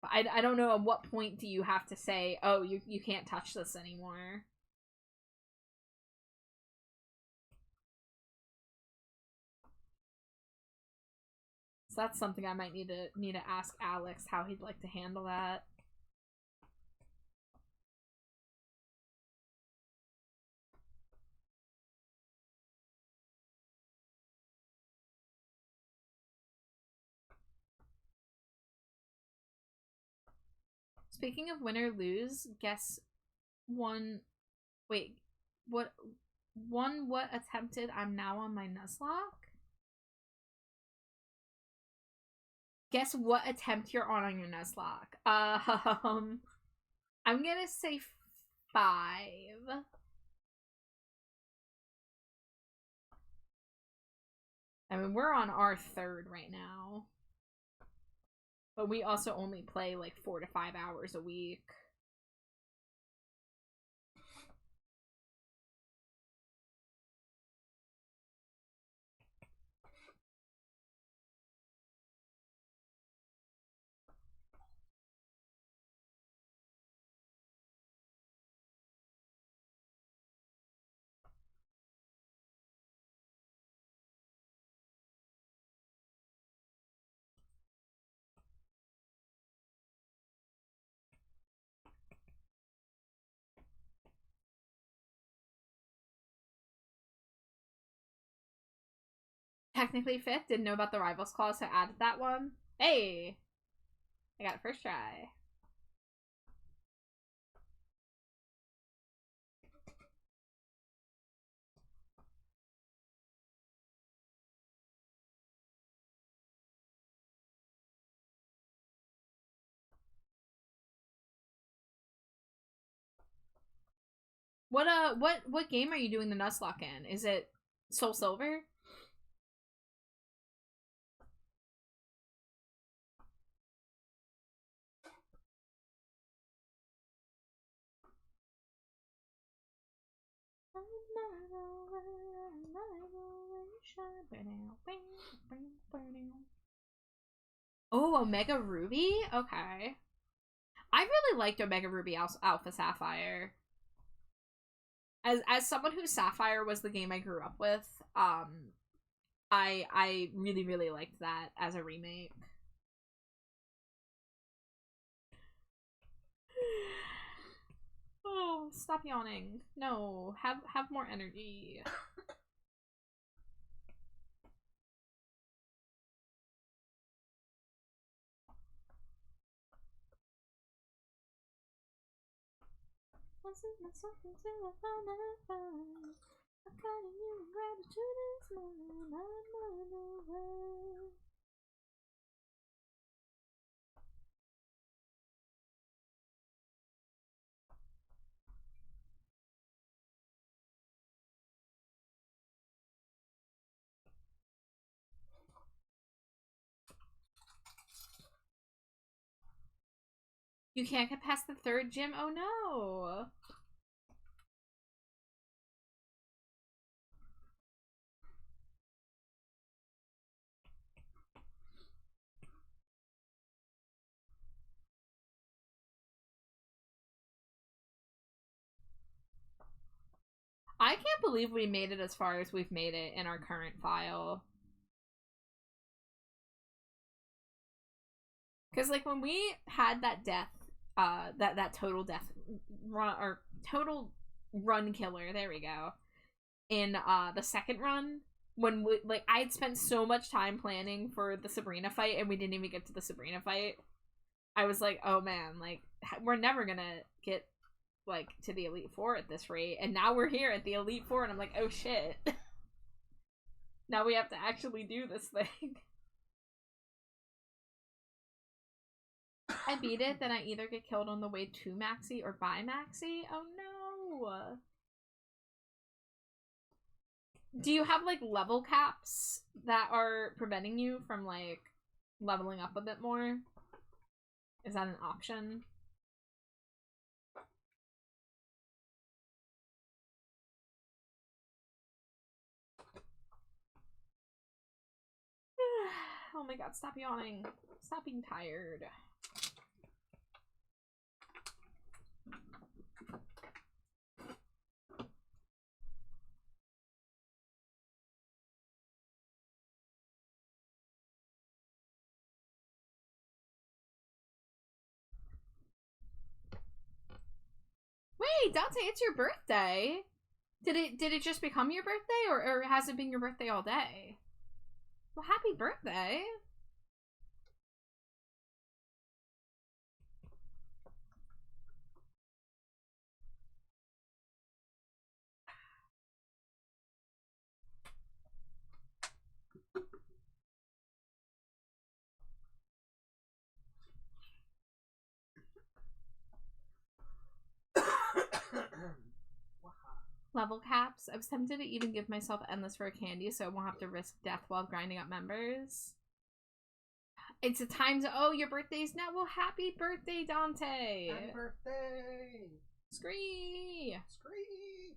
B: I don't know at what point do you have to say, oh, you can't touch this anymore. So that's something I might need to ask Alex how he'd like to handle that. Speaking of win or lose, guess one. Wait, what? What attempted? I'm now on my Nuzlocke. Guess what attempt you're on your Nuzlocke. I'm gonna say 5. I mean, we're on our 3rd right now. But we also only play like 4 to 5 hours a week. Technically fifth. Didn't know about the rivals clause, so added that one. Hey! I got it first try. What game are you doing the Nuzlocke in? Is it Soul Silver? Oh, Omega Ruby? Okay. I really liked Omega Ruby Alpha Sapphire. As someone who Sapphire was the game I grew up with, I really, really liked that as a remake. Oh, stop yawning. No, have more energy. Wasn't something till I found out. I kind of knew gratitude is mine. I'm away. You can't get past the third gym? Oh no! I can't believe we made it as far as we've made it in our current file. Because, like, when we had that death, that total death run, or total run killer, there we go, in, the second run, when we, like, I had spent so much time planning for the Sabrina fight, and we didn't even get to the Sabrina fight. I was like, oh man, like, we're never gonna get, like, to the Elite Four at this rate, and now we're here at the Elite Four, and I'm like, oh shit. Now we have to actually do this thing. I beat it, then I either get killed on the way to Maxi or by Maxi. Oh no! Do you have, like, level caps that are preventing you from, like, leveling up a bit more? Is that an option? Oh my god, stop yawning. Stop being tired. Wait, Dante, it's your birthday. Did it just become your birthday, or has it been your birthday all day? Well, happy birthday. Level caps. I was tempted to even give myself endless for a candy so I won't have to risk death while grinding up members. It's a time to— oh, your birthday's now. Well, happy birthday, Dante.
C: Happy birthday.
B: Scree.
C: Scream.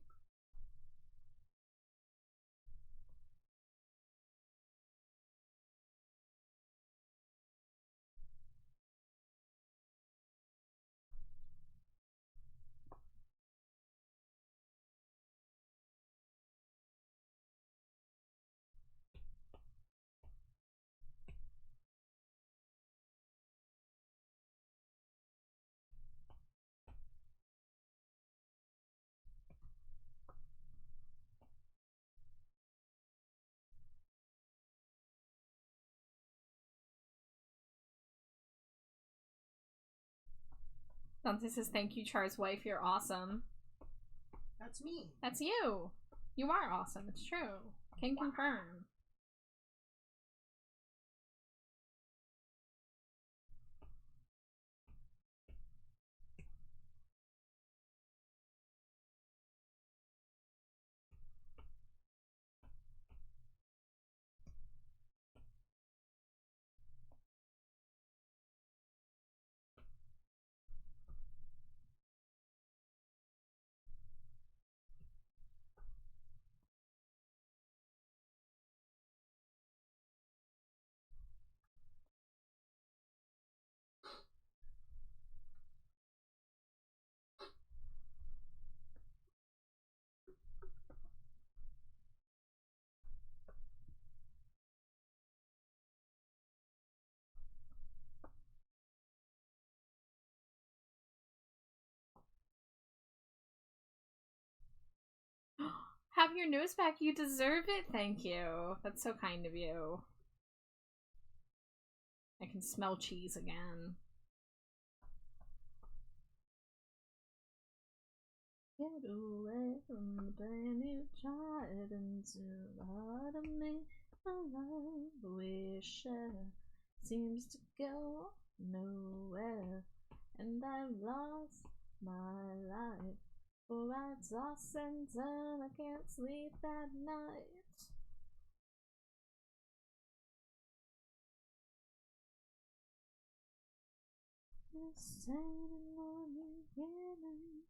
B: Dante says, thank you, Char's wife. You're awesome.
C: That's me.
B: That's you. You are awesome. It's true. Can confirm. Have your nose back. You deserve it. Thank you. That's so kind of you. I can smell cheese again. Get away from the pain you tried into the heart of me. My love we share seems to go nowhere, and I've lost my life. For I toss and turn, I can't sleep at night. This ain't no beginning.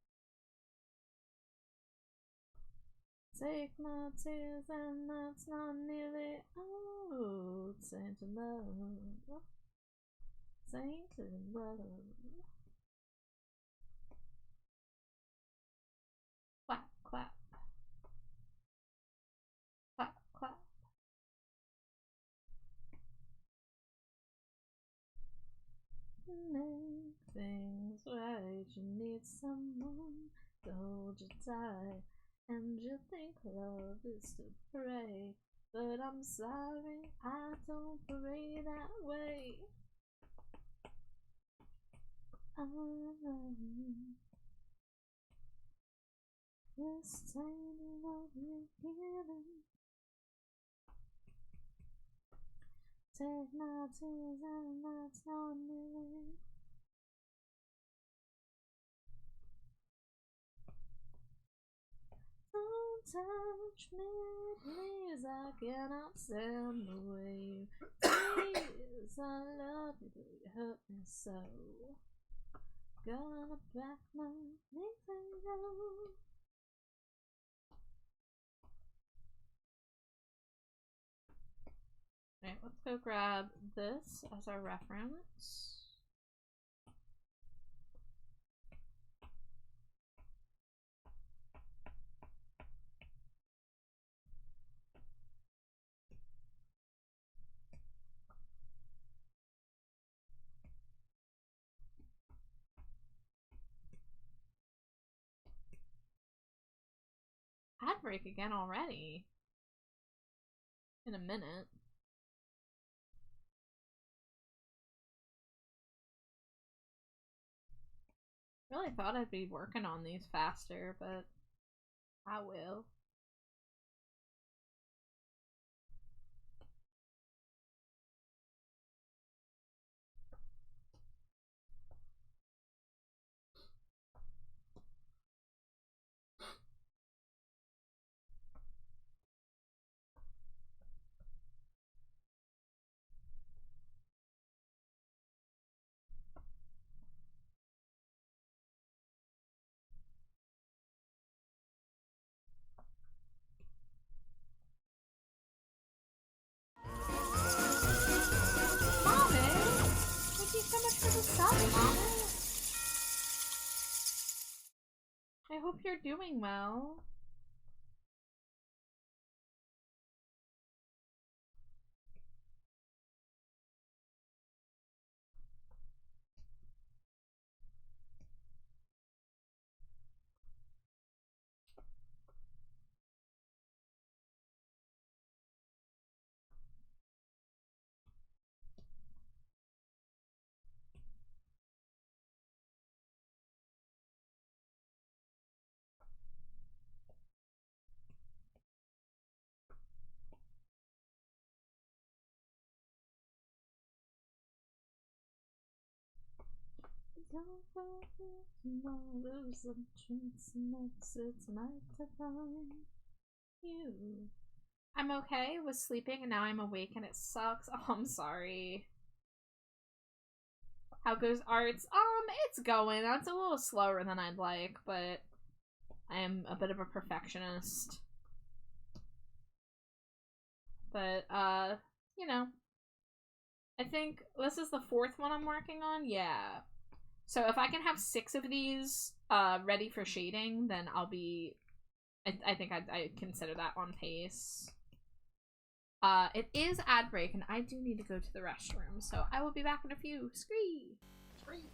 B: Take my tears and that's not nearly all. Tainted love, tainted love. Clap, clap, clap, clap. Make things right. You need someone to hold you tight, and you think love is to pray. But I'm sorry, I don't pray that way. This tiny love you're giving. Take my tears and that's not me. Don't touch me, please. I cannot stand the way you tease. I love you, but you hurt me so. Gonna pack my things and go. Alright, let's go grab this as our reference. Ad break again already. In a minute. Really thought I'd be working on these faster, but I will. Thank you so much for the sub, Mama. I hope you're doing well. Lose the chance next, it's night to find you. I'm okay. Was sleeping and now I'm awake and it sucks. Oh, I'm sorry. How goes arts? It's going. It's a little slower than I'd like, but I am a bit of a perfectionist. But, you know, I think this is the 4th one I'm working on. Yeah. So if I can have 6 of these, ready for shading, then I'll be, I think I'd consider that on pace. It is ad break, and I do need to go to the restroom, so I will be back in a few. Scree!
C: Scree!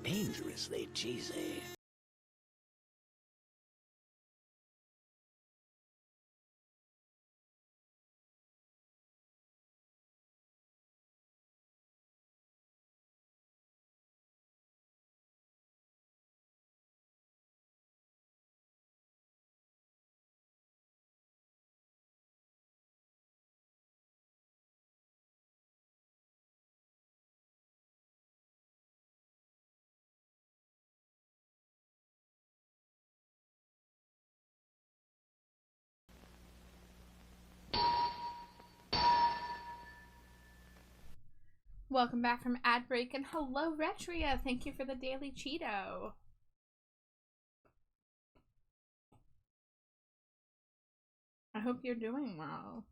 A: Dangerously cheesy.
B: Welcome back from ad break, and hello, Retria. Thank you for the daily Cheeto. I hope you're doing well.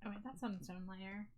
B: Oh wait, that's on its own layer.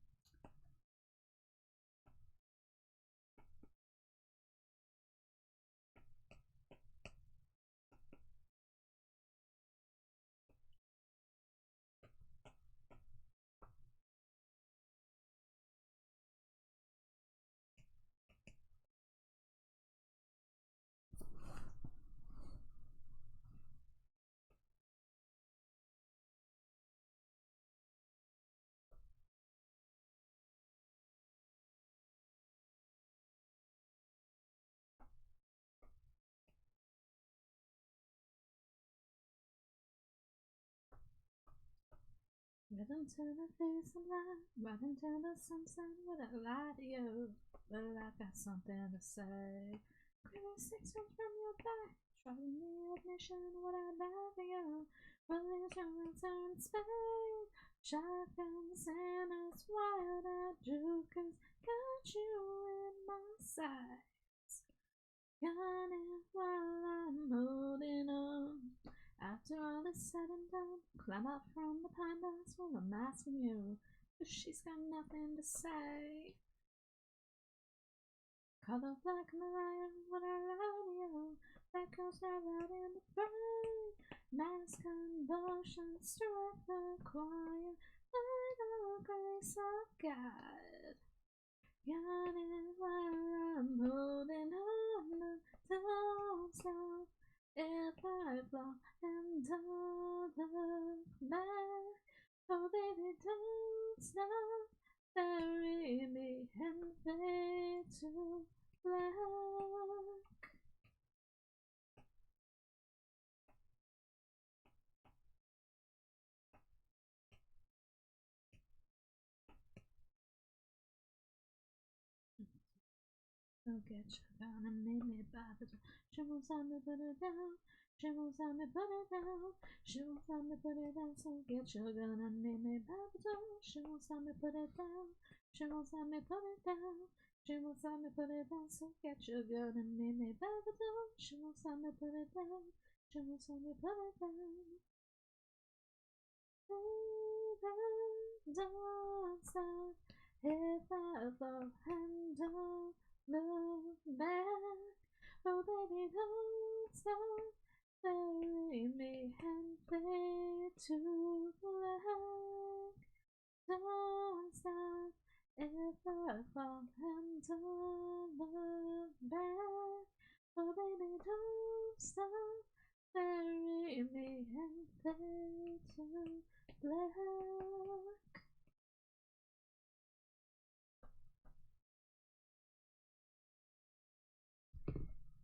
B: Right into the face of light, right into the sunset with a light to you. Well, I got something to say. Craving 6 feet from your back, trouble the ignition, what I die for you. Well, it's your return Spain. Shotgun Santa's wild eyed jokers got you in my sights. Got it while I'm holding on. After all is said and done, climb out from the pine box while I'm asking you, but she's got nothing to say. Color black Mariah when I lie to you, that goes right in the brain. Mass convulsions strike the choir by the grace of God. Got it while I'm holding on, don't stop. If I fall and don't look back, oh baby, don't stop. Bury me and fade to black. I'll get you down and meet me by the door. She won't tell me put it down. She won't tell me put it down. She won't tell me put it down. So get your gun and meet me by the door. She won't tell me put it down. She won't tell me put it down. She won't tell me put it down. So get your gun and meet me by the door. She won't tell me put it down. She won't tell me put it down. Don't stop. If I fall and don't look back, oh baby, don't stop. Bury me and fade to black. Don't stop. If I fall and don't look back, oh baby, don't stop. Bury me and fade to black.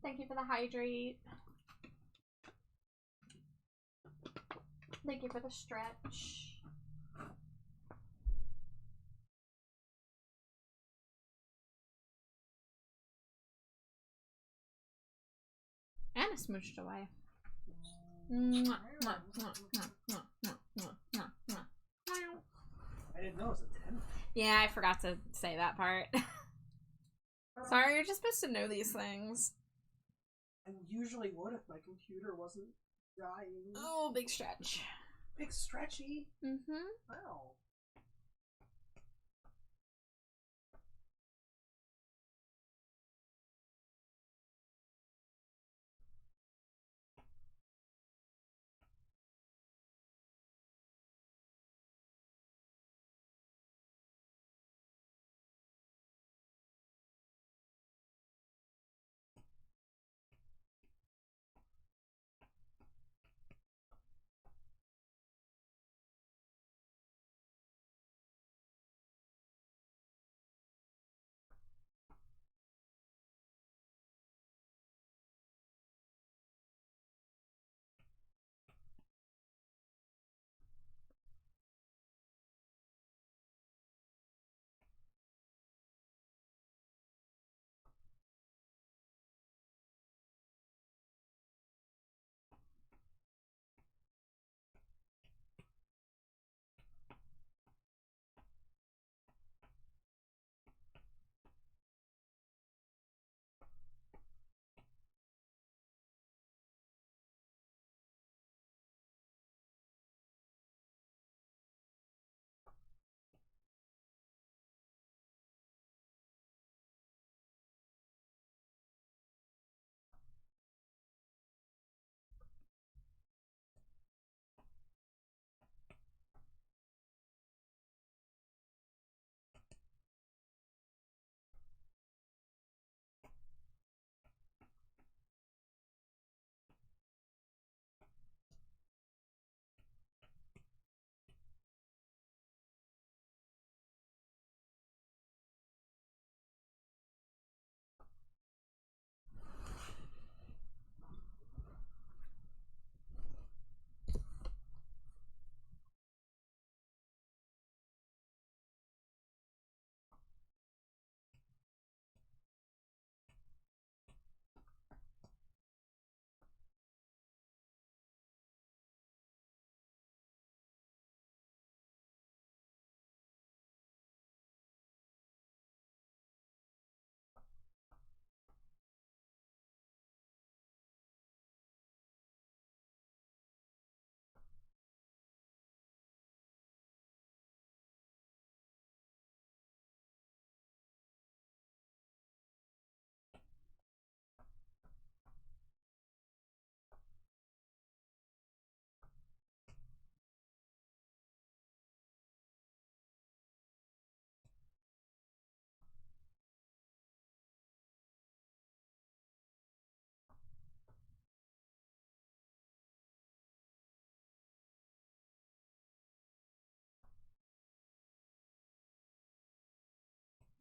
B: Thank you for the hydrate. Thank you for the stretch. And it smooched away.
C: I didn't know it was a 10.
B: Yeah, I forgot to say that part. Sorry, you're just supposed to know these things.
C: I usually would if my computer wasn't dying.
B: Oh, big stretch.
C: Big stretchy.
B: Mm-hmm.
C: Wow.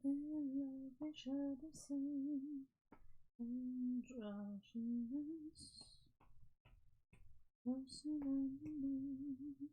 B: They love each other so androgynous. Closer than you know.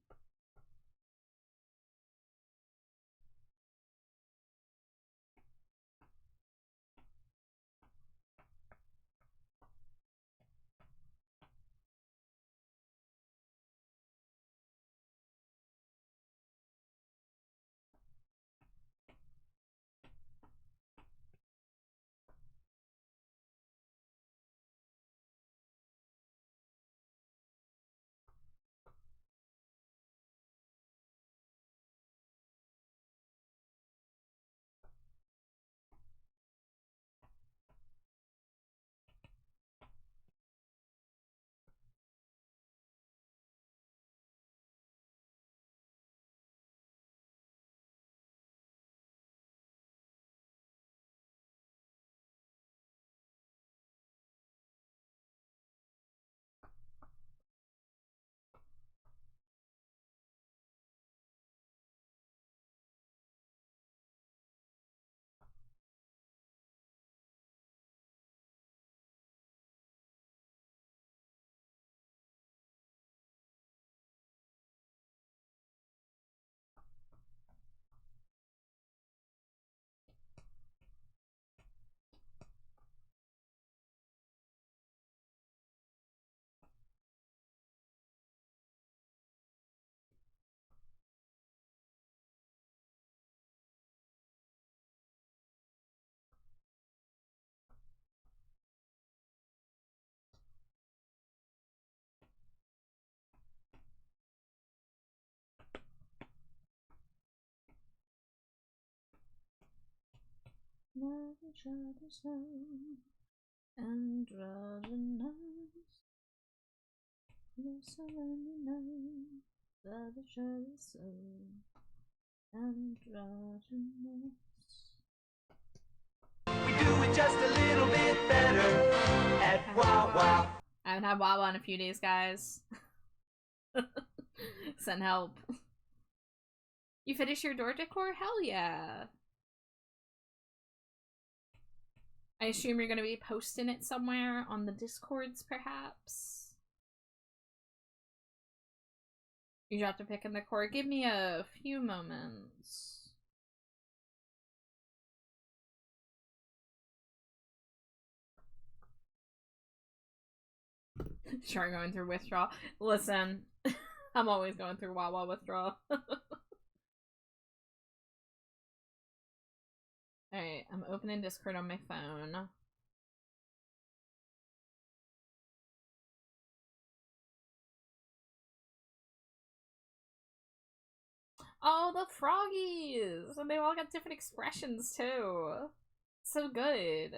B: Love each other so androgynous. Closer than you know. Love each other so androgynous.
A: We do it just a little bit better at Wawa.
B: I haven't had Wawa in a few days, guys. Send help. You finished your door decor? Hell yeah. I assume you're going to be posting it somewhere on the Discords, perhaps? You dropped a pic in the core. Give me a few moments. Sure, going through withdrawal. Listen, I'm always going through Wawa withdrawal. Alright, I'm opening Discord on my phone. Oh, the froggies! And they all got different expressions too. So good.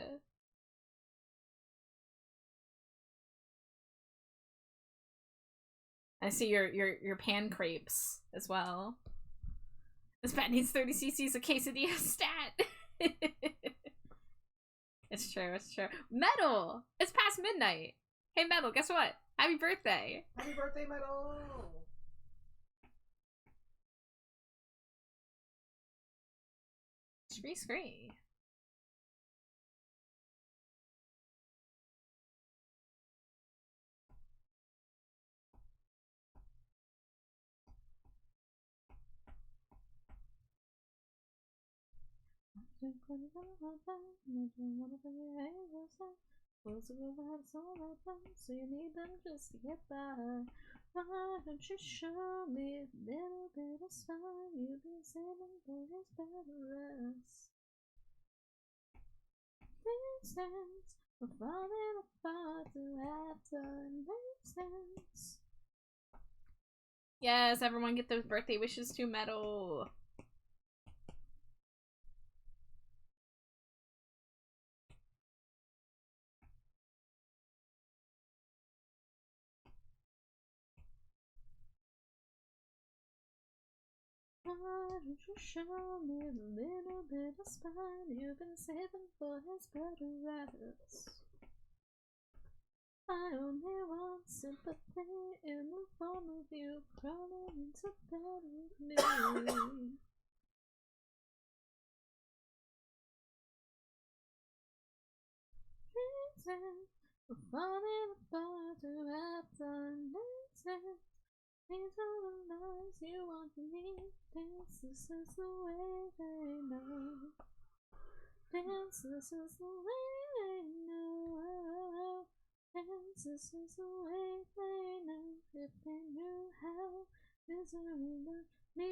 B: I see your pan crepes as well. This pet needs 30 cc's of quesadilla stat. It's true, it's true. Metal! It's past midnight. Hey Metal, guess what? Happy birthday.
C: Happy birthday, Metal!
B: Scree. So you need them just to get by. Why don't you show me a little bit of sign you've been saving for his better rest? Makes sense. We're falling apart to have done. Makes sense. Yes, everyone get those birthday wishes to Metal. Why don't you show me a little bit of spine you've been saving for his better rest? I only want sympathy in the form of you crawling into bed with me. Funny about to have done this. These are the lies you want me. This is the way they know. This is the way they know. This is the way they know. If they knew how miserable me.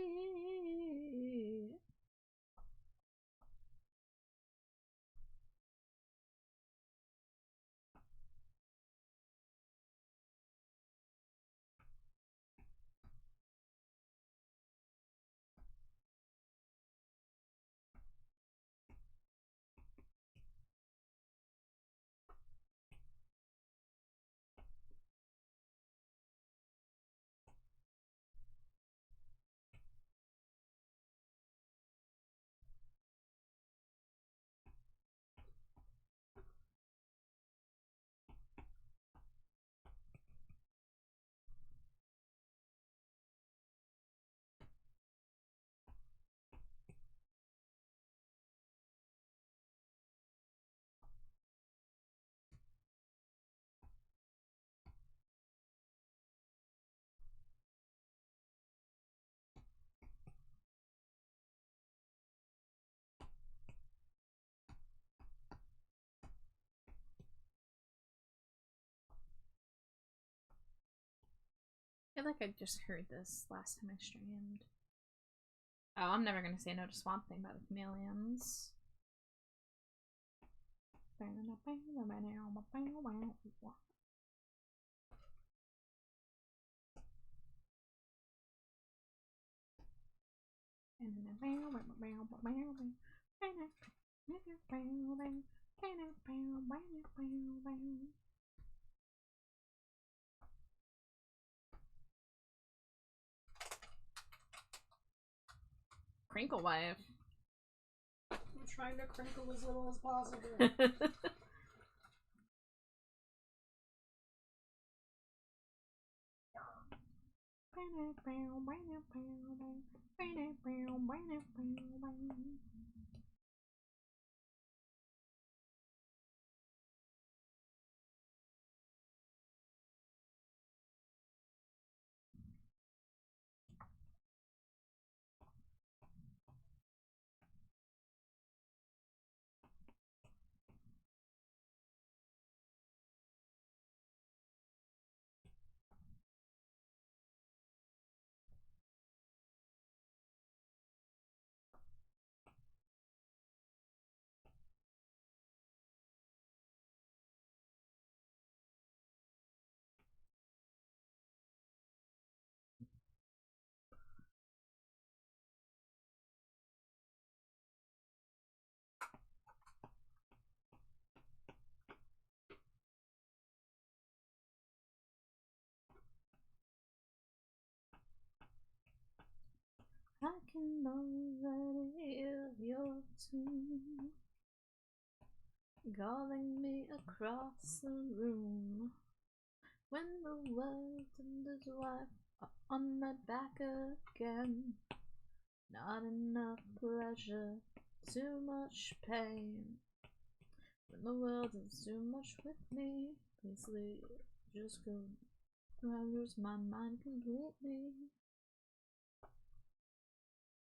B: I feel like I just heard this last time I streamed. Oh, I'm never gonna say no to Swamp Thing by the Chameleons. Crinkle wife.
C: I'm trying to crinkle as little as possible. I can already hear your tune calling me across the room. When the world and his wife are on my back again, not enough pleasure, too much pain. When the world is too much with me, please leave, just go. I lose my mind completely.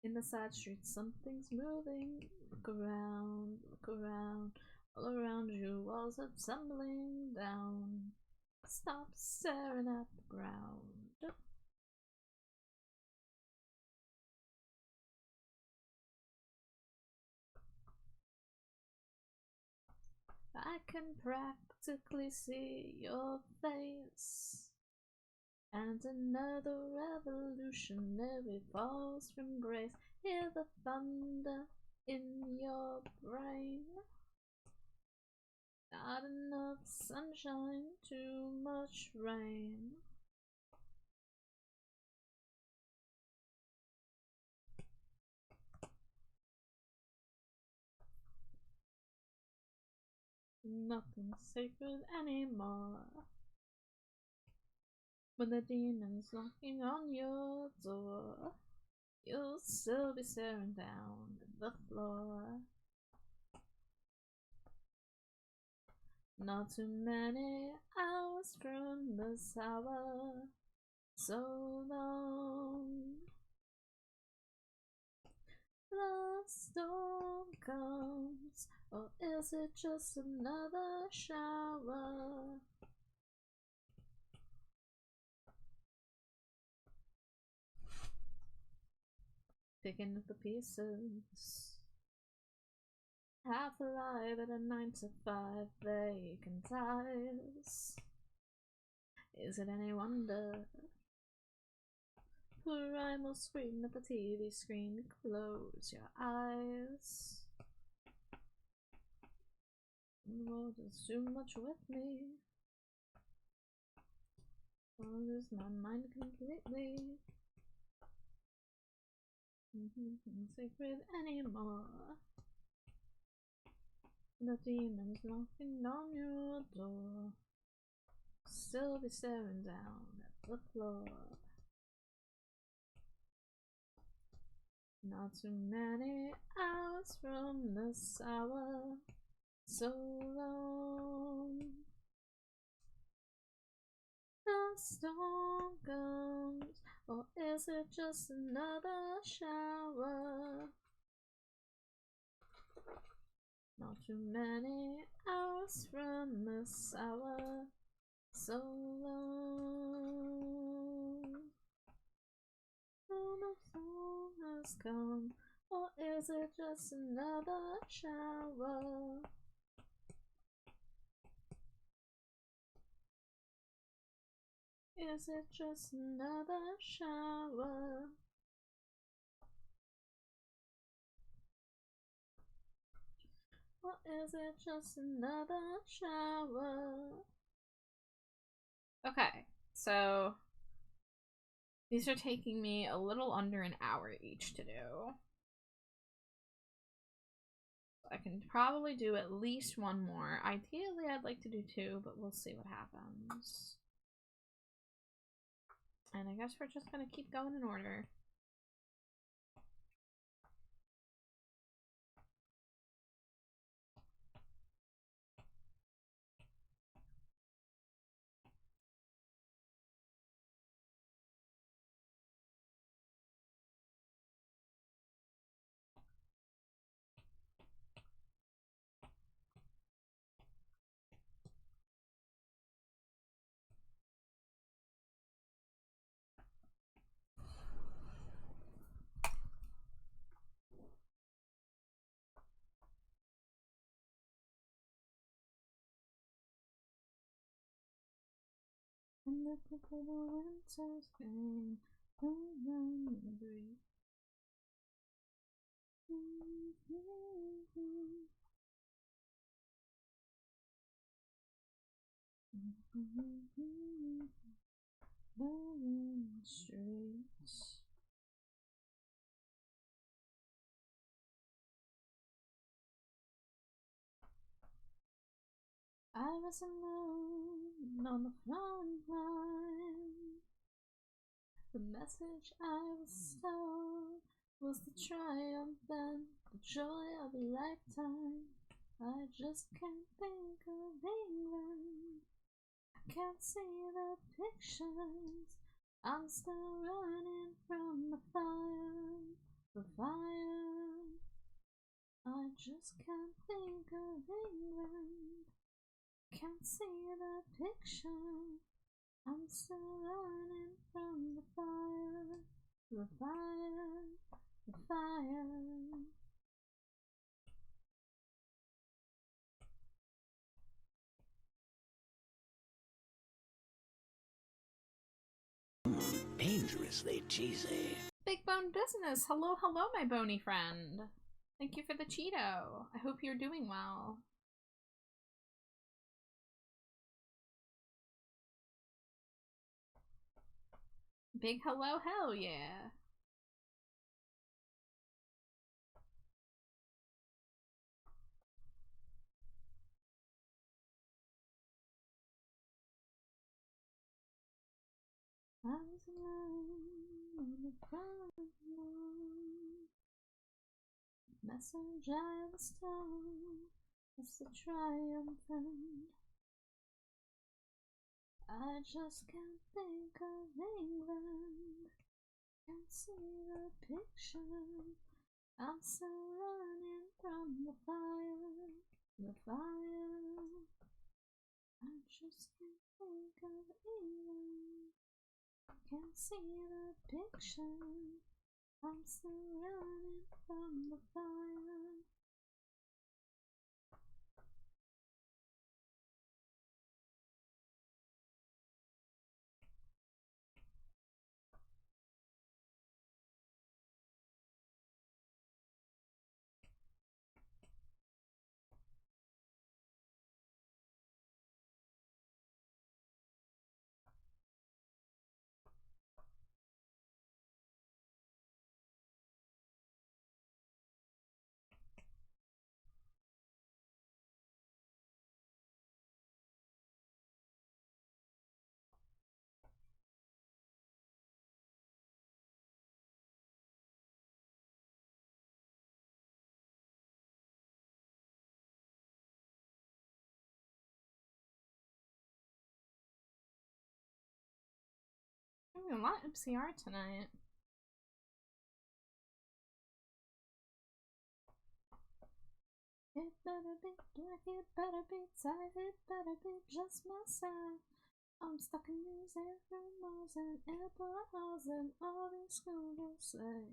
C: In the side streets, something's moving. Look around, look around. All around you, walls are tumbling down. Stop staring at the ground. I can practically see your face. And another revolutionary falls from grace. Hear the thunder in your brain. Not enough sunshine, too much rain. Nothing's sacred anymore. When the demon's knocking on your door, you'll still be staring down at the floor. Not too many hours from this hour, so long. The storm comes, or is it just another shower? Picking up the pieces, half alive at a 9 to 5 vacant eyes. Is it any wonder? Primal scream at the TV screen, close your eyes. The world is too much with me. I'll lose my mind completely. Sacred anymore. The demon's knocking on your door. Still be staring down at the floor. Not too many hours from this hour, so long. The storm comes, or is it just another shower? Not too many hours from this hour, so long. The storm has come, or is it just another shower? Is it just another shower? Or is it just another shower? Okay, so these are taking me a little under an hour each to do. I can probably do at least one more. Ideally, I'd like to do two, but we'll see what happens. And I guess we're just gonna keep going in order. And the people of the winter's game, breathe. Streets. I was alone on the front line. The message I was told was the triumph and the joy of a lifetime. I just can't think of England. I can't see the pictures. I'm still running from the fire. The fire. I just can't think of England. Can't see the picture. I'm still running from the fire. The fire. The fire.
A: Dangerously cheesy.
B: Big Bone Business! Hello, hello, my bony friend. Thank you for the Cheeto. I hope you're doing well. Big hello, hell yeah. I was alone on the front line. Message I was told was the triumphant
C: I just can't think of England. Can't see the picture. I'm still running from the fire. The fire. I just can't think of England. Can't see the picture. I'm still running from the fire. A lot of CR tonight. It better be black, it better be tight, it better be just my side. I'm stuck in these every malls and airport halls and all these schoolgirls say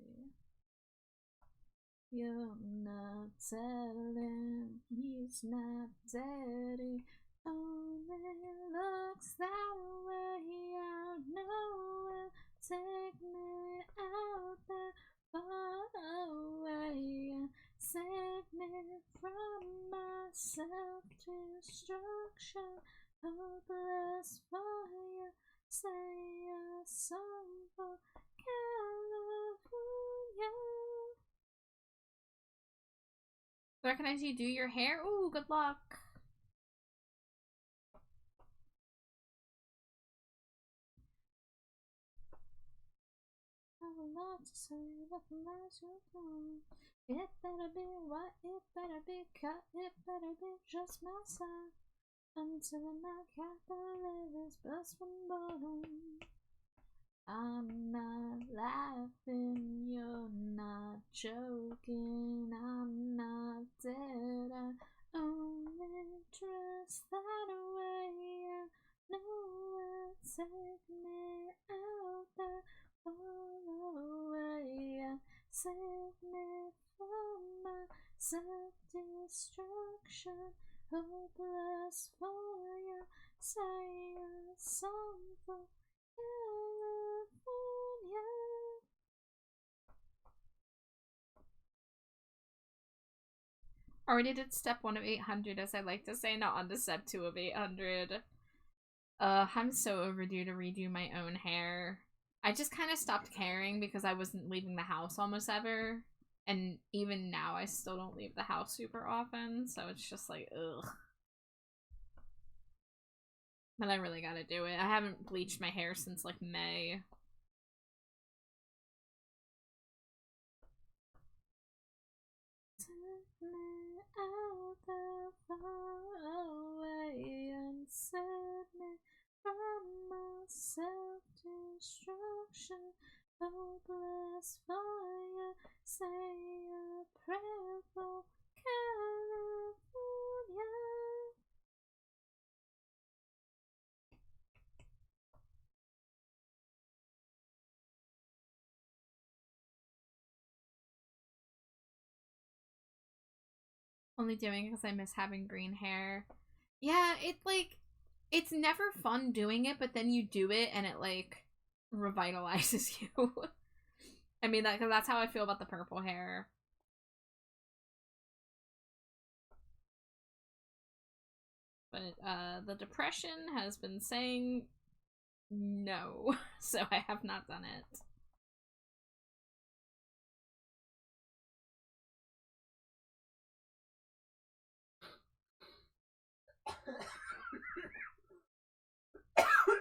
C: you're not telling, he's not daddy. Only looks that way out nowhere. Take me out there far away. Save me from my self-destruction. Hopeless fire. Say a song for California.
B: Recognize you do your hair? Ooh, good luck.
C: I have a lot to say, recognize your tone. It better be white, it better be cut, it better be just my side. Until my capillaries burst from boredom. I'm not laughing, you're not joking, I'm not dead, I only dress that way. I know it, take me out there far away. Save me from my self-destruction. Hopeless fire, say a song for California.
B: Already did step 1 of 800, as I like to say, not on to step 2 of 800. I'm so overdue to redo my own hair. I just kind of stopped caring because I wasn't leaving the house almost ever. And even now, I still don't leave the house super often, so it's just like, ugh. But I really gotta do it. I haven't bleached my hair since, like, May.
C: Take me out there far away and save me from my self-destruction. Hopeless fire, say a prayer for California.
B: Only doing it because I miss having green hair. Yeah, it's never fun doing it, but then you do it and it, like, revitalizes you. I mean, cause that's how I feel about the purple hair. But, the depression has been saying no, so I have not done it.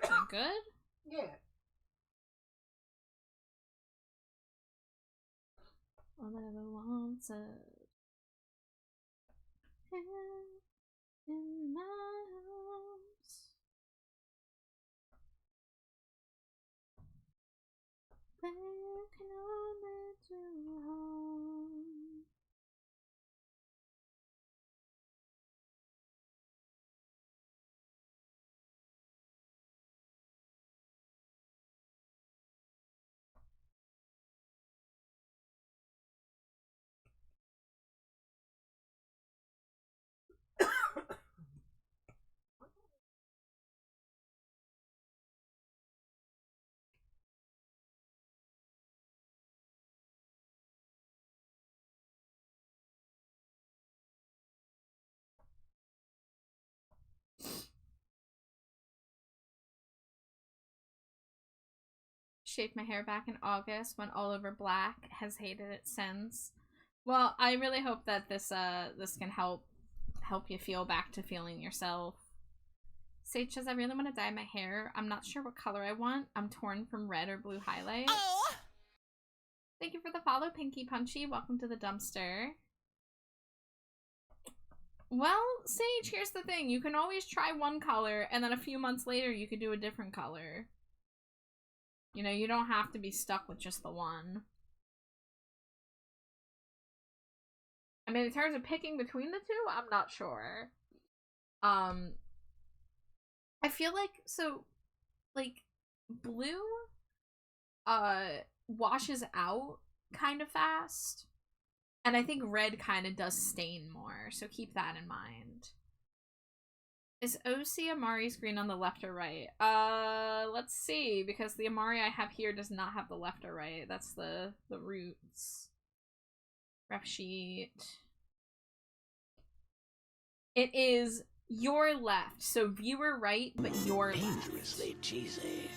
B: You good?
A: Yeah.
C: I never wanted him in my arms.
B: Shaved my hair back in August, went all over black, has hated it since. Well, I really hope that this can help you feel back to feeling yourself. Sage says, I really want to dye my hair. I'm not sure what color I want. I'm torn from red or blue highlights. Oh! Thank you for the follow, Pinky Punchy. Welcome to the dumpster. Well, Sage, here's the thing. You can always try one color, and then a few months later, you could do a different color. You know, you don't have to be stuck with just the one. I mean, in terms of picking between the two, I'm not sure. I feel like, so, like, blue, washes out kind of fast. And I think red kind of does stain more, so keep that in mind. Is OC Amari's green on the left or right? Let's see, because the Amari I have here does not have the left or right. That's the roots. Ref sheet. It is your left, so viewer right, but your left.
A: Dangerously cheesy.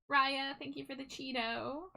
B: Raya, thank you for the Cheeto.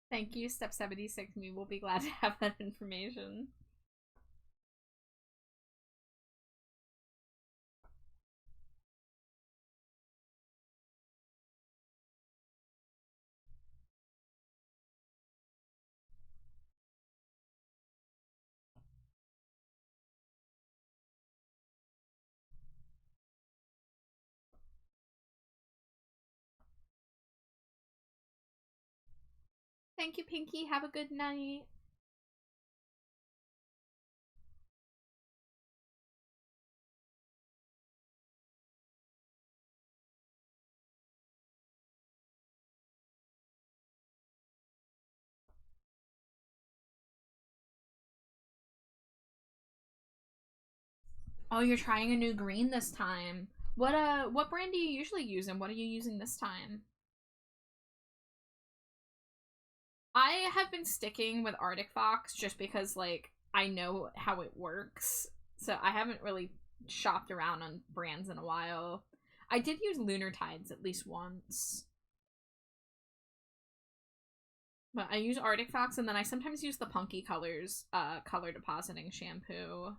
B: Thank you, Step 76. Me will be glad to have that information. Thank you, Pinky. Have a good night. Oh, you're trying a new green this time. What brand do you usually use, and what are you using this time? I have been sticking with Arctic Fox just because, like, I know how it works. So I haven't really shopped around on brands in a while. I did use Lunar Tides at least once. But I use Arctic Fox, and then I sometimes use the Punky Colors color depositing shampoo.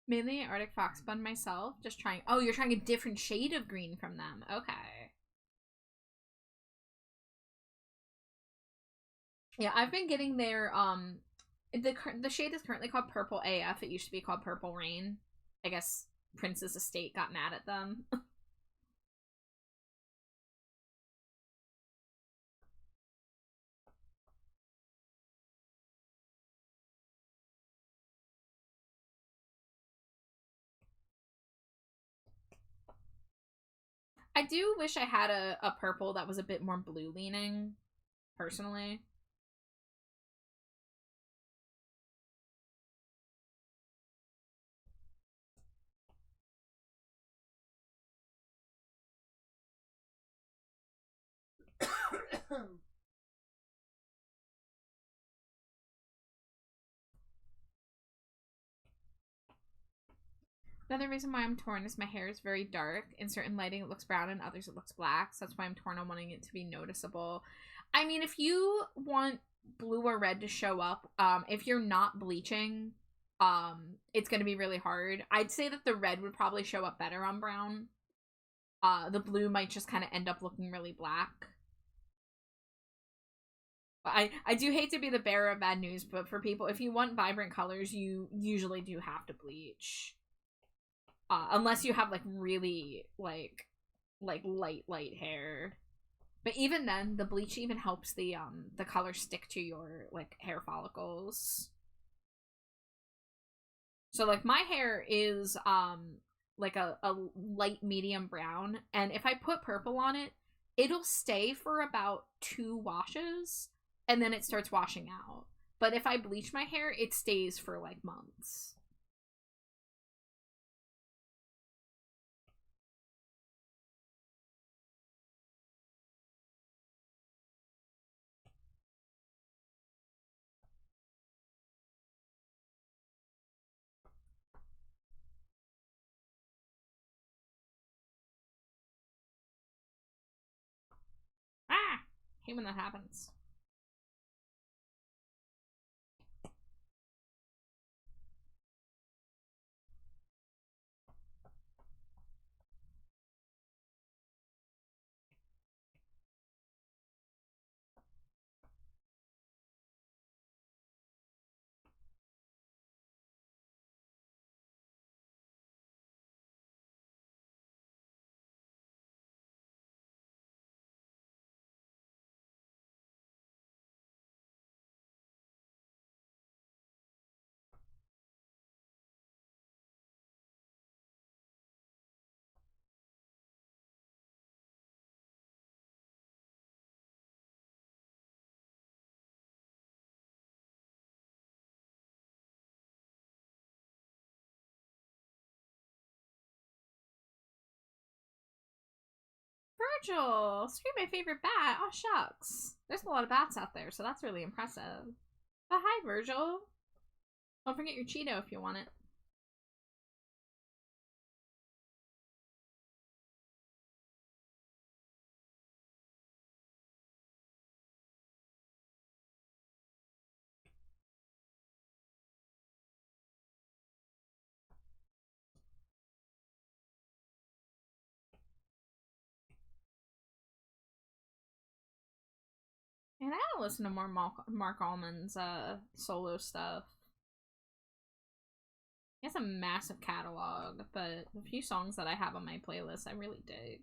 B: Mainly Arctic Fox Bun myself. Just trying. Oh, you're trying a different shade of green from them. Okay. Yeah, I've been getting their the shade is currently called Purple AF. It used to be called Purple Rain. I guess Prince's estate got mad at them. I do wish I had a purple that was a bit more blue leaning, personally. Another reason why I'm torn is my hair is very dark. In certain lighting, it looks brown, and others it looks black. So that's why I'm torn on wanting it to be noticeable. I mean, if you want blue or red to show up, if you're not bleaching, it's gonna be really hard. I'd say that the red would probably show up better on brown. The blue might just kind of end up looking really black. I do hate to be the bearer of bad news, but for people, if you want vibrant colors, you usually do have to bleach. Unless you have like really like light hair. But even then, the bleach even helps the color stick to your like hair follicles. So like my hair is like a light medium brown, and if I put purple on it, it'll stay for about 2 washes and then it starts washing out. But if I bleach my hair, it stays for like months. Ah! Hate when that happens. Virgil! Scream my favorite bat! Oh, shucks. There's a lot of bats out there, so that's really impressive. But hi, Virgil. Don't forget your Cheeto if you want it. And I gotta listen to more Mark Allman's solo stuff. He has a massive catalog, but the few songs that I have on my playlist I really dig.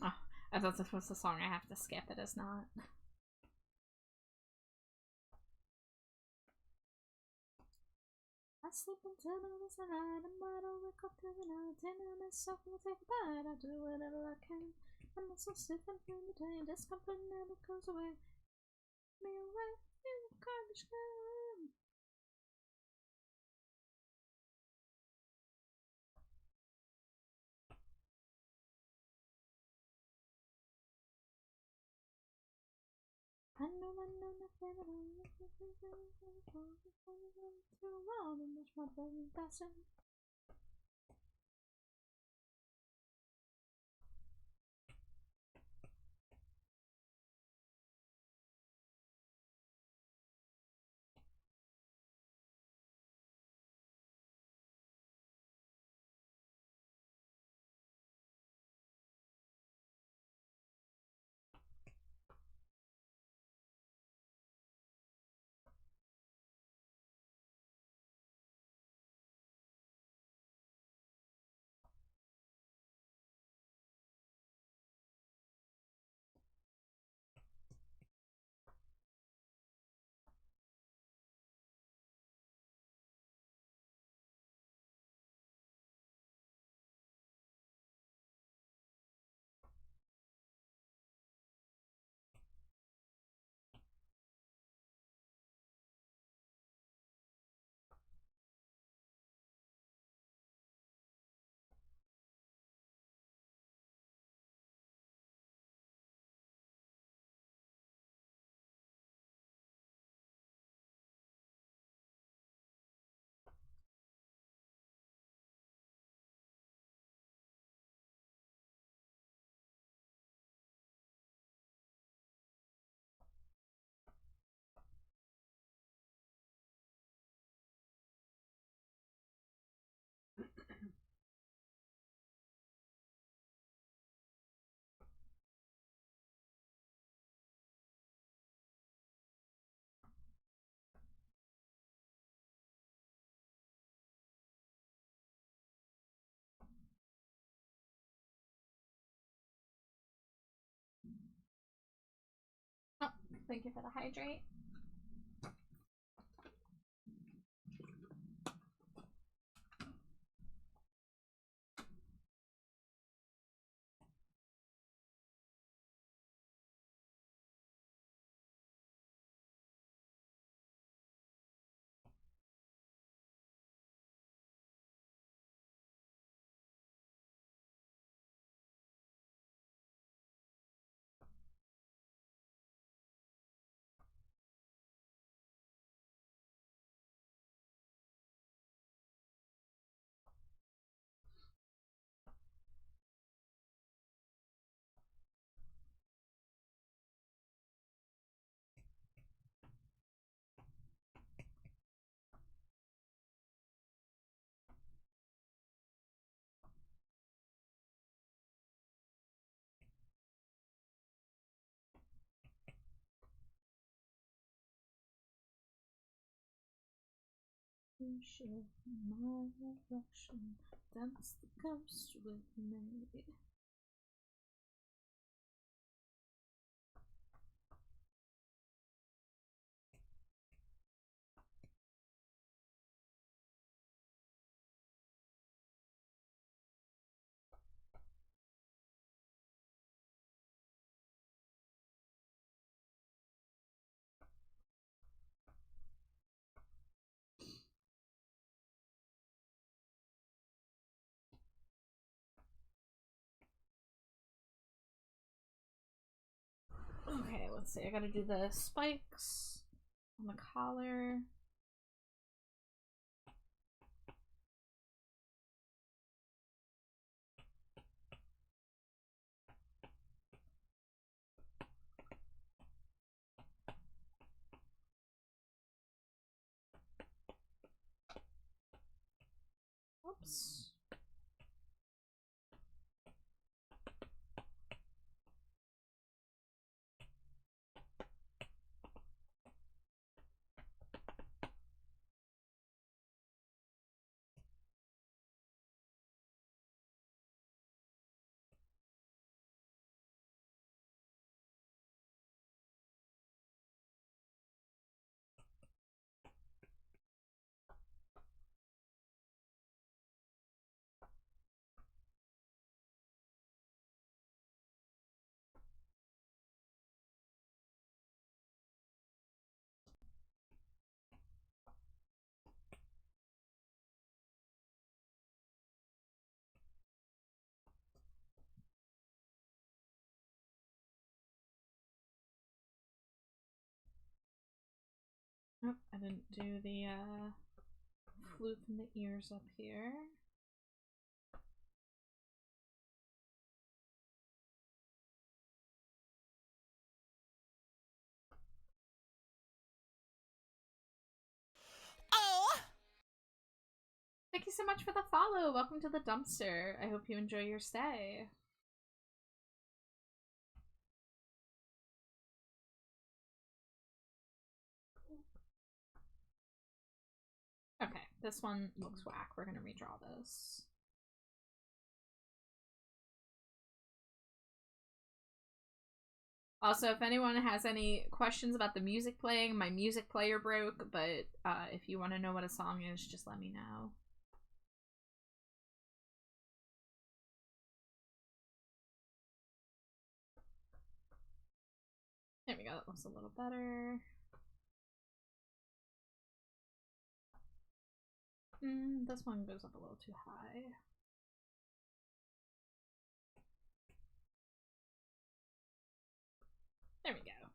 B: Oh, I thought this was the song I have to skip. It is not. I sleep until the middle of the night, and I don't wake up till the night. Dinner myself will take a bite. I do whatever I can. I'm not so stiff and feeling the pain. Discomfort never goes away. Me away in the garbage can. I know nothing at all. Too long and much more than passing. Thank you for the hydrate. Share my reflection, dance the coast with me. Okay, let's see. I gotta do the spikes on the collar. Oops. Oh, I didn't do the flute in the ears up here.
A: Oh!
B: Thank you so much for the follow. Welcome to the dumpster. I hope you enjoy your stay. Okay, this one looks whack. We're gonna redraw this. Also, if anyone has any questions about the music playing, my music player broke, but if you want to know what a song is, just let me know. There we go, that looks a little better. This one goes up a little too high. There we go.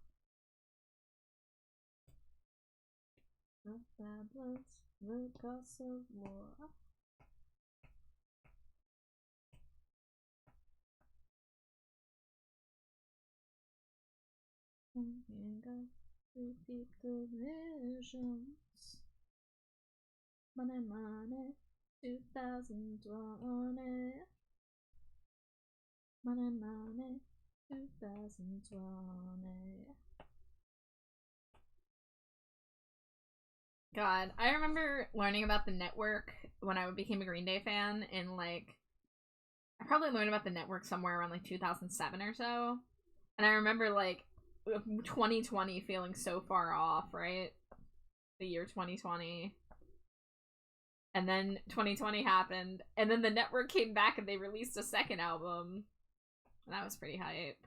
B: The tablets, the cost of war. Repeat the visions. Money, money, 2020. Money, money, 2020. God, I remember learning about the network when I became a Green Day fan, and like, I probably learned about the network somewhere around like 2007 or so. And I remember like 2020 feeling so far off, right? The year 2020. And then 2020 happened, and then the network came back and they released a second album. And that was pretty hype.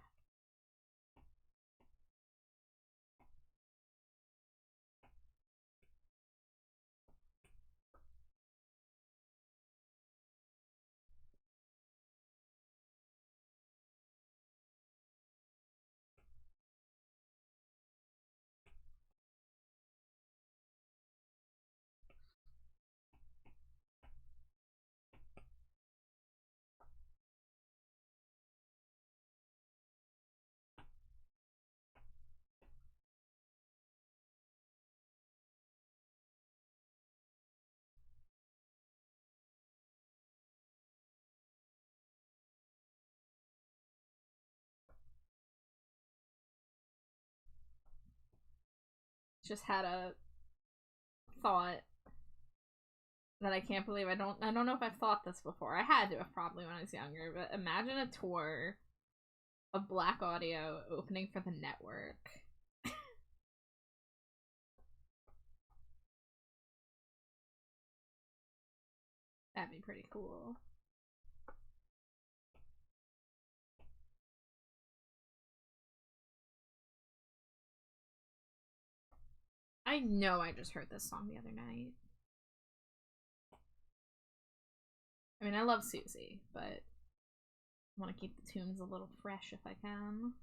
B: Just had a thought that I can't believe I don't know if I've thought this before. I had to have probably when I was younger, but imagine a tour of Black Audio opening for the network. That'd be pretty cool. I know I just heard this song the other night. I mean, I love Susie, but I want to keep the tunes a little fresh if I can.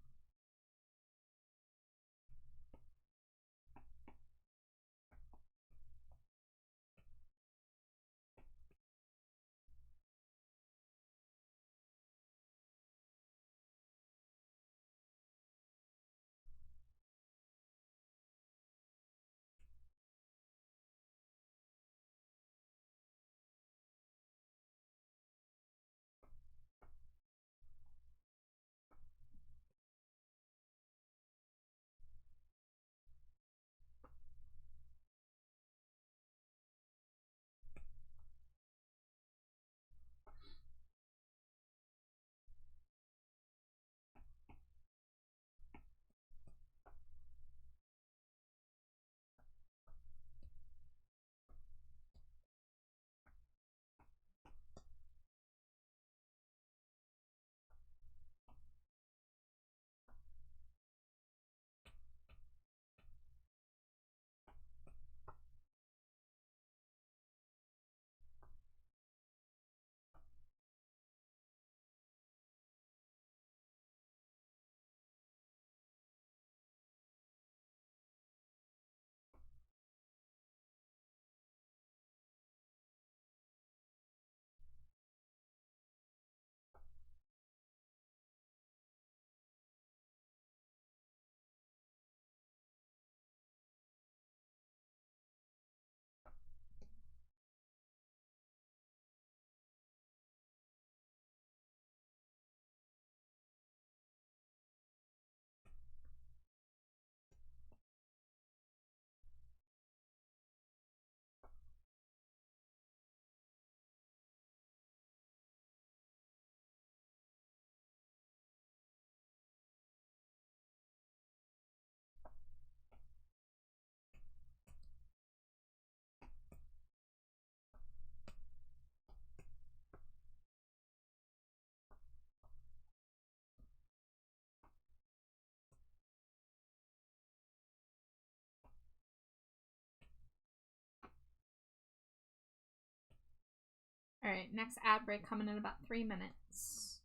B: Alright, next ad break coming in about 3 minutes.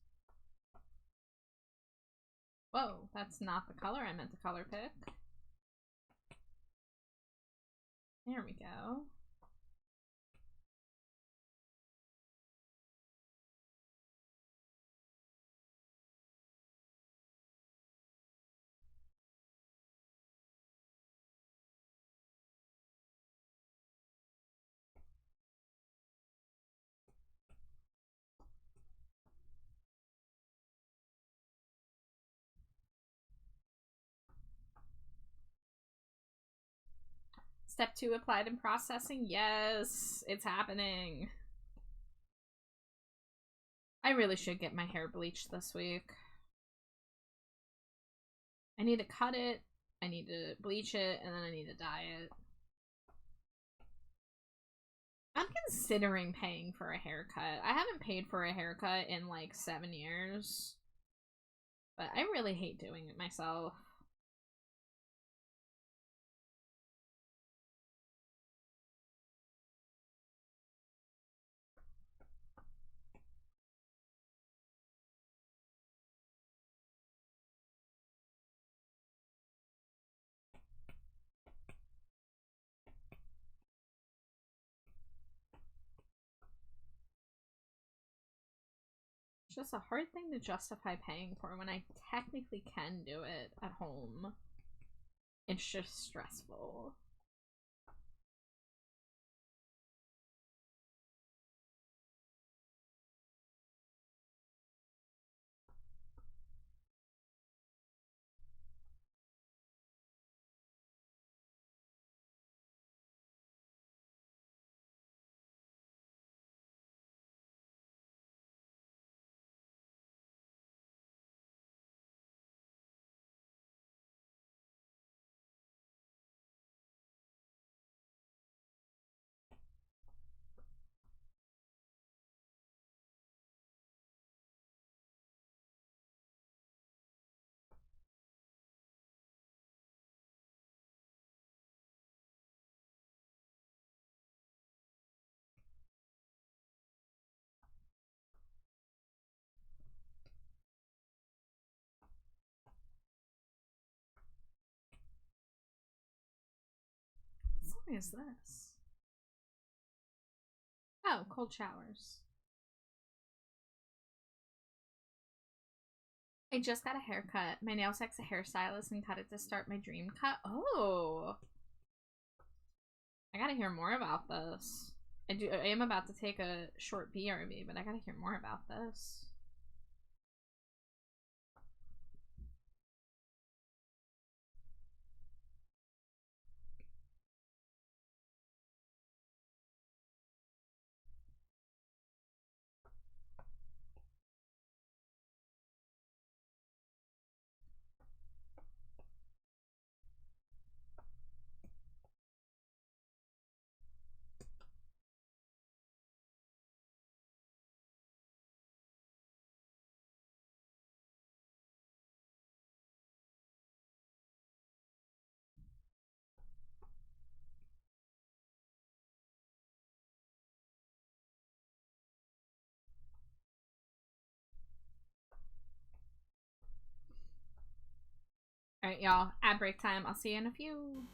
B: Whoa, that's not the color I meant to color pick. There we go. Step 2 applied and processing. Yes, it's happening. I really should get my hair bleached this week. I need to cut it, I need to bleach it, and then I need to dye it. I'm considering paying for a haircut. I haven't paid for a haircut in like 7 years. But I really hate doing it myself. It's just a hard thing to justify paying for when I technically can do it at home. It's just stressful. What song is this? Oh, Cold Showers. I just got a haircut. My nail tech's a hairstylist and cut it to start my dream cut. Oh! I gotta hear more about this. I am about to take a short BRB, but I gotta hear more about this. Alright, y'all. Ad break time. I'll see you in a few.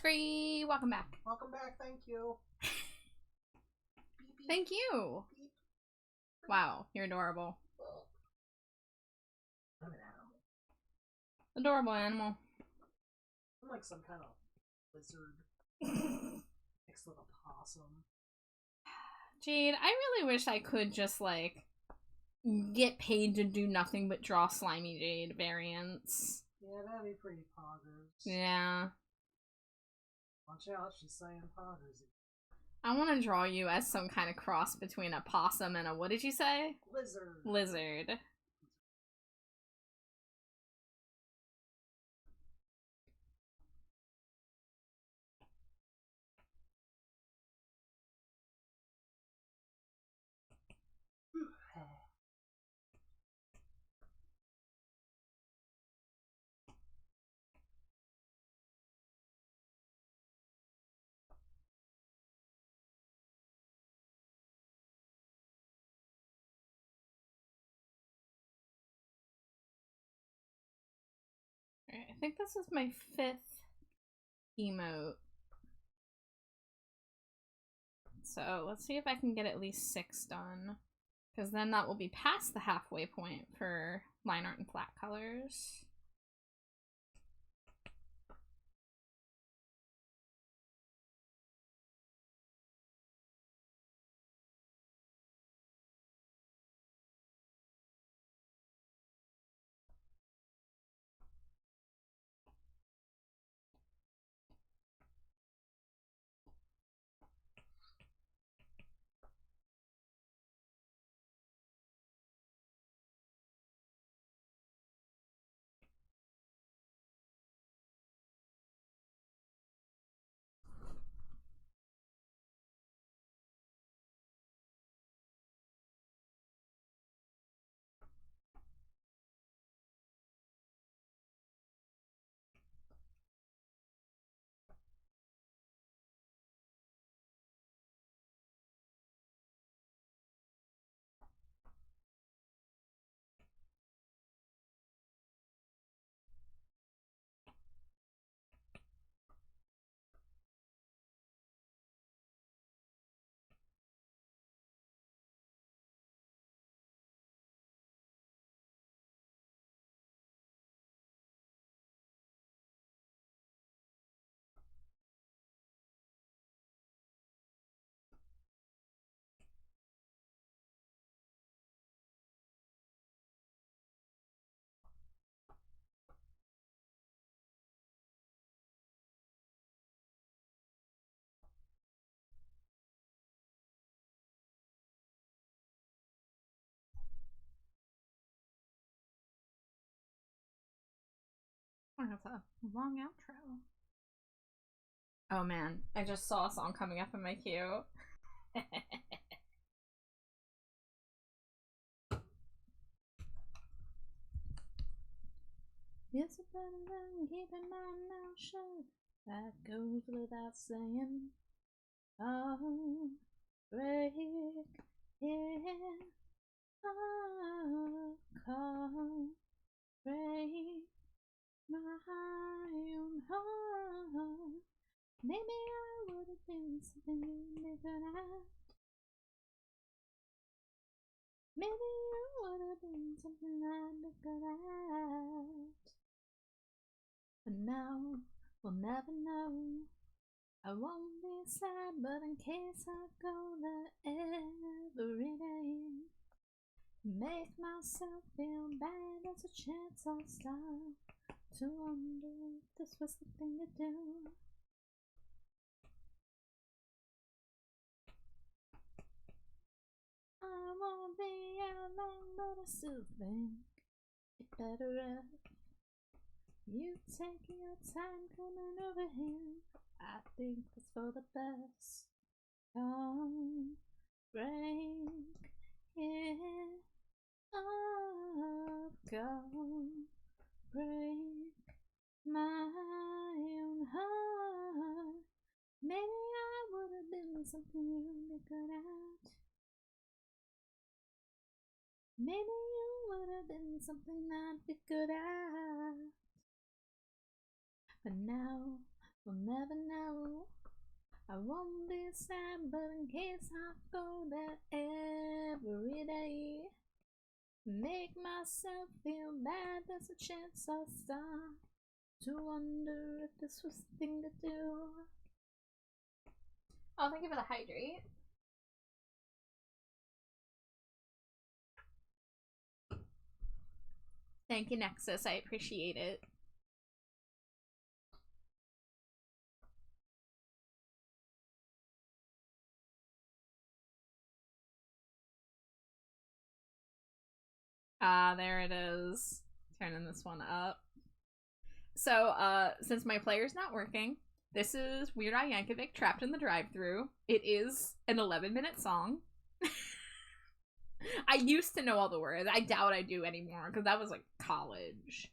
B: Scree, welcome back.
D: Welcome back, thank you. Beep, beep,
B: Thank you.
D: beep.
B: Wow, you're adorable.
D: I'm an animal.
B: Adorable animal.
D: I'm like some kind of lizard. Next little possum.
B: Jade, I really wish I could just, like, get paid to do nothing but draw Slimy Jade variants.
D: Yeah, that'd be pretty poggers.
B: Yeah.
D: Watch out, she's saying poggers.
B: I want to draw you as some kind of cross between a possum and a, what did you say?
D: Lizard.
B: Lizard. Alright, I think this is my 5th emote. So let's see if I can get at least 6 done. Because then that will be past the halfway point for line art and flat colors. Oh, that's a long outro. Oh man, I just saw a song coming up in my queue. It's better than keeping my mouth shut. That goes without saying. Oh, break it. Oh, call, break my own heart. Maybe I would have been something you never had. Maybe you would have been something I'd be good at. But now, we'll never know. I won't be sad, but in case I go there every day, make myself feel bad, there's a chance I'll start to wonder if this was the thing to do. I won't be out long, but I still think it better if you take your time coming over here. I think it's for the best. Come, break it up, go, break my own heart. Maybe I would have been something you'd be good at. Maybe you would have been something I'd be good at. But now
C: we'll never know. I won't be sad, but in case I go there every day, make myself feel bad, there's a chance I'll start to wonder if this was the thing to do.
B: Oh, thank you for the hydrate. Thank you, Nexus. I appreciate it. Ah, there it is. Turning this one up. So, since my player's not working, this is Weird Al Yankovic, Trapped in the Drive-Thru. It is an 11-minute song. I used to know all the words. I doubt I do anymore, because that was, like, college.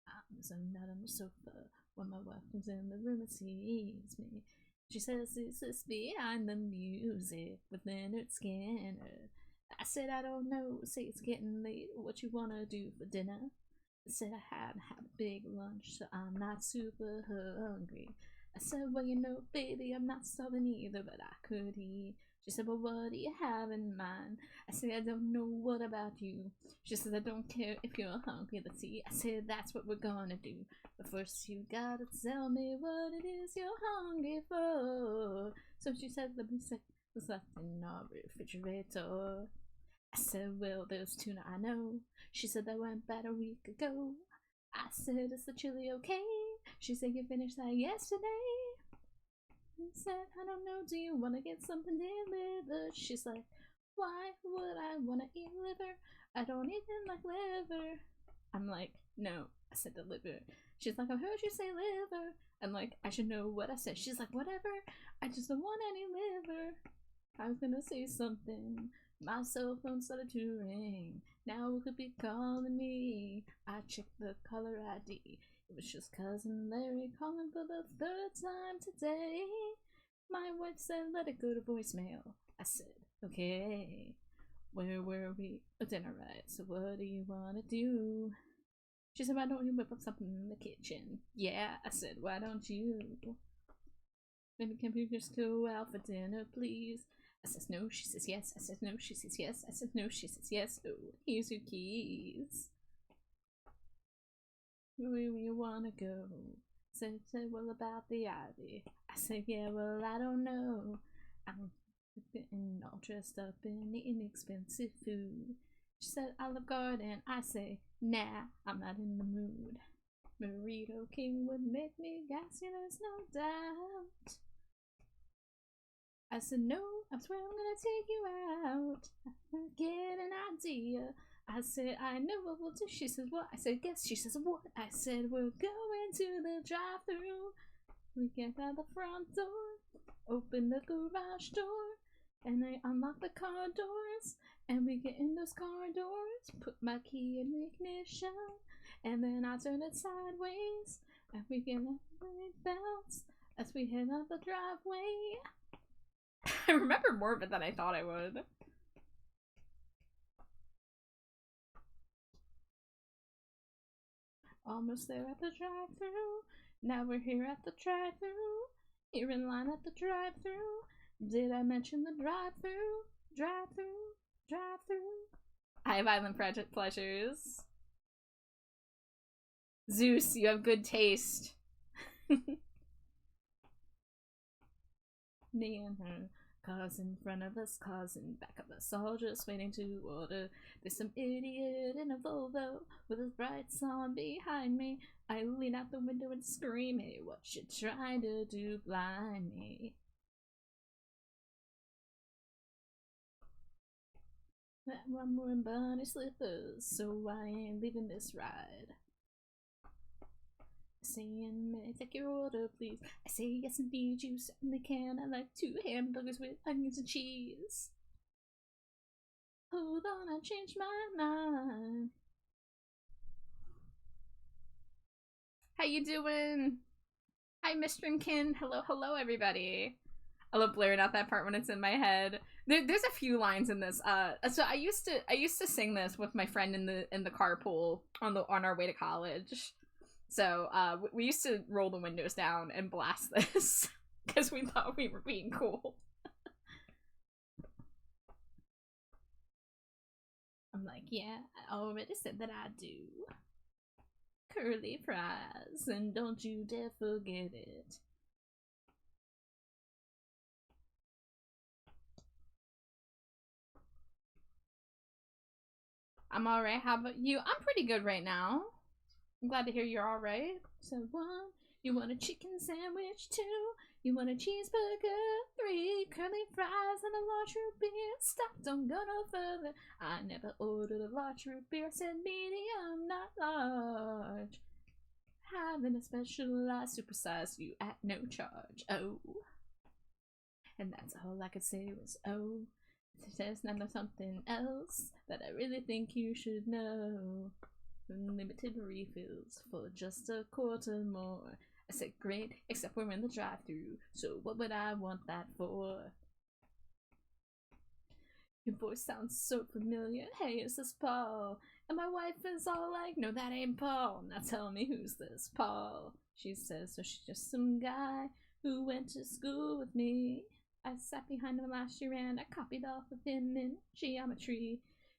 C: I'm so not on the sofa when my wife comes in the room and sees me. She says it's this behind the music with Leonard Skinner. I said I don't know, say it's getting late, what you wanna do for dinner? I said I haven't had a big lunch, so I'm not super hungry. I said, well, you know, baby, I'm not starving either, but I could eat. She said, well, what do you have in mind? I said, I don't know, what about you? She says, I don't care if you're hungry, let's see. I said, that's what we're gonna do. But first you gotta tell me what it is you're hungry for. So she said, let me see what's left in our refrigerator. I said, well, there's tuna, I know. She said, that went bad a week ago. I said, is the chili okay? She said, you finished that yesterday. I said, I don't know, do you want to get something delivered? She's like, why would I want to eat liver? I don't even like liver. I'm like, no, I said deliver. She's like, I heard you say liver. I'm like, I should know what I said. She's like, whatever, I just don't want any liver. I was gonna say something. My cell phone started to ring. Now it could be calling me. I checked the caller ID. It was just cousin Larry calling for the third time today. My wife said, let it go to voicemail. I said, okay. Where were we? Oh, dinner, right? So what do you want to do? She said, why don't you whip up something in the kitchen? Yeah, I said, why don't you? Maybe can we just go out for dinner, please? I says no, she says yes. I says no, she says yes. I says no, she says yes. Oh, here's your keys. Where do you wanna go? Said, well, about the ivy. I said, yeah, well, I don't know. I'm getting all dressed up in inexpensive food. She said, Olive Garden. I say, nah, I'm not in the mood. Burrito King would make me gassy, there's no doubt. I said, no, I swear I'm gonna take you out. I'm get an idea. I said, I know what we'll do. She says, what? I said, guess. She says, what? I said, we're going to the drive-thru. We get out the front door, open the garage door, and I unlock the car doors, and we get in those car doors, put my key in the ignition, and then I turn it sideways, and we get a bounce as we head up the driveway.
B: I remember more of it than I thought I would.
C: Almost there at the drive-thru. Now we're here at the drive-thru. Here in line at the drive-thru. Did I mention the drive-thru? Drive-thru? Drive-thru?
B: I have island pleasures. Zeus, you have good taste.
C: Me and her. Cars in front of us, cars in back of us, all just waiting to order. There's some idiot in a Volvo with his brights on behind me. I lean out the window and scream, hey, what you trying to do, blind me? That one wearing bunny slippers, so I ain't leaving this ride. Saying, may I take your order, please? I say, yes, indeed, you certainly can. I like 2 hamburgers with onions and cheese. Hold on, I changed my mind.
B: How you doing? Hi, Mr. Kin. Hello, hello, everybody. I love blaring out that part when it's in my head. There's a few lines in this. So I used to sing this with my friend in the carpool on our way to college. So we used to roll the windows down and blast this because we thought we were being cool. I'm like, yeah, I already said that I do. Curly fries, and don't you dare forget it. I'm alright. How about you? I'm pretty good right now. I'm glad to hear you're alright. So 1, you want a chicken sandwich? 2, you want a cheeseburger? 3, curly fries and a large root beer. Stop, don't go no further. I never ordered a large root beer. Said medium, not large. Having a specialized supersize you at no charge. Oh. And that's all I could say was oh. There's not something else that I really think you should know. Unlimited refills for just a quarter more. I said great, except we're in the drive-thru, so what would I want that for? Your voice sounds so familiar. Hey, is this Paul? And my wife is all like, no, that ain't Paul. Now tell me, who's this Paul? She says, so she's just some guy who went to school with me. I sat behind him last year and I copied off of him in geometry.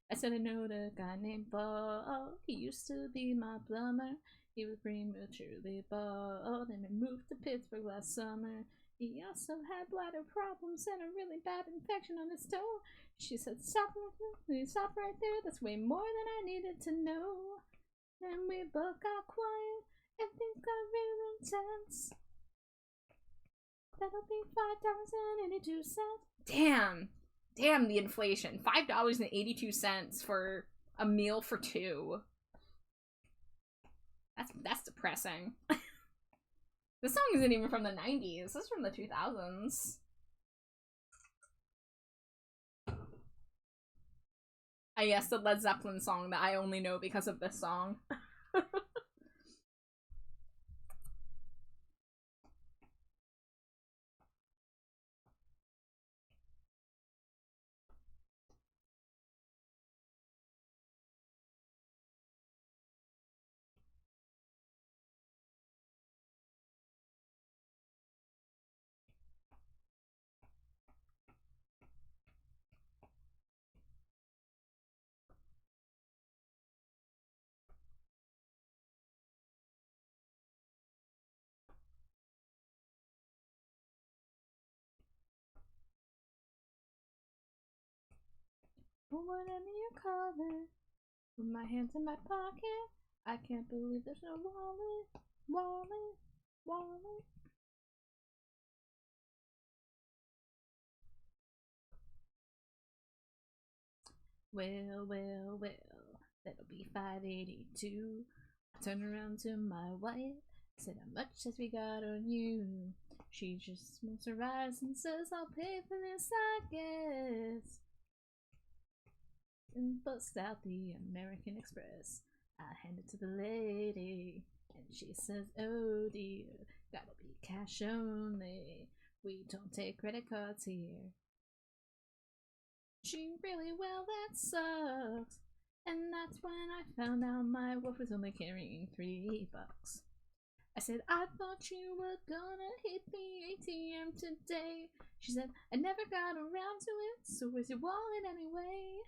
B: I said I know the guy named Paul. He used to be my plumber. He was prematurely bald and he moved to Pittsburgh last summer. He also had bladder problems and a really bad infection on his toe. She said, stop right there. That's way more than I needed to know. And we both got quiet and things got real intense. That'll be $5.82. Damn the inflation. $5.82 for a meal for 2. That's depressing. This song isn't even from the 90s. This is from the 2000s. Yes, the Led Zeppelin song that I only know because of this song. Whatever you call it, with my hands in my pocket, I can't believe there's no wallet. Well, that'll be $5.82. I turned around to my wife, said how much has we got on you? She just smokes her eyes and says, I'll pay for this, I guess. And busts out the American Express. I hand it to the lady, and she says, oh dear, gotta be cash only. We don't take credit cards here. She really, well, that sucks. And that's when I found out my wife was only carrying $3. I said, I thought you were gonna hit the ATM today. She said, I never got around to it, so where's your wallet anyway?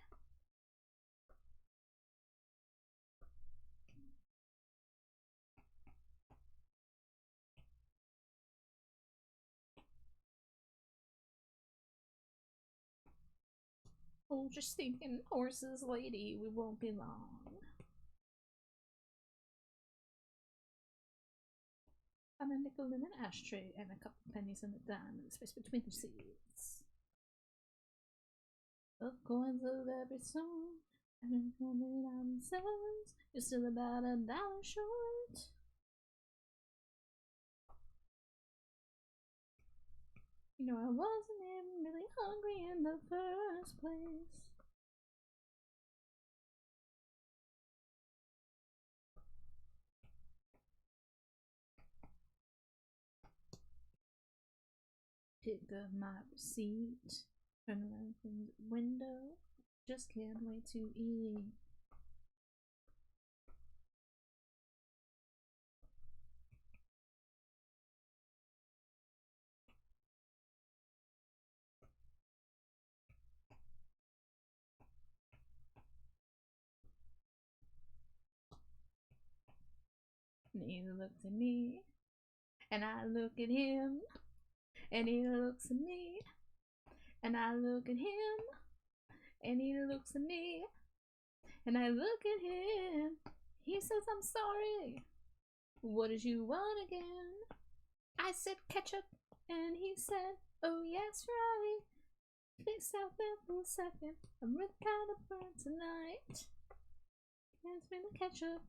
B: Hold your stinking horses, lady, we won't be long. Found a nickel in an ashtray and a couple pennies in a dime in the space between the seats. Of coins of every song, and $100 you're still about $1 short. You know, I wasn't even really hungry in the first place. Pick up my receipt.
C: Turn around from the window. Just can't wait to eat. And he looks at me, and I look at him, and he looks at me, and I look at him, and he looks at me, and I look at him. He says, I'm sorry. What did you want again? I said ketchup, and he said, oh yes, right. Fixed out there for a second. I'm really kind of burned tonight. Hands me the ketchup.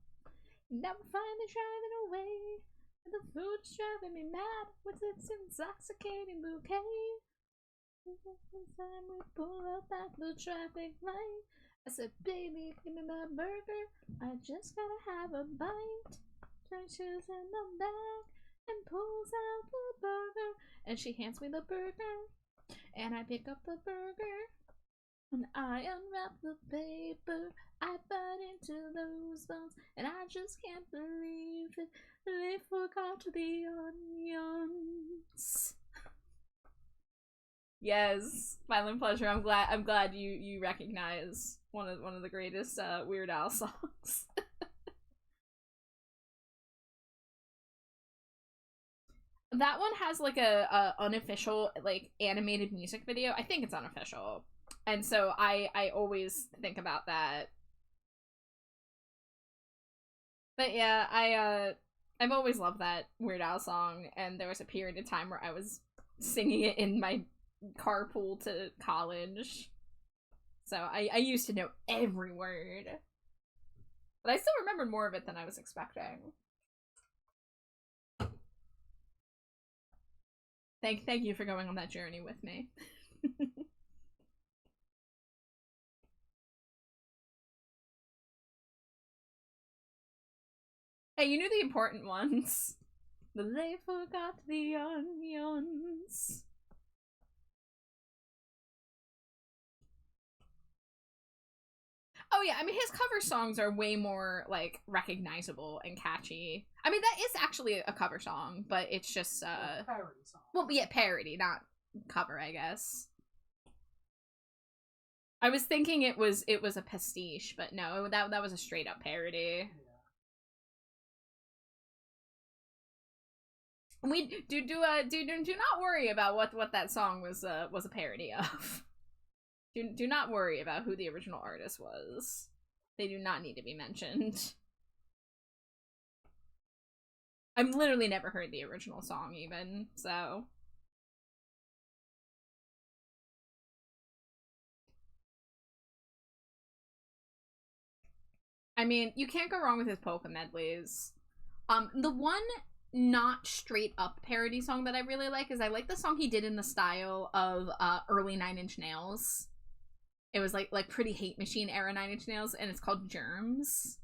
C: Now we're finally driving away. And the food is driving me mad with its intoxicating bouquet. One time we pull up at the traffic light. I said, baby, give me my burger. I just gotta have a bite. Turns in the bag and pulls out the burger. And she hands me the burger. And I pick up the burger. And I unwrap the paper. I bite into those bones. And I just can't believe it. They forgot the onions. Yes, Violent Pleasure. I'm glad you recognize one of the greatest Weird Al songs. That one has like a unofficial like animated music video. I think it's unofficial, and so I always think about that. But yeah, I've always loved that Weird Al song, and there was a period of time where I was singing it in my carpool to college. So I used to know every word. But I still remembered more of it than I was expecting. Thank you for going on that journey with me. Hey, you knew the important ones. They forgot the onions. Oh yeah, I mean his cover songs are way more like recognizable and catchy. I mean that is actually a cover song, but it's just
D: parody song.
B: well, yeah, parody, not cover, I guess. I was thinking it was a pastiche, but no, that was a straight up parody. Yeah. We do not worry about what that song was a parody of. Do not worry about who the original artist was. They do not need to be mentioned. I've literally never heard the original song even, so. I mean, you can't go wrong with his polka medleys. The one not straight up parody song that I really like is I like the song he did in the style of early 9 Inch Nails. It was like pretty Hate Machine era 9 Inch Nails, and it's called Germs.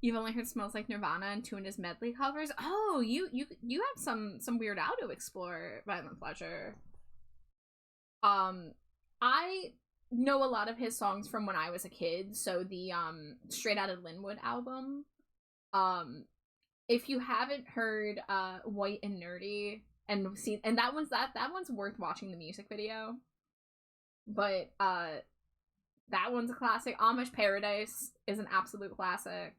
B: You've only heard Smells Like Nirvana and two in his medley covers. Oh, you have some Weird Al to explore, Violent Pleasure. I know a lot of his songs from when I was a kid, so the Straight Outta Linwood album. If you haven't heard White and Nerdy and seen, and that one's worth watching the music video. But that one's a classic. Amish Paradise is an absolute classic.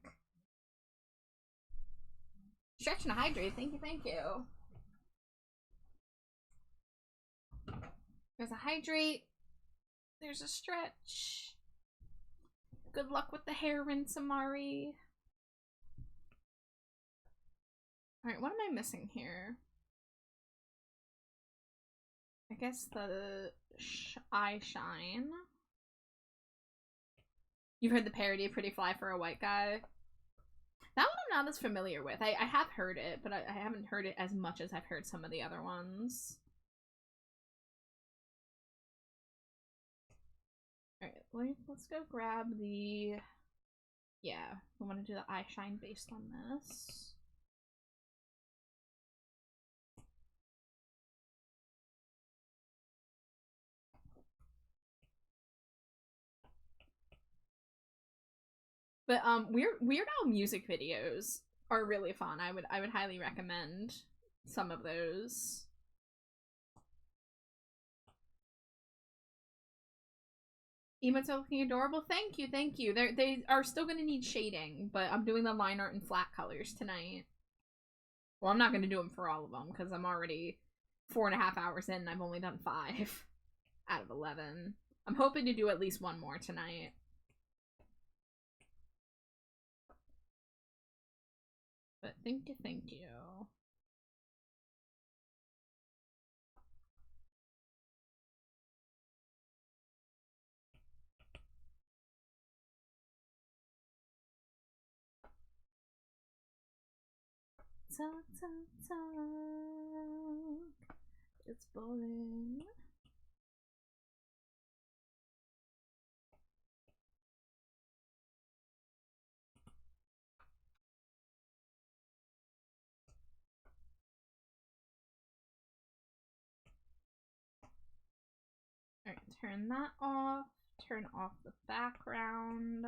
B: Stretch and hydrate, thank you. There's a hydrate. There's a stretch. Good luck with the hair rinse, Amari. Alright, what am I missing here? I guess the eye shine. You've heard the parody of Pretty Fly for a White Guy? That one I'm not as familiar with. I have heard it, but I haven't heard it as much as I've heard some of the other ones. Alright, let's go grab the Yeah, we want to do the eye shine based on this. But Weird Al music videos are really fun. I would highly recommend some of those. Emotes are looking adorable. Thank you, thank you. They are still gonna need shading, but I'm doing the line art in flat colors tonight. Well, I'm not gonna do them for all of them because I'm already 4.5 hours in and I've only done 5 out of 11. I'm hoping to do at least one more tonight. But thank you, thank you. Talk, talk, talk. It's boring. Alright, turn that off. Turn off the background.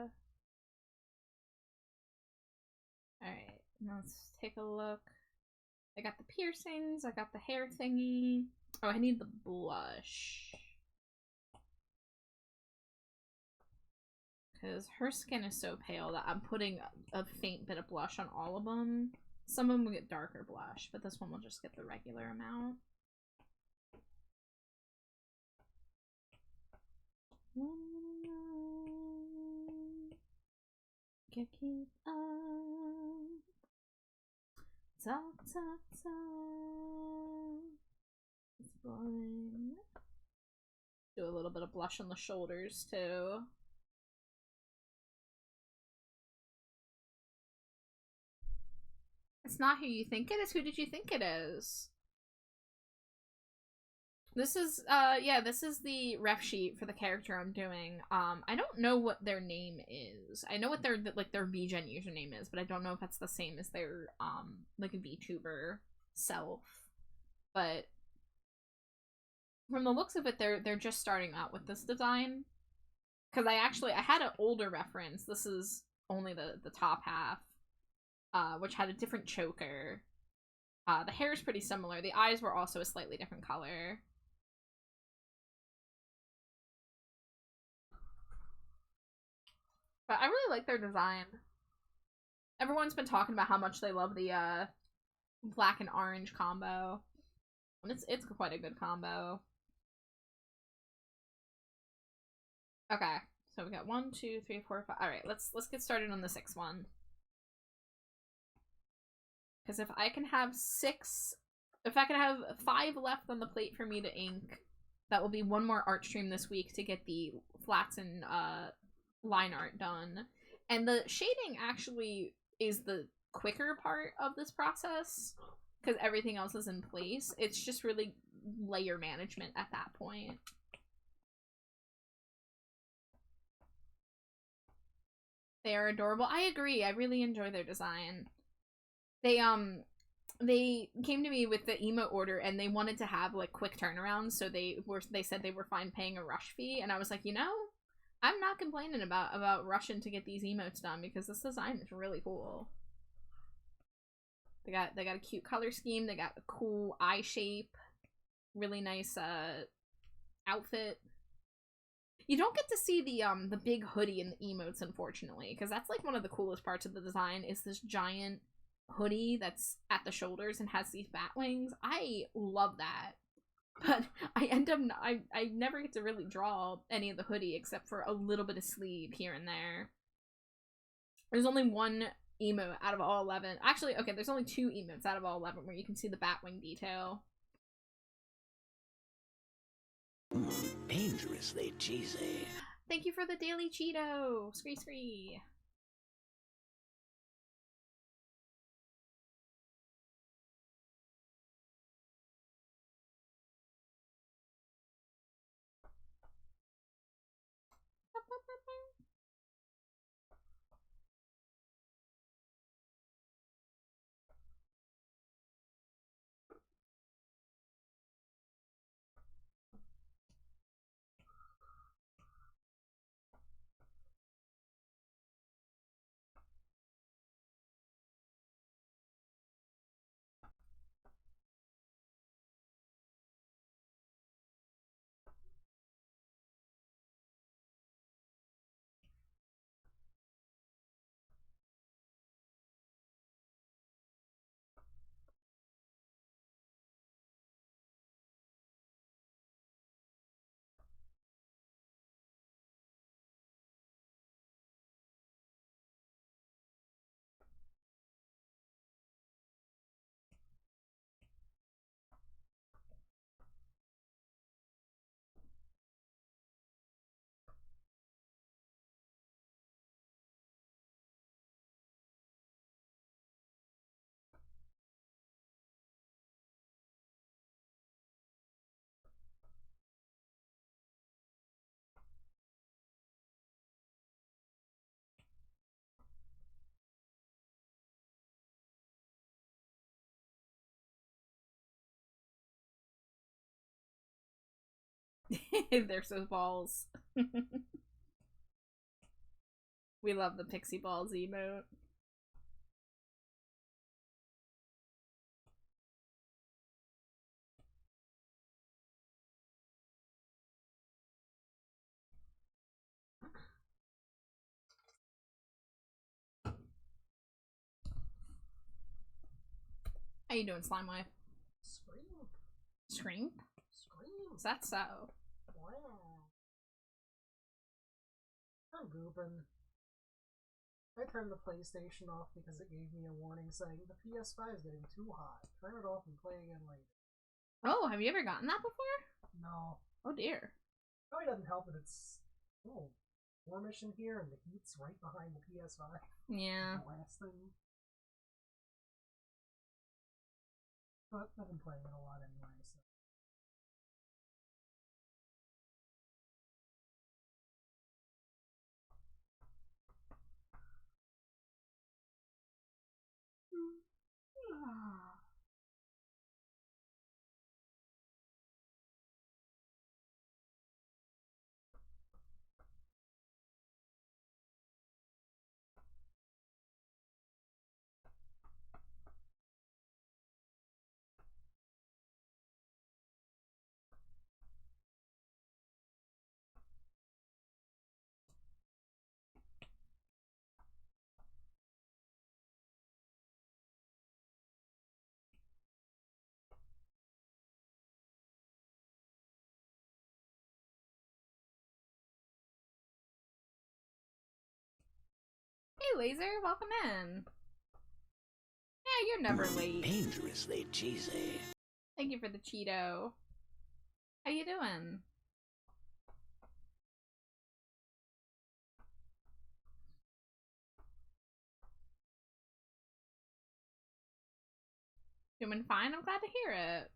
B: Alright, let's take a look. I got the piercings, I got the hair thingy. Oh, I need the blush. Because her skin is so pale that I'm putting a faint bit of blush on all of them. Some of them will get darker blush, but this one will just get the regular amount. Keep on. Talk, talk, talk. It's boring. Do a little bit of blush on the shoulders too. It's not who you think it is. Who did you think it is? This is, yeah, this is the ref sheet for the character I'm doing. I don't know what their name is. I know what their, like, their VGen username is, but I don't know if that's the same as their, like, a VTuber self. But from the looks of it, they're just starting out with this design. Because I had an older reference. This is only the top half, which had a different choker. The hair is pretty similar. The eyes were also a slightly different color. But I really like their design. Everyone's been talking about how much they love the black and orange combo. And it's quite a good combo. Okay, so we got 1, 2, 3, 4, 5. Alright, let's get started on the 6th one. Because if I can have 5 left on the plate for me to ink, that will be one more art stream this week to get the flats and line art done. And the shading actually is the quicker part of this process because everything else is in place. It's just really layer management at that point. They are adorable. I agree. I really enjoy their design. They came to me with the emote order and they wanted to have like quick turnarounds, so they said they were fine paying a rush fee, and I was like, you know, I'm not complaining about rushing to get these emotes done because this design is really cool. They got a cute color scheme, they got a cool eye shape, really nice outfit. You don't get to see the big hoodie in the emotes, unfortunately, because that's like one of the coolest parts of the design is this giant hoodie that's at the shoulders and has these bat wings. I love that. But I end up I never get to really draw any of the hoodie except for a little bit of sleeve here and there. There's only one emote out of all 11. Actually, okay, there's only 2 emotes out of all 11 where you can see the bat wing detail.
A: Dangerously cheesy.
B: Thank you for the daily Cheeto. Scree scree. They're so balls. We love the pixie balls emote. How you doing, Slime Wife?
D: Scream.
B: Scream?
D: Scream.
B: Is that so?
D: Wow. I'm gooping. I turned the PlayStation off because it gave me a warning saying the PS5 is getting too hot. Turn it off and play again later.
B: Oh, have you ever gotten that before?
D: No.
B: Oh dear.
D: Probably doesn't help that it's a little warmish in here and the heat's right behind the PS5.
B: Yeah.
D: The last thing. But I've been playing it a lot anyway, so.
B: Hey Laser, welcome in. Yeah, you're never late.
A: Dangerously cheesy.
B: Thank you for the Cheeto. How you doing? Doing fine, I'm glad to hear it.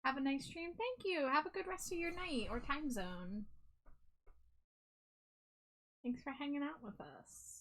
B: Have a nice stream. Thank you. Have a good rest of your night or time zone. Thanks for hanging out with us.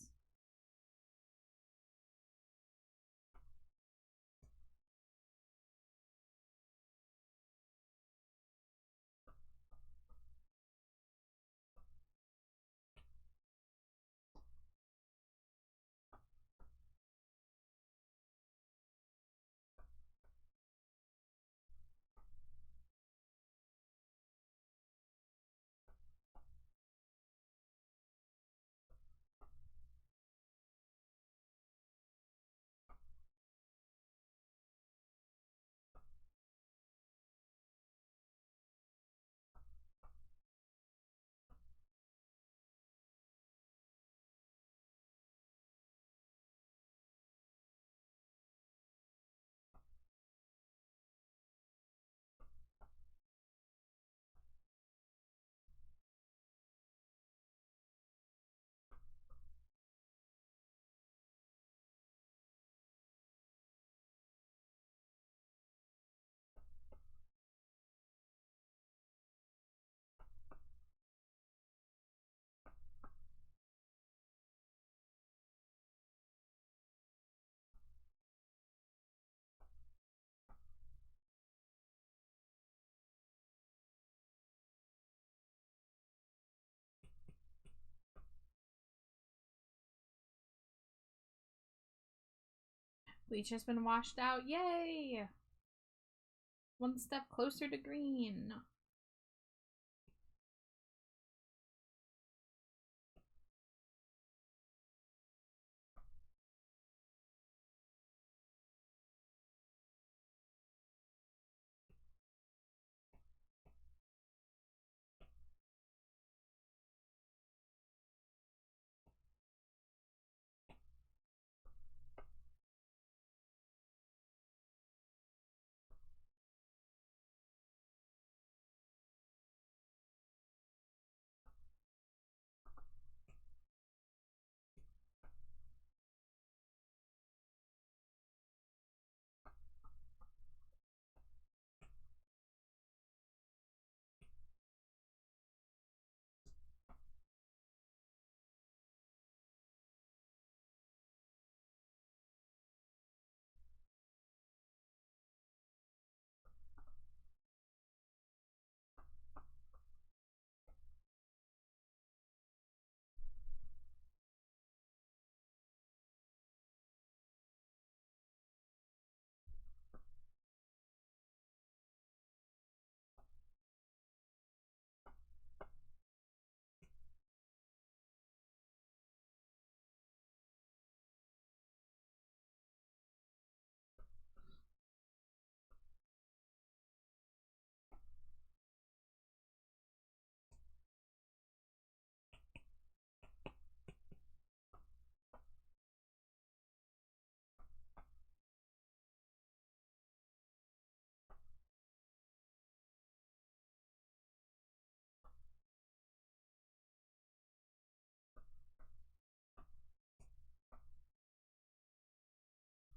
B: Bleach has been washed out. Yay! One step closer to green.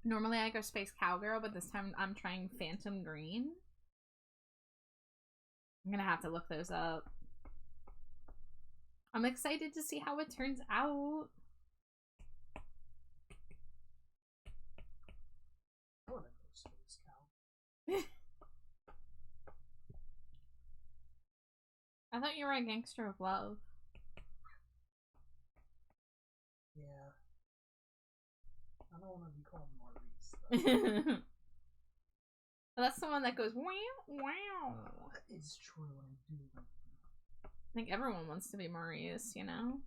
B: Normally I go Space Cowgirl, but this time I'm trying Phantom Green. I'm gonna have to look those up. I'm excited to see how it turns out.
D: I wanna go Space Cow.
B: I thought you were a Gangster of Love.
D: Yeah. I don't wanna be called Maurice, though.
B: Well, that's the one that goes wow, wow.
D: It's true, I do.
B: I think everyone wants to be Maurice, you know?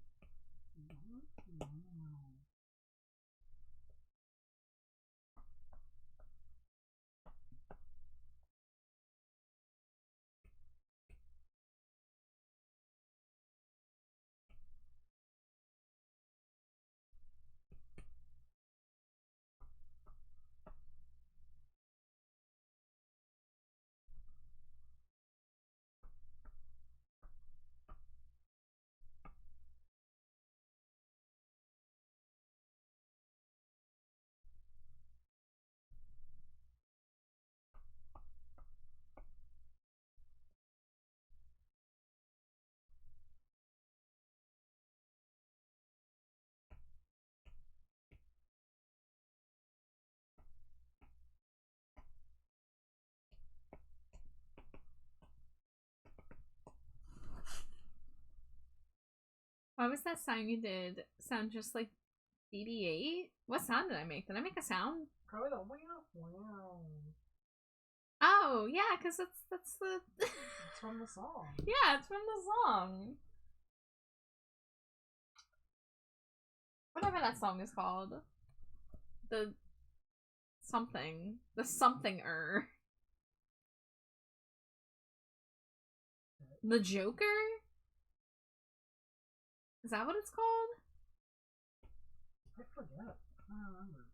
B: Why was that sound you did sound just like BB-8? What sound did I make? Did I make a sound?
D: Probably the wow wow.
B: Oh, yeah, because that's the...
D: It's from the song.
B: Yeah, it's from the song. Whatever that song is called. The something. The something-er. The Joker? Is that what it's called?
D: I forget. I don't remember.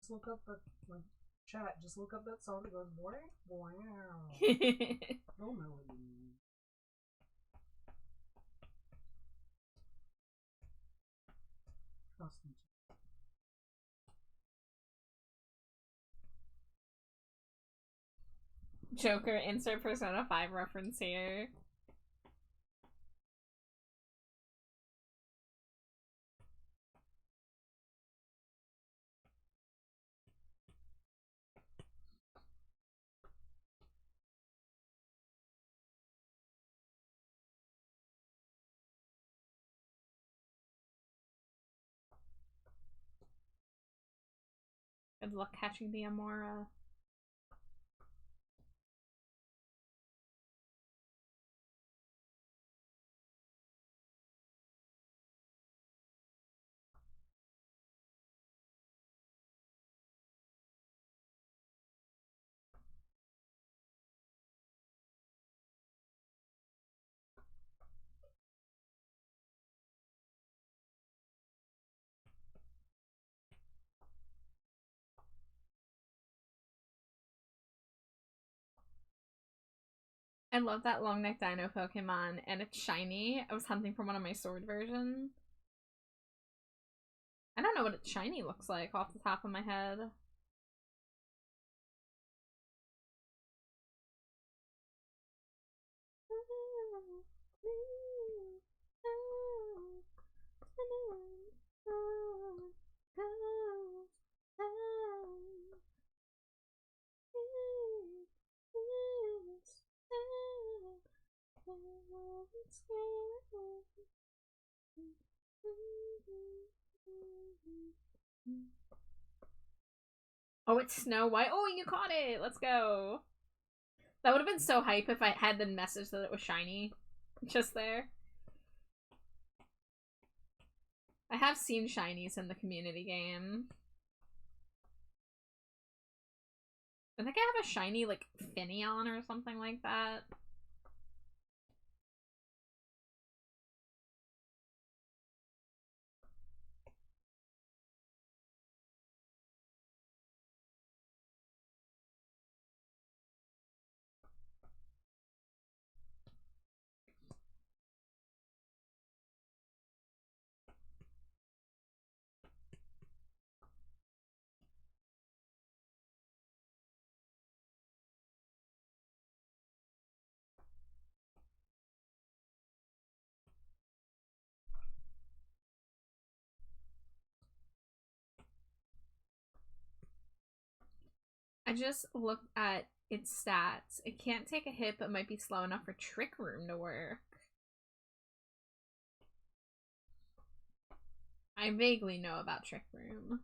D: Just look up the like chat. Just look up that song that goes wow wow. No melody. Trust me.
B: Joker, insert Persona 5 reference here. Good luck catching the Amora. I love that long neck dino Pokemon, and it's shiny. I was hunting for one of my sword versions. I don't know what its shiny looks like off the top of my head. Oh, it's Snow White. Oh, you caught it! Let's go. That would have been so hype if I had the message that it was shiny. Just there. I have seen shinies in the community game. I think I have a shiny, like, Finneon or something like that. I just looked at its stats. It can't take a hit, but might be slow enough for Trick Room to work. I vaguely know about Trick Room.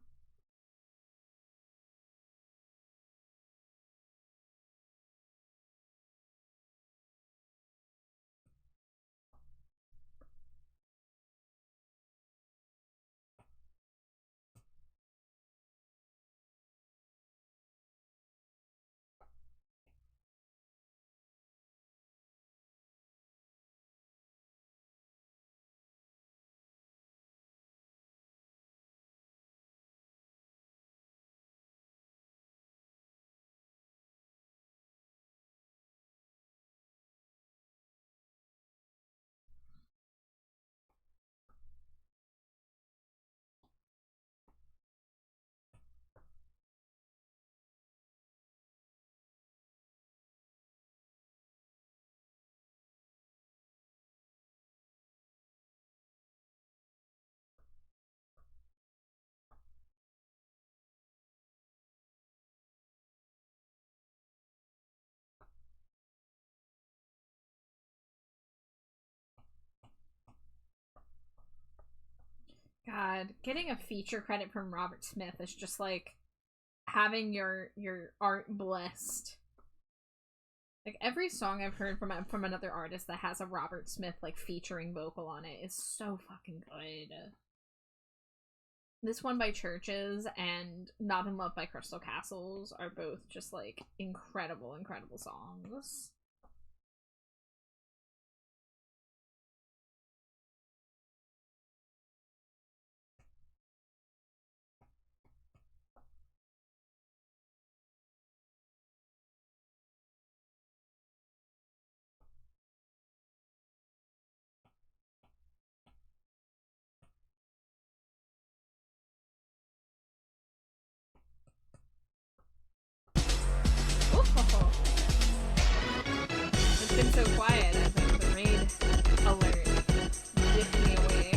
B: God, getting a feature credit from Robert Smith is just like having your art blessed. Like every song I've heard from another artist that has a Robert Smith like featuring vocal on it is so fucking good. This one by Churches and Not in Love by Crystal Castles are both just like incredible, incredible songs. It's been so quiet. I think the raid alert whipped me away.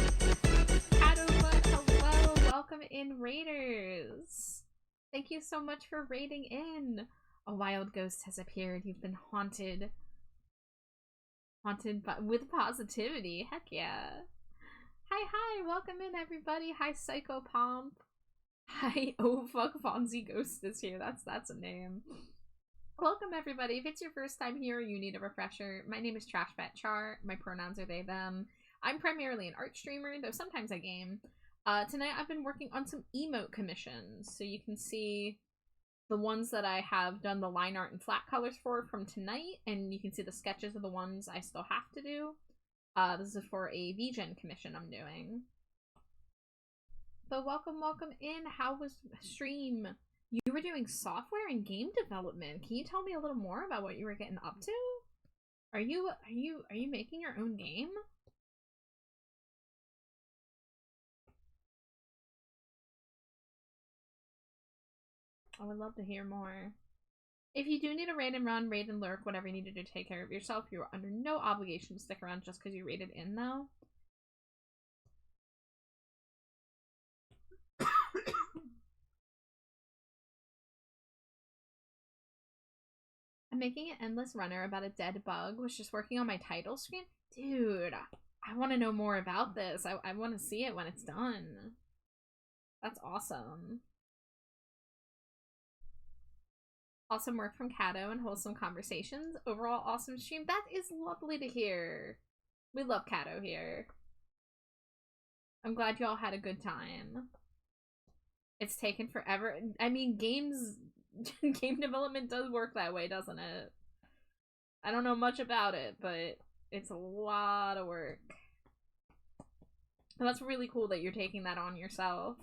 B: Paddlefoot, hello! Welcome in, Raiders! Thank you so much for raiding in! A wild ghost has appeared. You've been haunted. Haunted with positivity. Heck yeah. Hi, welcome in, everybody. Hi, Psycho Pomp. Hi, oh fuck, Fonzie Ghost is here. That's a name. Welcome, everybody. If it's your first time here or you need a refresher, my name is Trashbat Char. My pronouns are they, them. I'm primarily an art streamer, though sometimes I game. Tonight I've been working on some emote commissions, so you can see the ones that I have done the line art and flat colors for from tonight, and you can see the sketches of the ones I still have to do. This is for a VGen commission I'm doing. But welcome in. How was stream? You were doing software and game development. Can you tell me a little more about what you were getting up to? Are you making your own game? I would love to hear more. If you do need a raid and run, raid and lurk, whatever you need to do to take care of yourself, you're under no obligation to stick around just because you raided in, though. I'm making an endless runner about a dead bug. Was just working on my title screen. Dude, I want to know more about this. I want to see it when it's done. That's awesome. Awesome work from Kato and wholesome conversations. Overall awesome stream. That is lovely to hear. We love Kato here. I'm glad you all had a good time. It's taken forever. I mean, game development does work that way, doesn't it? I don't know much about it, but it's a lot of work. And that's really cool that you're taking that on yourself.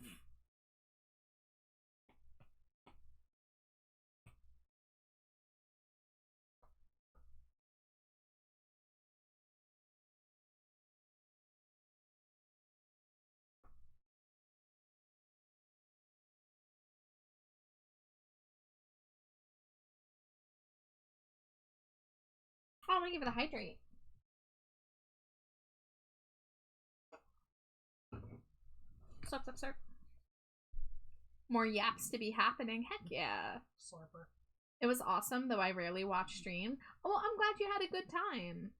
B: Oh, I'm gonna give it a hydrate. Sup. More yaps to be happening. Heck yeah.
D: Slapper.
B: It was awesome, though I rarely watch stream. Oh, well, I'm glad you had a good time.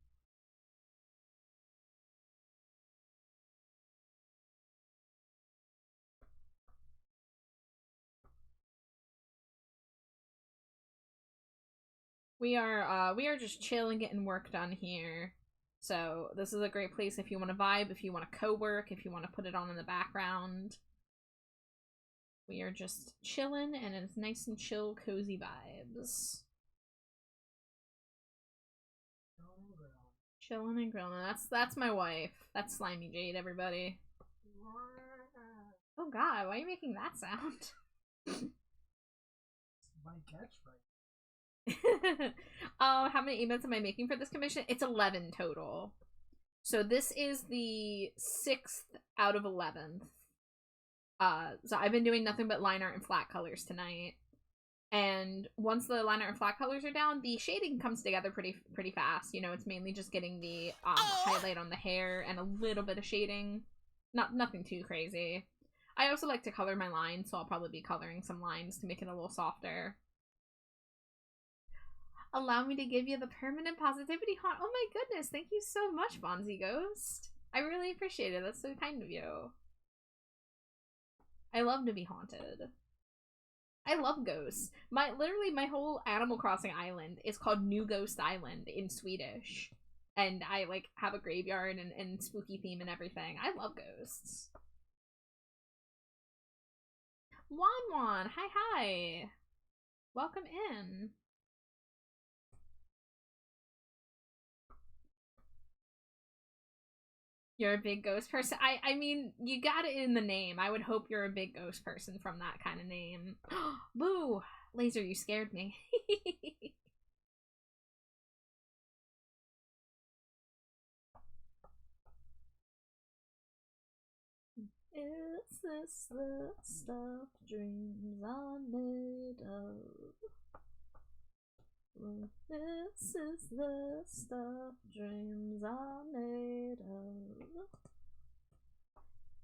B: We are just chilling, getting work done here. So this is a great place if you want to vibe, if you want to co-work, if you want to put it on in the background. We are just chilling, and it's nice and chill, cozy vibes. Chilling and grilling. That's my wife. That's Slimy Jade, everybody. Oh god, why are you making that sound?
D: My catchphrase.
B: How many emotes am I making for this commission? It's 11 total. So this is the 6th out of 11th. So I've been doing nothing but line art and flat colors tonight. And once the line art and flat colors are down, the shading comes together pretty fast. You know, it's mainly just getting the highlight on the hair and a little bit of shading. Nothing too crazy. I also like to color my lines, so I'll probably be coloring some lines to make it a little softer. Allow me to give you the permanent positivity haunt. Oh my goodness, thank you so much, Bonzi Ghost. I really appreciate it. That's so kind of you. I love to be haunted. I love ghosts. Literally my whole Animal Crossing island is called New Ghost Island in Swedish. And I like have a graveyard and spooky theme and everything. I love ghosts. Wan, hi. Welcome in. You're a big ghost person. I mean, you got it in the name. I would hope you're a big ghost person from that kind of name. Boo! Laser, you scared me. Is this the stuff dreams are made of? Well, this is the stuff dreams are made of.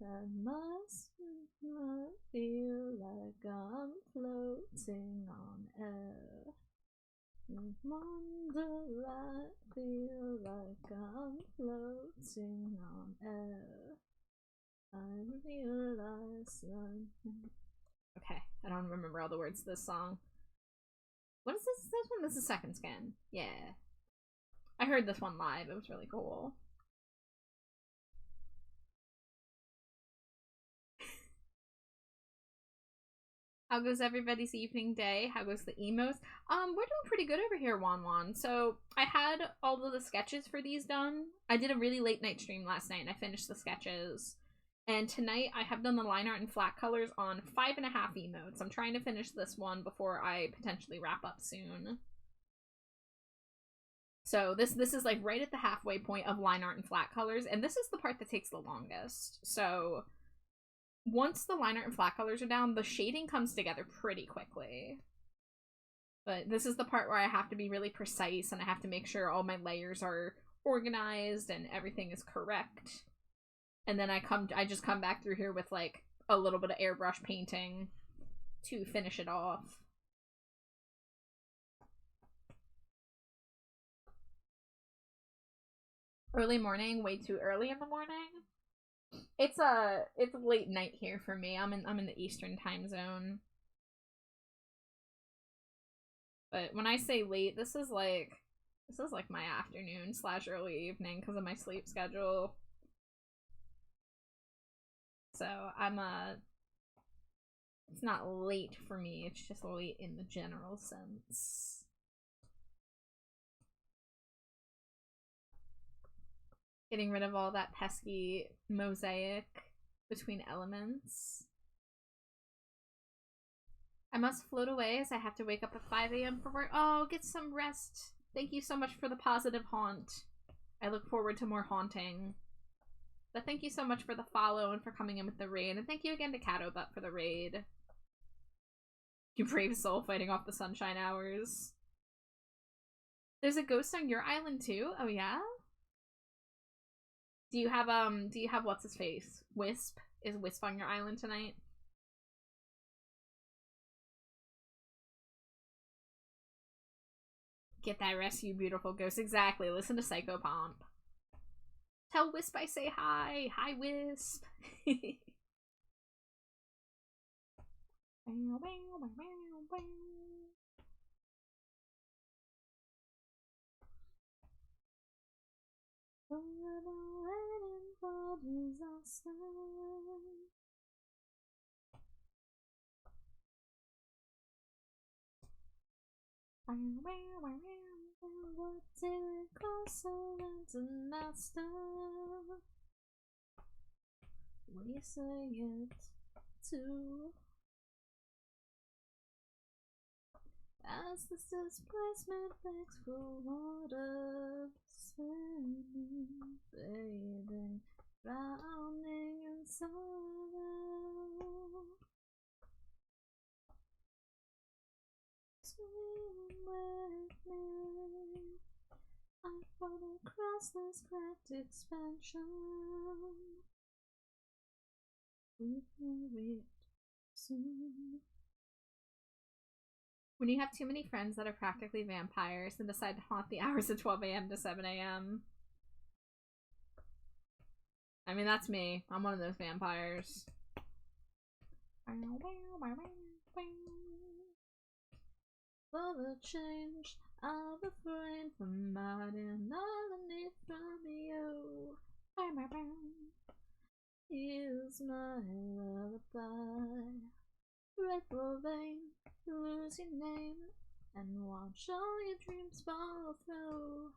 B: I must feel like I'm floating on air. No wonder I feel like I'm floating on air. I realize okay, I don't remember all the words to this song. What is this? This one? This is Second Skin. Yeah. I heard this one live. It was really cool. How goes everybody's evening day? How goes the emos? We're doing pretty good over here, Wan. So I had all of the sketches for these done. I did a really late night stream last night and I finished the sketches. And tonight I have done the line art and flat colors on 5.5 emotes. I'm trying to finish this one before I potentially wrap up soon. So this is like right at the halfway point of line art and flat colors, and this is the part that takes the longest. So once the line art and flat colors are down, the shading comes together pretty quickly. But this is the part where I have to be really precise and I have to make sure all my layers are organized and everything is correct. And then I just come back through here with like a little bit of airbrush painting to finish it off. Early morning, way too early in the morning. It's late night here for me. I'm in the Eastern time zone. But when I say late, this is like my afternoon / early evening because of my sleep schedule. So it's not late for me, it's just late in the general sense. Getting rid of all that pesky mosaic between elements. I must float away as I have to wake up at 5 a.m. for work. Oh, get some rest. Thank you so much for the positive haunt. I look forward to more haunting. But thank you so much for the follow and for coming in with the raid. And thank you again to Catobutt for the raid. You brave soul fighting off the sunshine hours. There's a ghost on your island too? Oh yeah? Do you have what's his face? Wisp? Is Wisp on your island tonight? Get that rest, you beautiful ghost. Exactly. Listen to Psychopomp. Tell Wisp I say hi. Hi, Wisp. What did it cost to master? What do you say it to? As this displacement begs for water, swimming, bathing, drowning in sorrow. Swim with me. I fall across this cracked expansion. We will reach soon. When you have too many friends that are practically vampires and decide to haunt the hours of 12 a.m. to 7 a.m. I mean, that's me. I'm one of those vampires.
C: For the change, I'll refrain from hiding all I need from you. Here's my lullaby. Red vein, lose your name, and watch all your dreams fall through.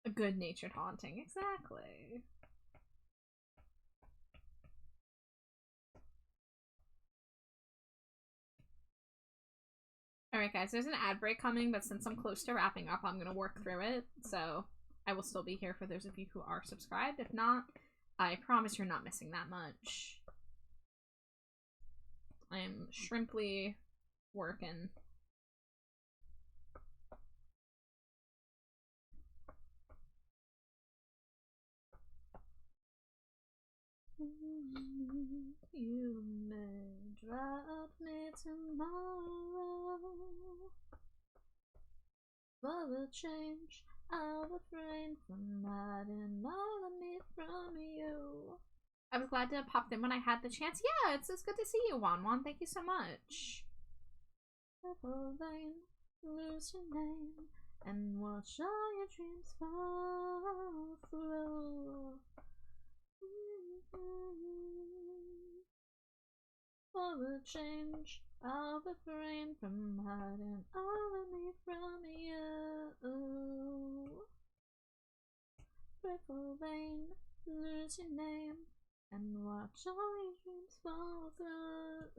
C: A good-natured haunting, exactly. Alright guys, there's an ad break coming, but since I'm close to wrapping up, I'm gonna work through it, so I will still be here for those of you who are subscribed. If not, I promise you're not missing that much. I am shrimply working. You may drop me tomorrow. For the change, I'll refrain from hiding all I need from you. I was glad to have popped in when I had the chance. Yeah, it's good to see you, Wan. Thank you so much. Purple vein, lose your name, and watch all your dreams fall through. For the change, I'll refrain from hiding all I need from you. Purple vein, lose your name, and watch all your dreams fall through.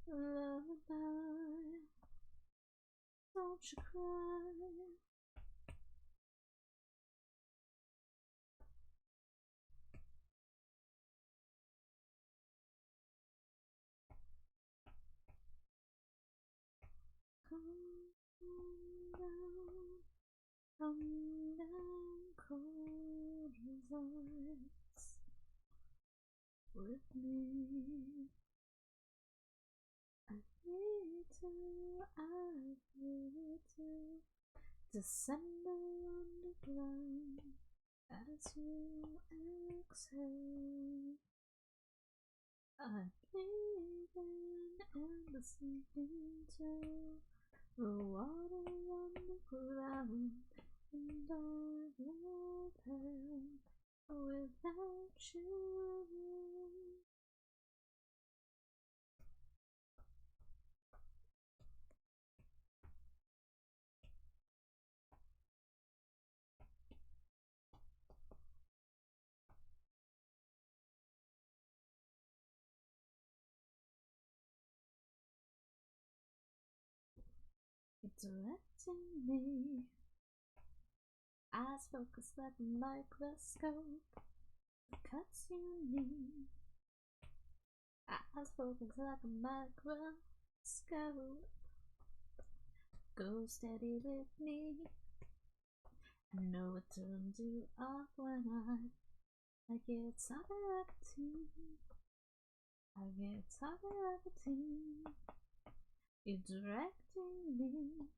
C: Lullaby, don't you cry. Come down, cold resides with me. I feel it too, I feel it too. December on the ground as you exhale. I'm breathing and the sinking too. The water on the ground, and I will pale without you. It's directing me. Eyes focus like a microscope. The cuts you need. Eyes focus like a microscope. Go steady with me. I know it turns you off when I get talking like a teen. I get talking like a teen. You're directing me.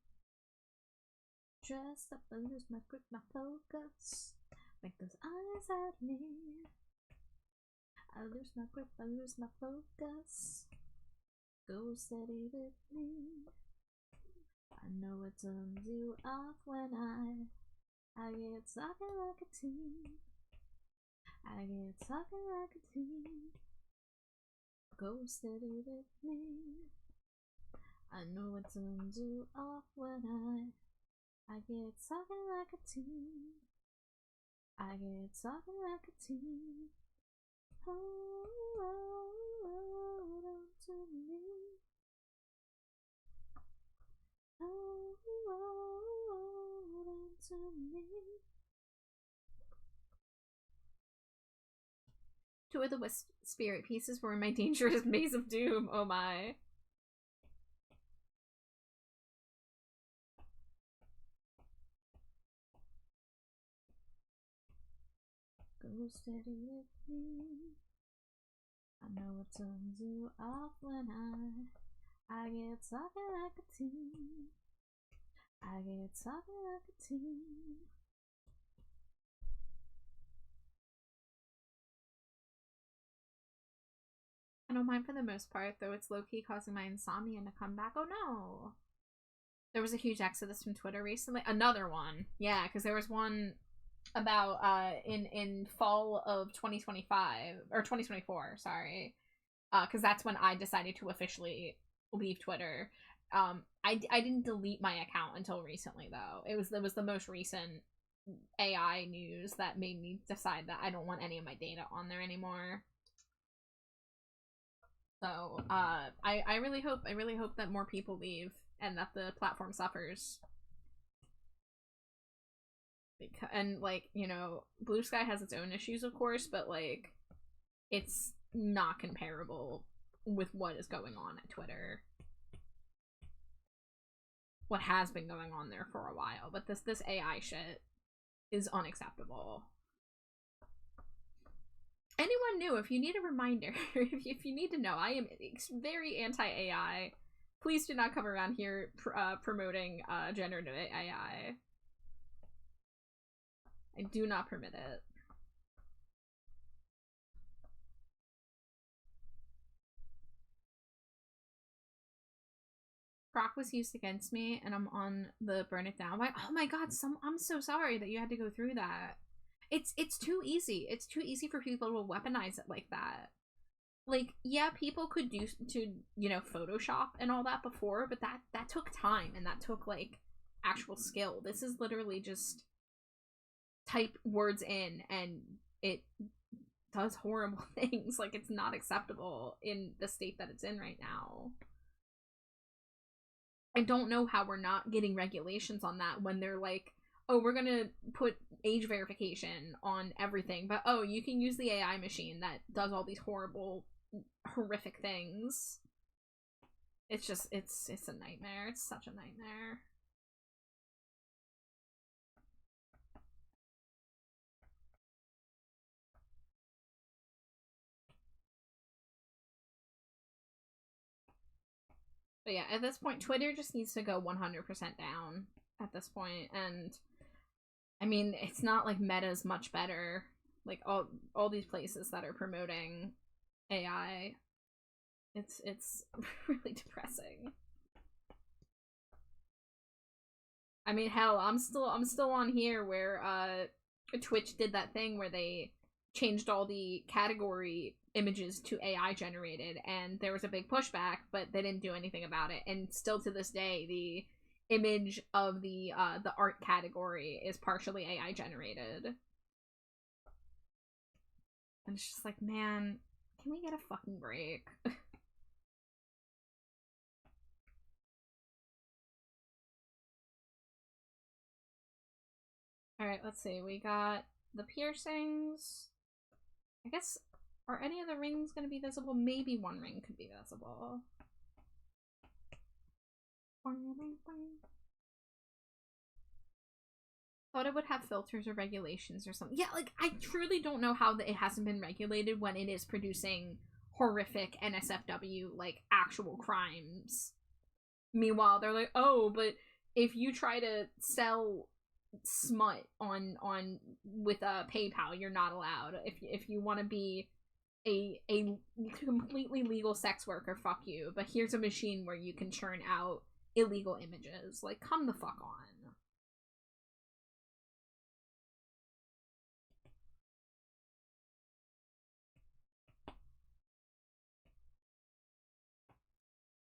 C: Dressed up, I lose my grip, my focus. Make those eyes at me. I lose my grip, I lose my focus. Go steady with me. I know it turns you off when I get talking like a teen. I get talking like a teen. Go steady with me. I know it turns you off when I get talking like a teen. I get talking like a teen. Hold on to me. Hold on to me. Two of the wisp spirit pieces were in my dangerous maze of doom. Oh my. Go steady with me. I know it turns you off when I get talking like a teen. I get soppy like a teen. I don't mind for the most part, though it's low-key causing my insomnia to come back. Oh no! There was a huge exodus from Twitter recently. Another one. Yeah, because there was one about in fall of 2025 or 2024, sorry. Because that's when I decided to officially leave Twitter. I didn't delete my account until recently though. It was the most recent AI news that made me decide that I don't want any of my data on there anymore. So I really hope that more people leave and that the platform suffers. And like, you know, Blue Sky has its own issues, of course, but like it's not comparable with what is going on at Twitter. What has been going on there for a while, but this AI shit is unacceptable. Anyone new, if you need a reminder, if you need to know, I am very anti-AI. Please do not come around here promoting generative AI. I do not permit it. Croc was used against me, and I'm on the burn it down. Like, oh my god, I'm so sorry that you had to go through that. It's too easy. It's too easy for people to weaponize it like that. Like, yeah, people could do to, you know, Photoshop and all that before, but that took time and that took like actual skill. This is literally just type words in and it does horrible things. Like, it's not acceptable in the state that it's in right now. I don't know how we're not getting regulations on that when they're like, oh, we're gonna put age verification on everything, but oh, you can use the AI machine that does all these horrible, horrific things. It's just, it's a nightmare. It's such a nightmare. But yeah, at this point, Twitter just needs to go 100% down at this point, and I mean, it's not like Meta's much better. Like, all these places that are promoting AI, it's really depressing. I mean, hell, I'm still on here where Twitch did that thing where they changed all the category images to AI generated, and there was a big pushback, but they didn't do anything about it. And still to this day, the image of the art category is partially AI generated. And it's just like, man, can we get a fucking break? Alright, let's see. We got the piercings. I guess, are any of the rings going to be visible? Maybe one ring could be visible. Thought it would have filters or regulations or something. Yeah, like, I truly don't know how it hasn't been regulated when it is producing horrific NSFW, like, actual crimes. Meanwhile, they're like, oh, but if you try to sell smut on with a PayPal, you're not allowed. If you want to be a completely legal sex worker, fuck you. But here's a machine where you can churn out illegal images. Like, come the fuck on.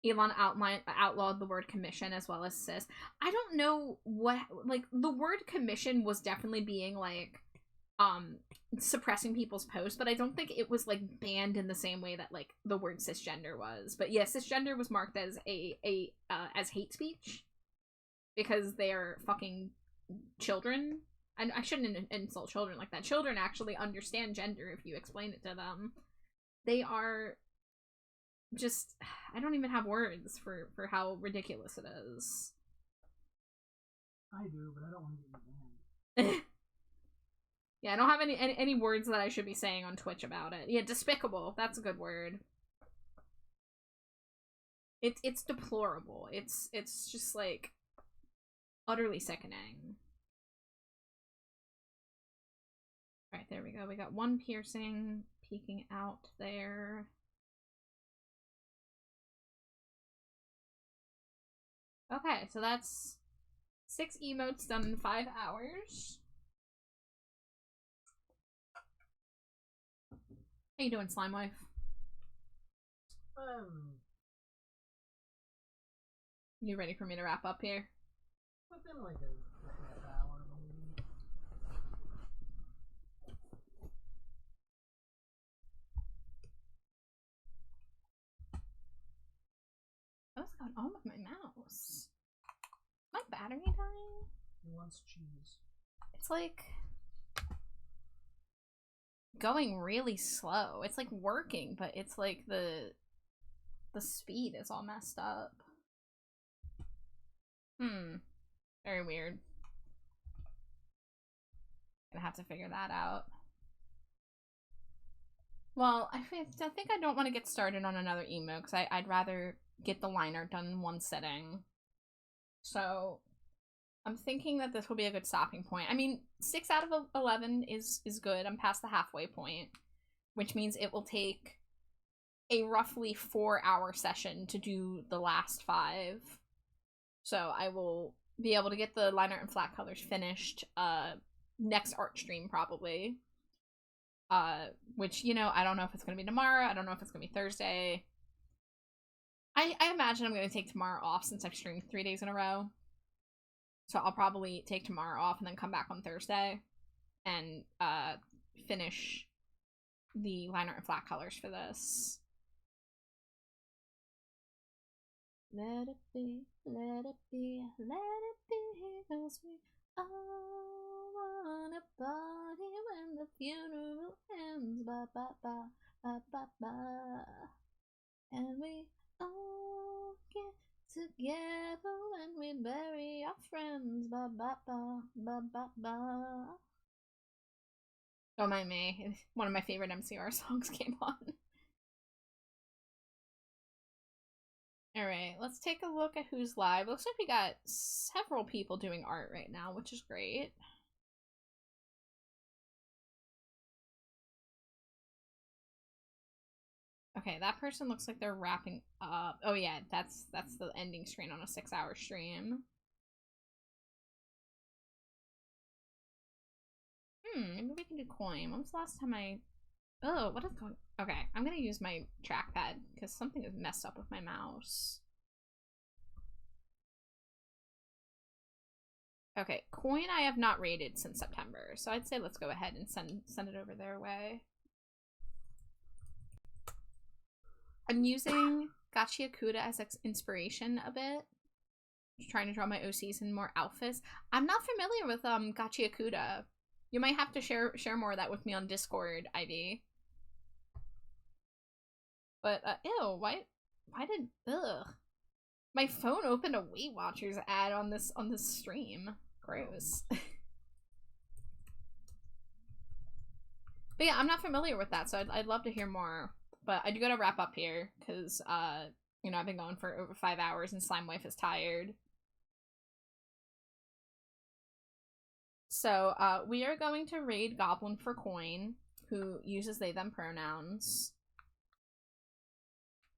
C: Elon outlawed the word commission as well as cis. I don't know what, like, the word commission was definitely being, like, suppressing people's posts, but I don't think it was, like, banned in the same way that, like, the word cisgender was. But yeah, cisgender was marked as as hate speech because they're fucking children. I shouldn't insult children like that. Children actually understand gender if you explain it to them. They are just, I don't even have words for how ridiculous it is.
D: I do, but I don't want to get banned.
B: Yeah, I don't have any words that I should be saying on Twitch about it. Yeah, despicable. That's a good word. It's deplorable. It's just like, Utterly sickening. Alright, there we go. We got one piercing peeking out there. Okay, so that's 6 emotes done in 5 hours. How you doing, Slime Wife? You ready for me to wrap up here?
D: Within like a half hour, maybe.
B: What's going on with my mouse? My battery dying?
D: He wants cheese.
B: It's like going really slow. It's like working, but it's like the speed is all messed up. Very weird. Gonna have to figure that out. Well, I think I don't want to get started on another emo because I'd rather get the liner done in one sitting. So I'm thinking that this will be a good stopping point. I mean, 6 out of 11 is good. I'm past the halfway point, which means it will take a roughly 4-hour session to do the last 5. So I will be able to get the liner and flat colors finished next art stream probably. Which, you know, I don't know if it's going to be tomorrow. I don't know if it's going to be Thursday. I imagine I'm going to take tomorrow off since I've streamed 3 days in a row. So I'll probably take tomorrow off and then come back on Thursday and finish the liner and flat colors for this. Let it be, let it be, let it be, 'cause we all wanna party when the funeral ends, ba ba ba, ba ba ba. And we all get together when we bury our friends, ba ba ba, ba ba ba. Don't mind me, one of my favorite MCR songs came on. Alright, let's take a look at who's live. Looks like we got several people doing art right now, which is great. Okay, that person looks like they're wrapping up. Oh yeah, that's the ending screen on a 6-hour stream. Maybe we can do coin. When was the last time I... Oh, what is going... Okay, I'm gonna use my trackpad because something is messed up with my mouse. Okay, coin I have not rated since September, so I'd say let's go ahead and send it over their way. I'm using Gachiakuda as inspiration a bit. Just trying to draw my OCs in more outfits. I'm not familiar with Gachiakuda. You might have to share more of that with me on Discord, Ivy. But ew, why did my phone opened a Weight Watchers ad on this stream. Gross. But yeah, I'm not familiar with that, so I'd love to hear more. But I do gotta wrap up here, because, you know, I've been going for over 5 hours and Slime Wife is tired. So, we are going to raid Goblin for coin, who uses they, them pronouns.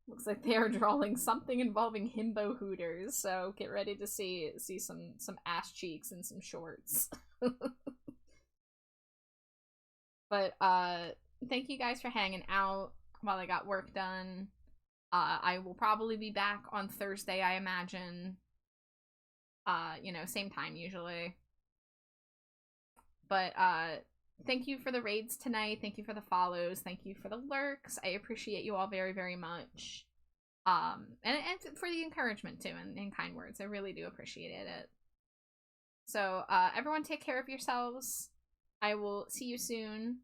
B: Looks like they are drawing something involving himbo hooters, so get ready to see some ass cheeks and some shorts. But, thank you guys for hanging out while I got work done. I will probably be back on Thursday, I imagine. You know, same time usually. But, thank you for the raids tonight. Thank you for the follows. Thank you for the lurks. I appreciate you all very, very much. And for the encouragement too, and kind words. I really do appreciate it. So, everyone take care of yourselves. I will see you soon.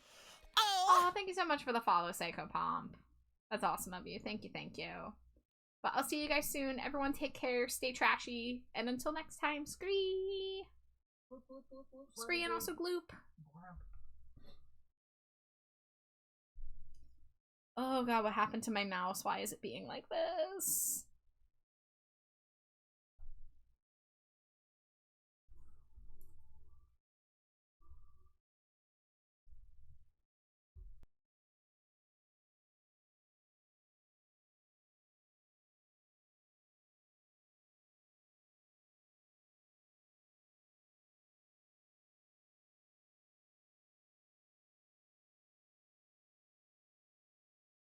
B: Oh, thank you so much for the follow, Psycho Pomp. That's awesome of you. Thank you, thank you. But I'll see you guys soon. Everyone take care, stay trashy, and until next time, scree! Scree and also gloop. Oh god, what happened to my mouse? Why is it being like this?